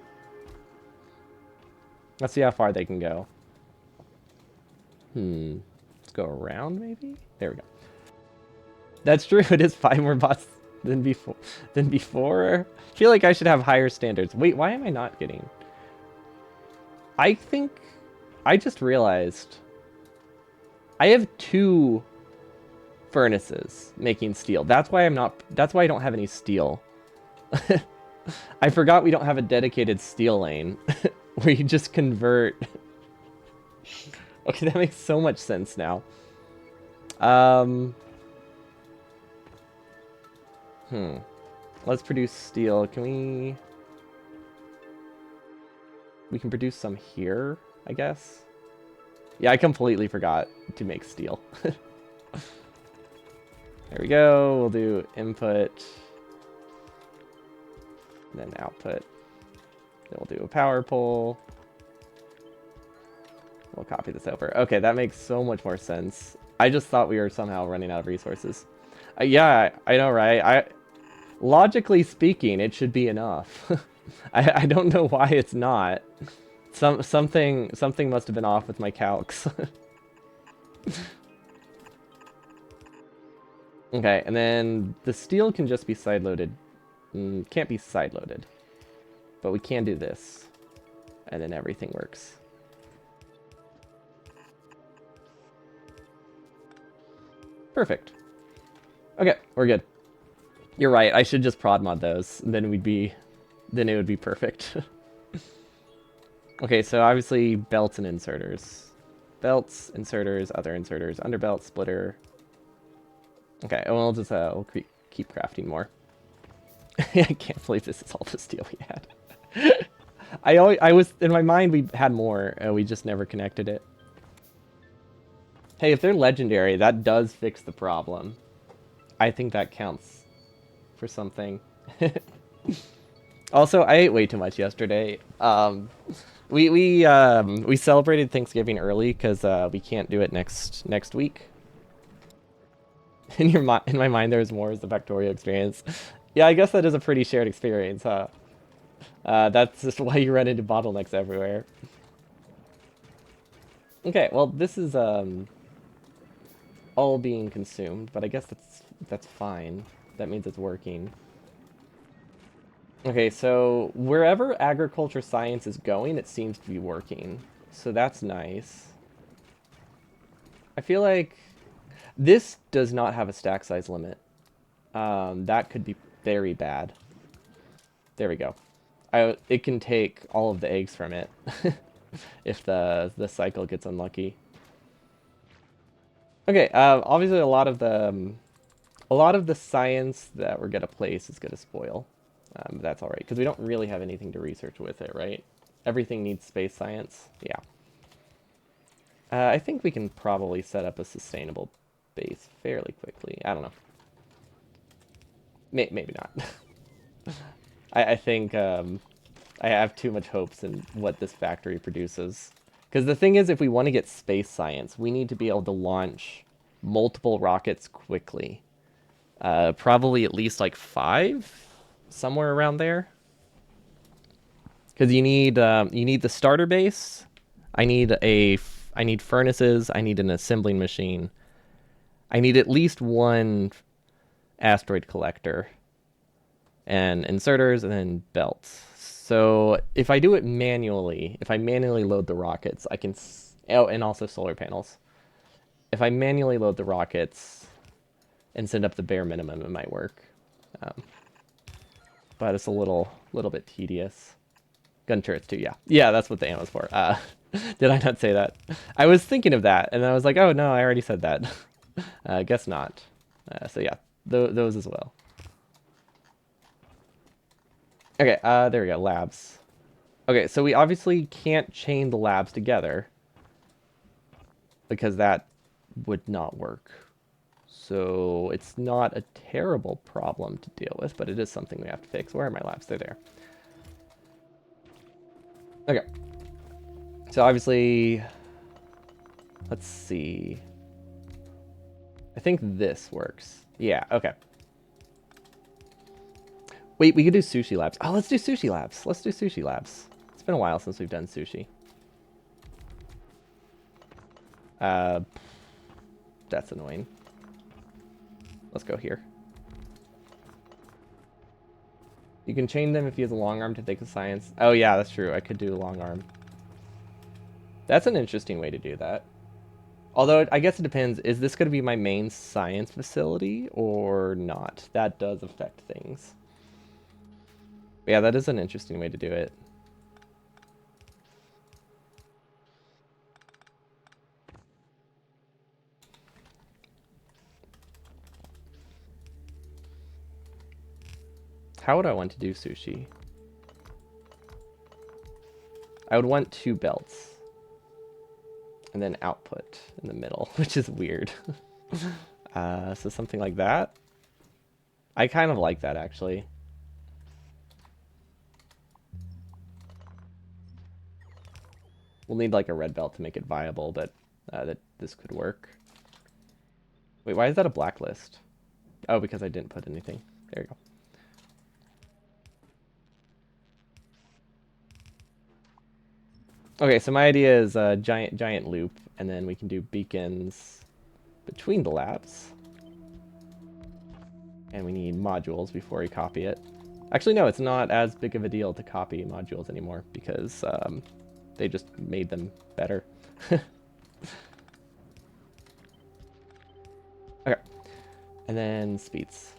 Let's see how far they can go. Let's go around, maybe? There we go. That's true, it is 5 more bots than before. I feel like I should have higher standards. Wait, why am I not getting... I think... I just realized... I have 2 furnaces making steel. That's why I'm not... That's why I don't have any steel. I forgot we don't have a dedicated steel lane. Where you just convert... Okay, that makes so much sense now. Let's produce steel. Can we... We can produce some here, I guess. Yeah, I completely forgot to make steel. There we go. We'll do input. Then output. Then we'll do a power pole. We'll copy this over. Okay, that makes so much more sense. I just thought we were somehow running out of resources. Yeah, I know, right? Logically speaking, it should be enough. I don't know why it's not. Something must have been off with my calcs. Okay, and then the steel can just be side-loaded. Can't be side-loaded. But we can do this. And then everything works. Perfect. Okay, we're good. You're right, I should just prod mod those. Then it would be perfect. Okay, so obviously belts and inserters. Belts, inserters, other inserters, underbelt, splitter. Okay, and we'll just we'll keep crafting more. I can't believe this is all the steel we had. I was in my mind we had more and we just never connected it. Hey, if they're legendary, that does fix the problem. I think that counts for something. Also, I ate way too much yesterday. We celebrated Thanksgiving early because we can't do it next week. In my mind, there's more as the Factorio experience. Yeah, I guess that is a pretty shared experience, huh? That's just why you run into bottlenecks everywhere. Okay, well, this is all being consumed, but I guess that's fine. That means it's working. Okay, so wherever agriculture science is going, it seems to be working. So that's nice. I feel like this does not have a stack size limit. That could be very bad. There we go. It can take all of the eggs from it if the cycle gets unlucky. Okay, obviously a lot of the science that we're gonna place is gonna spoil. That's all right because we don't really have anything to research with it, right? Everything needs space science. Yeah. I think we can probably set up a sustainable base fairly quickly. I don't know. Maybe not. I think I have too much hopes in what this factory produces. Because the thing is, if we want to get space science, we need to be able to launch multiple rockets quickly. Probably at least like 5, somewhere around there. Because you need the starter base. I need furnaces. I need an assembling machine. I need at least 1 asteroid collector and inserters and then belts. So if I do it manually, if I manually load the rockets, I can... Oh, and also solar panels. If I manually load the rockets and send up the bare minimum, it might work. But it's a little bit tedious. Gun turrets too, yeah. Yeah, that's what the ammo's for. Did I not say that? I was thinking of that, and I was like, oh no, I already said that. Guess not. So yeah, those as well. Okay, there we go, labs. Okay, so we obviously can't chain the labs together because that would not work. So it's not a terrible problem to deal with, but it is something we have to fix. Where are my labs? They're there. Okay. So obviously, let's see. I think this works. Yeah, okay. Wait, we could do sushi labs. Oh, let's do sushi labs. Let's do sushi labs. It's been a while since we've done sushi. Uh, that's annoying. Let's go here. You can chain them if you have a long arm to take the science. Oh yeah, that's true. I could do a long arm. That's an interesting way to do that. Although, I guess it depends. Is this going to be my main science facility or not? That does affect things. But yeah, that is an interesting way to do it. How would I want to do sushi? I would want 2 belts. And then output in the middle, which is weird. So something like that. I kind of like that, actually. We'll need like a red belt to make it viable, but that this could work. Wait, why is that a blacklist? Oh, because I didn't put anything. There you go. Okay, so my idea is a giant loop, and then we can do beacons between the labs. And we need modules before we copy it. Actually, no, it's not as big of a deal to copy modules anymore because they just made them better. Okay. And then speeds.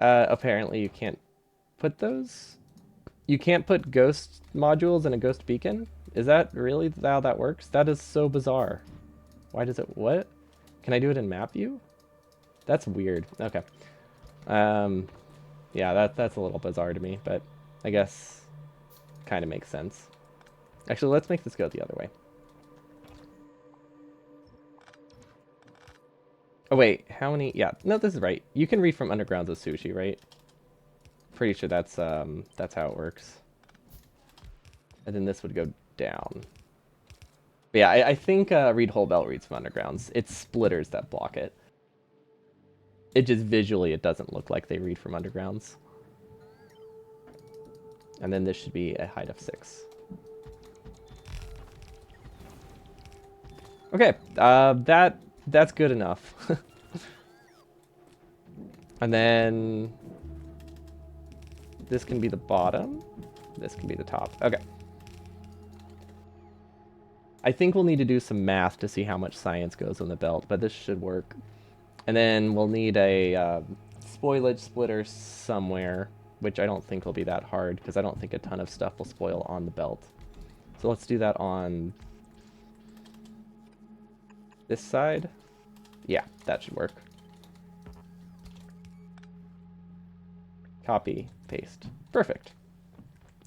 Apparently you can't put those. You can't put ghost modules in a ghost beacon? Is that really how that works? That is so bizarre. Why does it... What? Can I do it in map view? That's weird. Okay. Yeah, that's a little bizarre to me, but I guess kind of makes sense. Actually, let's make this go the other way. Oh, wait. How many... Yeah. No, this is right. You can read from undergrounds as sushi, right? Pretty sure that's how it works. And then this would go down. But yeah, I think read whole belt reads from undergrounds. It's splitters that block it. It just visually, it doesn't look like they read from undergrounds. And then this should be a height of 6. Okay, that's good enough. And then this can be the bottom. This can be the top. Okay. I think we'll need to do some math to see how much science goes on the belt, but this should work. And then we'll need a spoilage splitter somewhere, which I don't think will be that hard because I don't think a ton of stuff will spoil on the belt. So let's do that on this side. Yeah, that should work. Copy, paste. Perfect.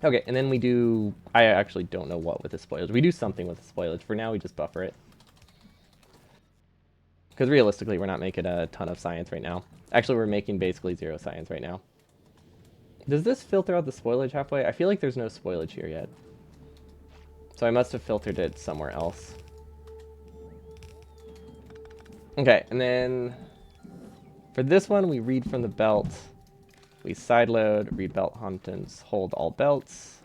Okay, and then we do... I actually don't know what with the spoilage. We do something with the spoilage. For now, we just buffer it. Because realistically, we're not making a ton of science right now. Actually, we're making basically 0 science right now. Does this filter out the spoilage halfway? I feel like there's no spoilage here yet. So I must have filtered it somewhere else. Okay, and then for this one, we read from the belt. We sideload, read belt contents, hold all belts.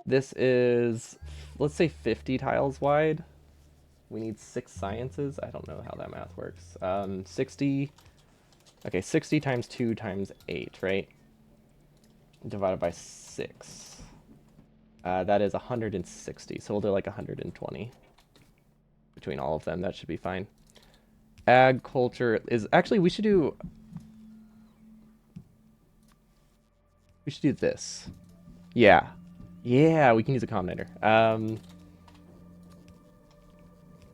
This is, let's say 50 tiles wide. We need 6 sciences. I don't know how that math works. 60, okay, 60 times 2 times 8, right? Divided by 6. That is 160, so we'll do like 120 between all of them. That should be fine. Ag culture is, actually, we should do this. Yeah. Yeah, we can use a combinator.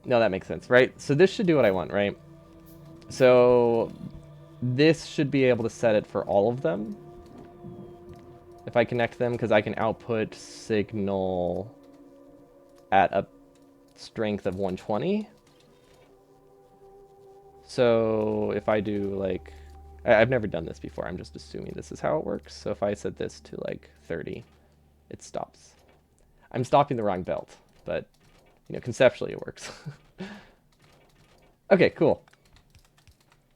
No, that makes sense, right? So this should do what I want, right? So this should be able to set it for all of them. if I connect them, because I can output signal at a strength of 120. So if I do like, I've never done this before, I'm just assuming this is how it works. So if I set this to like 30, it stops. I'm stopping the wrong belt, but you know, conceptually it works. Okay, cool.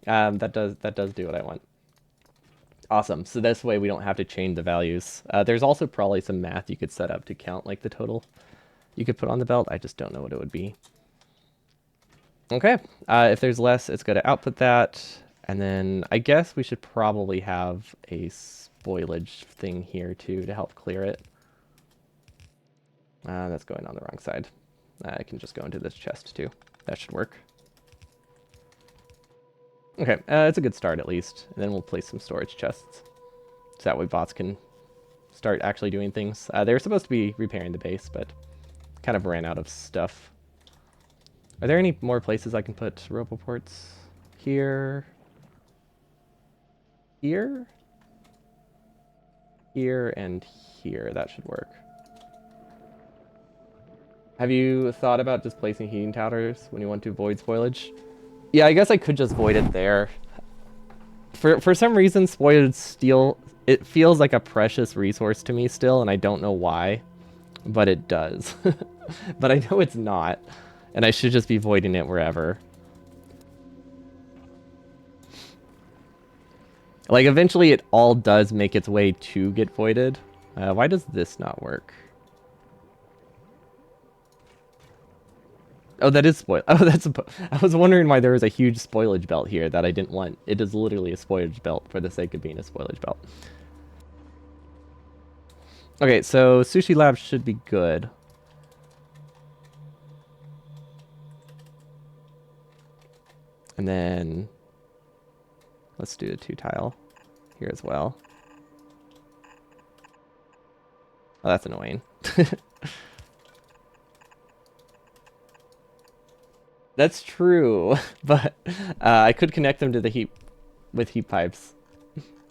That does do what I want. Awesome. So this way we don't have to change the values. There's also probably some math you could set up to count like the total you could put on the belt. I just don't know what it would be. Okay. If there's less, it's going to output that. And then I guess we should probably have a spoilage thing here too to help clear it. That's going on the wrong side. I can just go into this chest too. That should work. Okay, it's a good start at least. And then we'll place some storage chests. So that way bots can start actually doing things. They were supposed to be repairing the base, but kind of ran out of stuff. Are there any more places I can put roboports? Here. Here? Here and here. That should work. Have you thought about just placing heating towers when you want to avoid spoilage? Yeah, I guess I could just void it there. For some reason, spoiled steel, it feels like a precious resource to me still, and I don't know why, but it does. But I know it's not, and I should just be voiding it wherever. Like, eventually it all does make its way to get voided. Why does this not work? Oh, that is spoil. Oh, that's. I was wondering why there was a huge spoilage belt here that I didn't want. It is literally a spoilage belt for the sake of being a spoilage belt. Okay, so Sushi Lab should be good. And then let's do a 2-tile here as well. Oh, that's annoying. That's true, but I could connect them to the heat with heat pipes.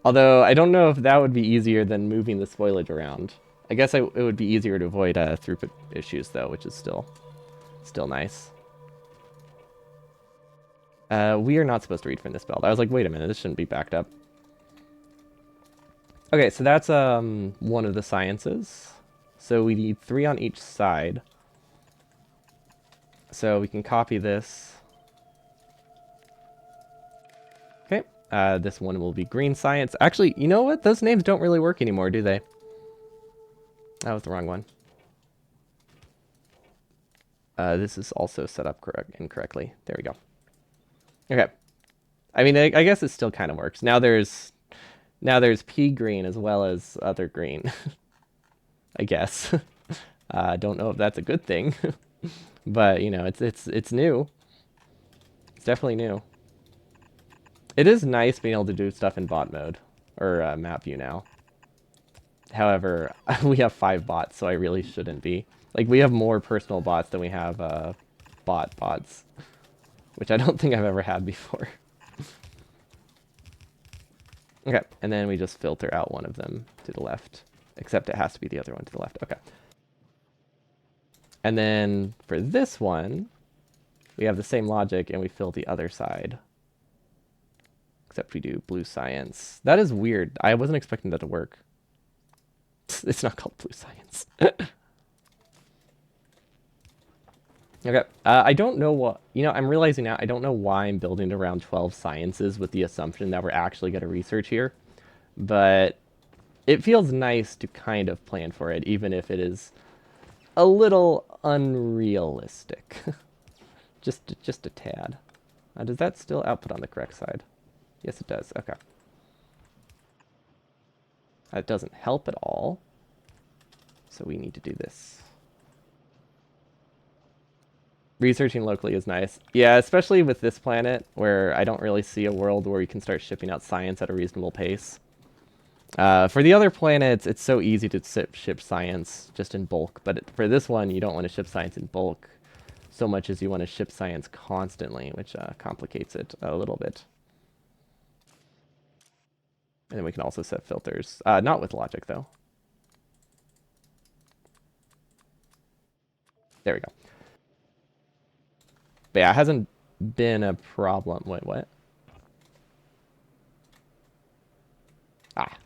Although I don't know if that would be easier than moving the spoilage around. I guess it would be easier to avoid throughput issues though, which is still nice. We are not supposed to read from this belt. I was like, wait a minute, this shouldn't be backed up. Okay, so that's one of the sciences. So we need 3 on each side. So we can copy this. Okay, this one will be green science. Actually, you know what? Those names don't really work anymore, do they? That was the wrong one. This is also set up incorrectly. There we go. Okay. I mean, I guess it still kind of works. Now there's pea green as well as other green. I guess. Don't know if that's a good thing. But, you know, it's new. It's definitely new. It is nice being able to do stuff in bot mode, or map view now. However, we have 5 bots, so I really shouldn't be. Like, we have more personal bots than we have bots, which I don't think I've ever had before. Okay, and then we just filter out one of them to the left, except it has to be the other one to the left. Okay. And then for this one, we have the same logic and we fill the other side. Except we do blue science. That is weird. I wasn't expecting that to work. It's not called blue science. Okay. I don't know what... You know, I'm realizing now, I don't know why I'm building around 12 sciences with the assumption that we're actually going to research here. But it feels nice to kind of plan for it, even if it is a little unrealistic. just a tad. Does that still output on the correct side? Yes, it does. Okay. That doesn't help at all. So we need to do this. Researching locally is nice. Yeah, especially with this planet, where I don't really see a world where you can start shipping out science at a reasonable pace. For the other planets, it's so easy to ship science just in bulk, but for this one, you don't want to ship science in bulk so much as you want to ship science constantly, which complicates it a little bit. And then we can also set filters. Not with logic, though. There we go. But yeah, it hasn't been a problem. Wait, what? Ah,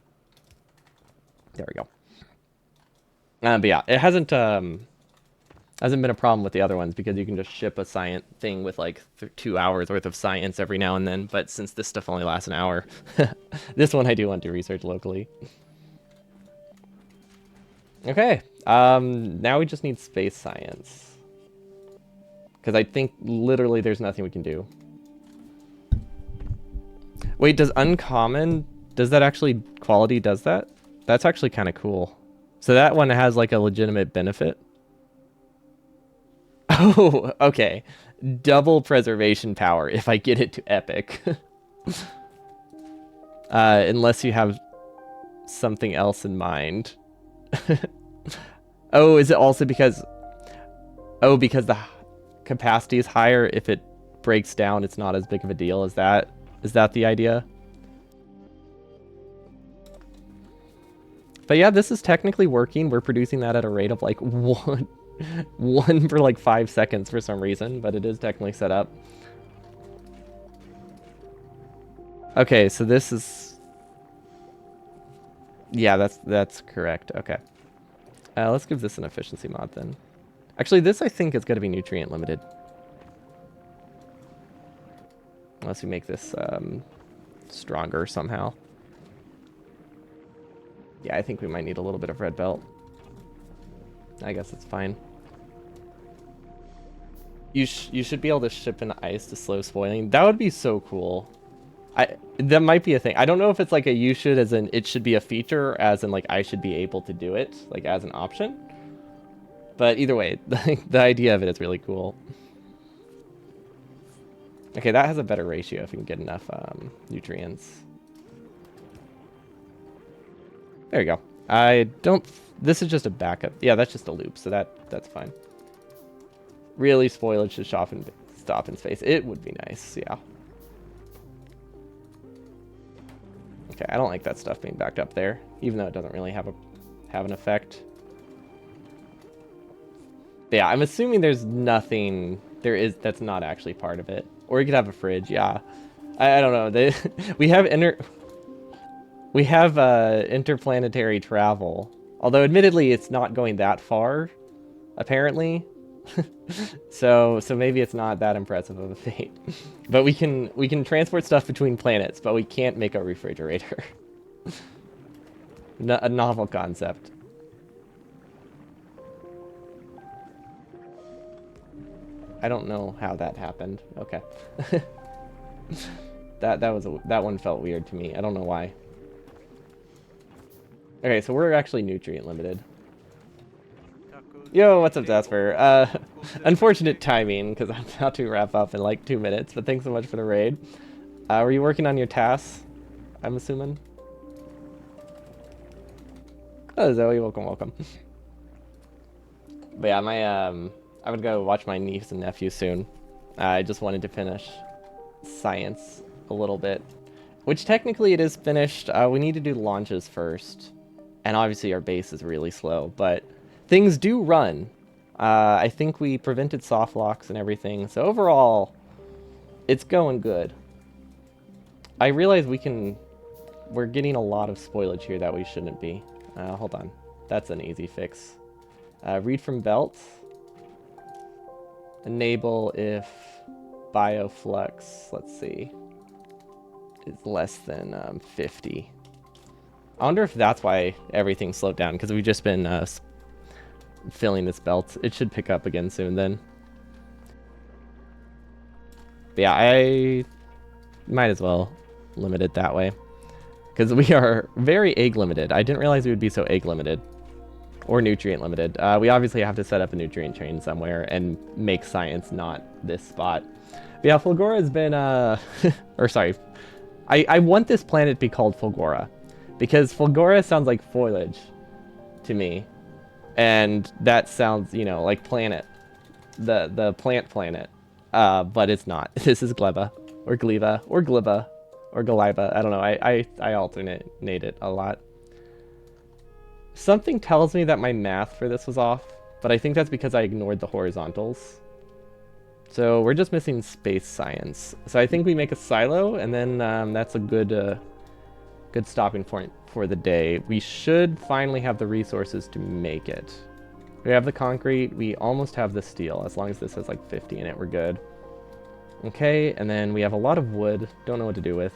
there we go. But yeah, it hasn't been a problem with the other ones because you can just ship a science thing with like 2 hours worth of science every now and then. But since this stuff only lasts an hour, this one I do want to do research locally. Okay, now we just need space science. Because I think literally there's nothing we can do. Wait, does uncommon, does that actually, quality does that? That's actually kind of cool. So that one has like a legitimate benefit. Oh, okay. Double preservation power if I get it to epic. Unless you have something else in mind. Oh, is it also because... Oh, because the capacity is higher. If it breaks down, it's not as big of a deal. Is that the idea? But yeah, this is technically working. We're producing that at a rate of like one per like 5 seconds for some reason, but it is technically set up. Okay, so this is... Yeah, that's correct. Okay. Let's give this an efficiency mod then. Actually, this I think is going to be nutrient limited. Unless we make this stronger somehow. Yeah, I think we might need a little bit of red belt. I guess it's fine. You should be able to ship in ice to slow spoiling. That would be so cool. That might be a thing. I don't know if it's like a you should as in it should be a feature, as in like I should be able to do it, like as an option. But either way, the idea of it is really cool. Okay, that has a better ratio if we can get enough nutrients. There you go. I don't... This is just a backup. Yeah, that's just a loop, so that's fine. Really, spoilage should stop in space. It would be nice, yeah. Okay, I don't like that stuff being backed up there, even though it doesn't really have an effect. But yeah, I'm assuming there's nothing that's not actually part of it. Or you could have a fridge, yeah. I don't know. We have interplanetary travel. Although admittedly it's not going that far, apparently. so maybe it's not that impressive of a feat. But we can transport stuff between planets, but we can't make a refrigerator. A novel concept. I don't know how that happened. Okay. that one felt weird to me. I don't know why. Okay, so we're actually nutrient limited. Yo, what's up, Jasper? Unfortunate timing, because I'm about to wrap up in like 2 minutes, but thanks so much for the raid. Were you working on your tasks, I'm assuming? Oh, Zoe, welcome. But yeah, I would go watch my niece and nephew soon. I just wanted to finish science a little bit, which technically it is finished. We need to do launches first, and obviously our base is really slow, but things do run. I think we prevented soft locks and everything, so overall, it's going good. I realize we're getting a lot of spoilage here that we shouldn't be. Hold on, that's an easy fix. Read from belt. Enable if bioflux, let's see, is less than 50. I wonder if that's why everything slowed down, because we've just been filling this belt. It should pick up again soon then. But yeah, I might as well limit it that way, because we are very egg limited. I didn't realize we would be so egg limited. Or nutrient limited. We obviously have to set up a nutrient chain somewhere and make science not this spot. But yeah, Fulgora has been, or sorry, I want this planet to be called Fulgora, because Fulgora sounds like foliage to me, and that sounds, you know, like planet, the plant planet, but it's not. This is Gleeeba, or Gleeeba, or Gleeeba, or Gleeeba. I don't know. I alternate it a lot. Something tells me that my math for this was off. but I think that's because I ignored the horizontals. So we're just missing space science. So I think we make a silo, and then that's a good stopping point for the day. We should finally have the resources to make it. We have the concrete. We almost have the steel. As long as this has like 50 in it, we're good. Okay, and then we have a lot of wood. Don't know what to do with.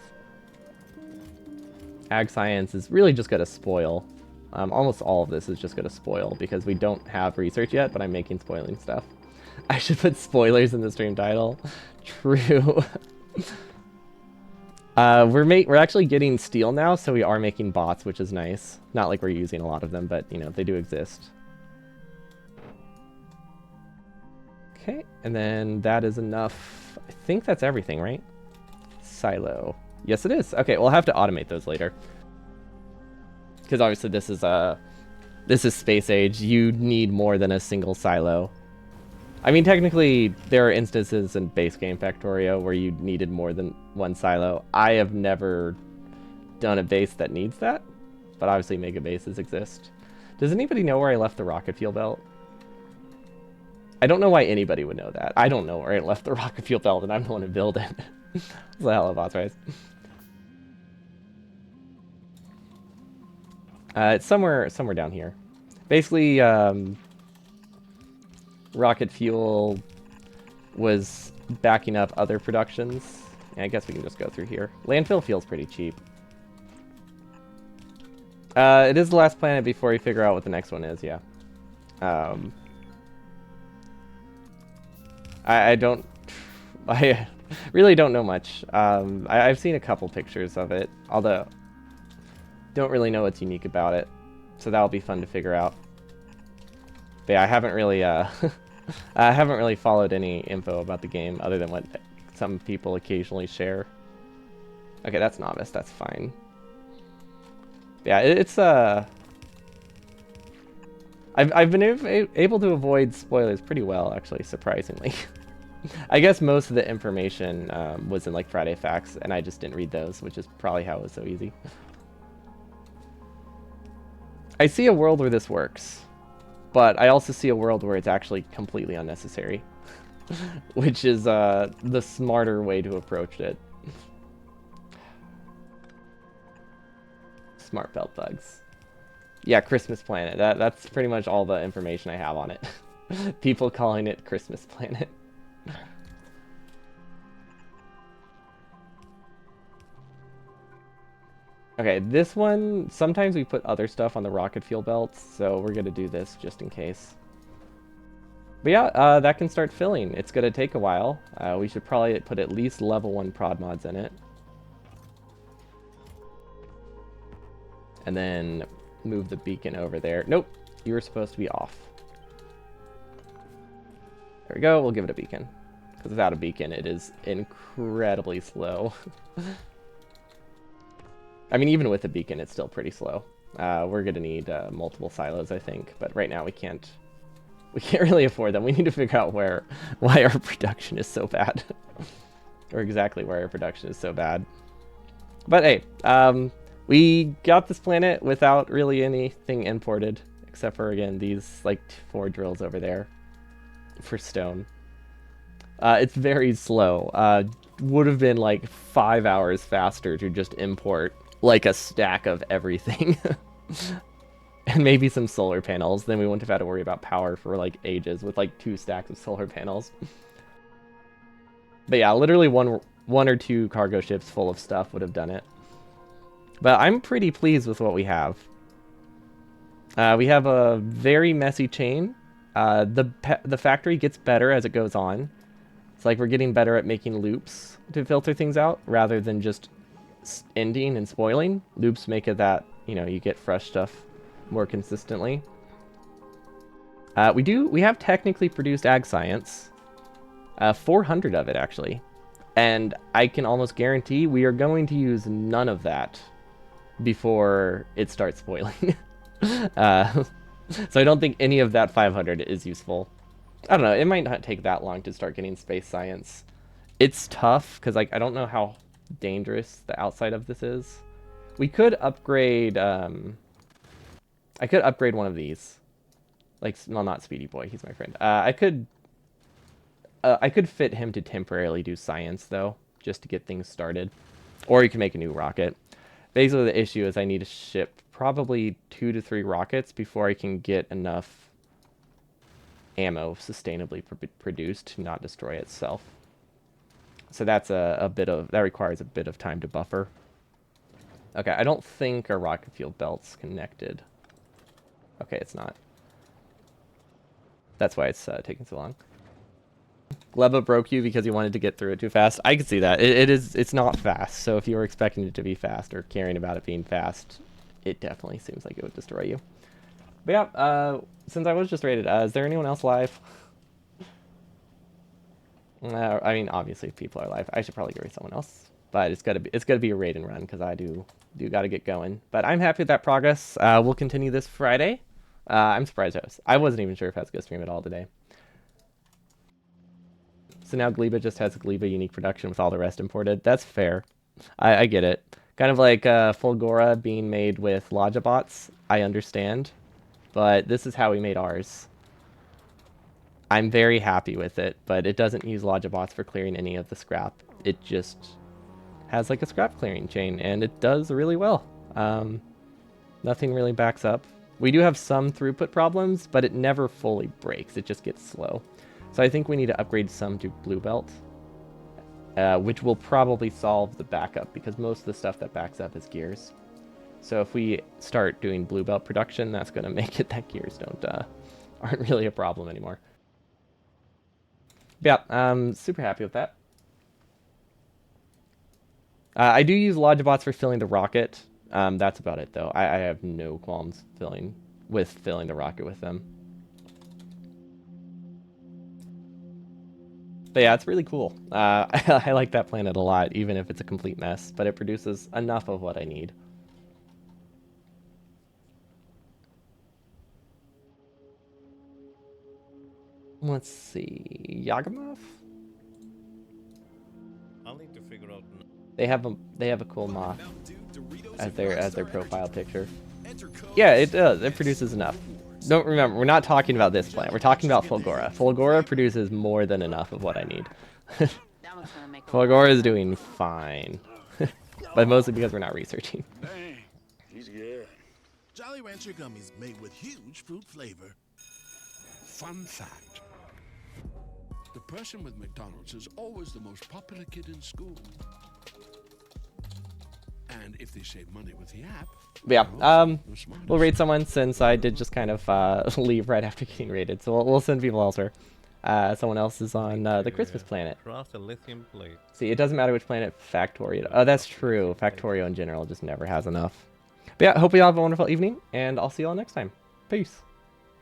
Ag science is really just going to spoil. Almost all of this is just going to spoil because we don't have research yet, but I'm making spoiling stuff. I should put spoilers in the stream title. True. We're actually getting steel now, so we are making bots, which is nice. Not like we're using a lot of them, but, you know, they do exist. Okay, and then that is enough. I think that's everything, right? Silo. Yes, it is. Okay, we'll have to automate those later. Because obviously this is space age. You need more than a single silo. I mean, technically, there are instances in base game Factorio where you needed more than one silo. I have never done a base that needs that, but obviously mega bases exist. Does anybody know where I left the rocket fuel belt? I don't know why anybody would know that. I don't know where I left the rocket fuel belt, and I'm the one who built it. It's a hell of a boss race. It's somewhere down here. Basically, rocket fuel was backing up other productions. I guess we can just go through here. Landfill feels pretty cheap. It is the last planet before we figure out what the next one is, yeah. I really don't know much. I've seen a couple pictures of it, although don't really know what's unique about it. So that'll be fun to figure out. But yeah, I haven't really followed any info about the game other than what some people occasionally share. Okay, that's novice. That's fine. Yeah, it's I've been able to avoid spoilers pretty well, actually, surprisingly. I guess most of the information was in like Friday Facts, and I just didn't read those, which is probably how it was so easy. I see a world where this works, but I also see a world where it's actually completely unnecessary, which is the smarter way to approach it. Smart belt bugs. Yeah, Christmas Planet. That's pretty much all the information I have on it. People calling it Christmas Planet. Okay, this one, sometimes we put other stuff on the rocket fuel belts, so we're going to do this just in case. But yeah, that can start filling. It's going to take a while. We should probably put at least level 1 prod mods in it. And then move the beacon over there. Nope, you were supposed to be off. There we go, we'll give it a beacon. Because without a beacon, it is incredibly slow. I mean, even with a beacon, it's still pretty slow. We're going to need multiple silos, I think. But right now, we can't really afford them. We need to figure out why our production is so bad. Or exactly why our production is so bad. But hey, we got this planet without really anything imported. Except for, again, these like 4 drills over there for stone. It's very slow. Would have been like 5 hours faster to just import like a stack of everything. And maybe some solar panels. Then we wouldn't have had to worry about power for like ages with like 2 stacks of solar panels. But yeah, literally one or 2 cargo ships full of stuff would have done it. But I'm pretty pleased with what we have. We have a very messy chain. The factory gets better as it goes on. It's like we're getting better at making loops to filter things out rather than just ending and spoiling. Loops make it that, you know, you get fresh stuff more consistently. We have technically produced ag science. 400 of it, actually. And I can almost guarantee we are going to use none of that before it starts spoiling. So I don't think any of that 500 is useful. I don't know, it might not take that long to start getting space science. It's tough, because like I don't know how dangerous the outside of this is. We could upgrade, I could upgrade one of these. Like, well, not Speedy Boy. He's my friend. I could fit him to temporarily do science though, just to get things started. Or you can make a new rocket. Basically, the issue is I need to ship probably 2 to 3 rockets before I can get enough ammo sustainably produced to not destroy itself. So that's that requires a bit of time to buffer. Okay, I don't think our rocket fuel belt's connected. Okay, it's not. That's why it's taking so long. Gleeeba broke you because you wanted to get through it too fast. I can see that. It's not fast. So if you were expecting it to be fast or caring about it being fast, it definitely seems like it would destroy you. But yeah, since I was just rated, is there anyone else live? I mean, obviously, if people are live, I should probably get rid of someone else. But it's gotta be a raid and run because I do gotta get going. But I'm happy with that progress. We'll continue this Friday. I'm surprised I wasn't even sure if I was gonna stream at all today. So now Gleeeba just has a Gleeeba unique production with all the rest imported. That's fair. I get it. Kind of like Fulgora being made with Logibots. I understand. But this is how we made ours. I'm very happy with it, but it doesn't use Logibots for clearing any of the scrap. It just has like a scrap clearing chain, and it does really well. Nothing really backs up. We do have some throughput problems, but it never fully breaks. It just gets slow. So I think we need to upgrade some to Blue Belt, which will probably solve the backup, because most of the stuff that backs up is gears. So if we start doing Blue Belt production, that's going to make it that gears aren't really a problem anymore. But yeah, I'm super happy with that. I do use Logibots for filling the rocket. That's about it, though. I have no qualms filling the rocket with them. But yeah, it's really cool. I like that planet a lot, even if it's a complete mess. But it produces enough of what I need. Let's see, Yagamoth. I'll need to figure out. They have a cool moth as their profile picture. Yeah, it does. It produces enough. Don't remember, we're not talking about this plant. We're talking about Fulgora. Fulgora produces more than enough of what I need. Fulgora is doing fine. But mostly because we're not researching. Dang, he's good. Jolly Rancher gummies made with huge fruit flavor. Fun fact. The person with McDonald's is always the most popular kid in school. And if they save money with the app... But yeah, we'll raid someone since I did just kind of leave right after getting raided. So we'll send people elsewhere. Someone else is on the Christmas planet. Craft a lithium plate. See, it doesn't matter which planet. Factorio. Oh, that's true. Factorio in general just never has enough. But yeah, hope you all have a wonderful evening, and I'll see you all next time. Peace.